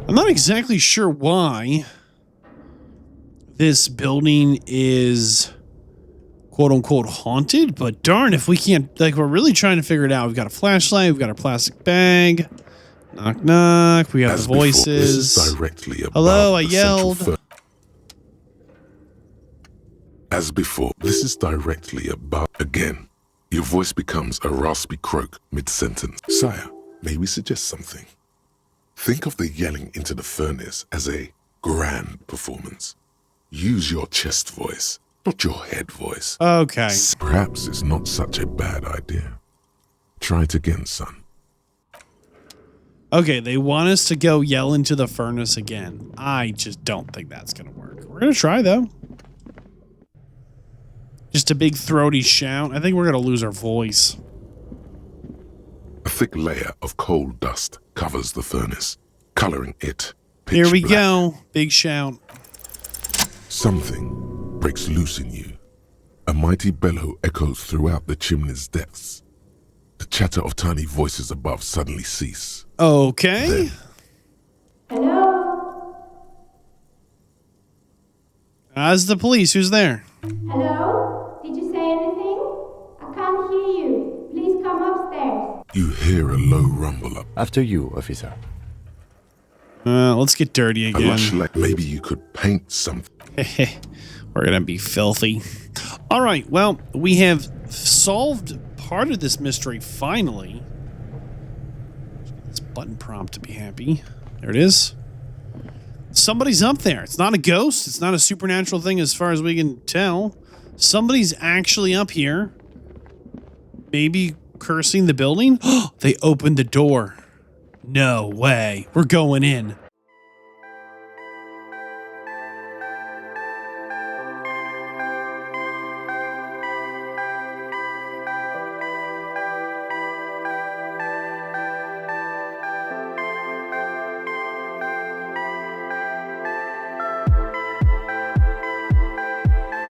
I'm not exactly sure why this building is quote-unquote haunted, but darn if we can't... Like, we're really trying to figure it out. We've got a flashlight. We've got our plastic bag. Knock, knock. We have the voices. Before, this is directly above hello, I the yelled. As before, this is directly above. Again, your voice becomes a raspy croak mid-sentence. Sire, may we suggest something? Think of the yelling into the furnace as a grand performance. Use your chest voice, not your head voice. Okay. Perhaps it's not such a bad idea. Try it again, son. Okay, they want us to go yell into the furnace again. I just don't think that's going to work. We're going to try, though. Just a big throaty shout. I think we're going to lose our voice. A thick layer of coal dust covers the furnace, coloring it pitch Here we black. go. Big shout. Something breaks loose in you. A mighty bellow echoes throughout the chimney's depths. The chatter of tiny voices above suddenly cease. Okay. Then, Hello? As the police, who's there? Hello? Did you say anything? I can't hear you. Please come upstairs. you hear a low rumble up. After you, officer. Let's get dirty A again. lush like maybe you could paint something. We're going to be filthy. All right, well, we have solved part of this mystery finally. This button prompt to be happy. There it is. Somebody's up there. It's not a ghost. It's not a supernatural thing as far as we can tell. Somebody's actually up here. Maybe cursing the building? They opened the door. No way. We're going in.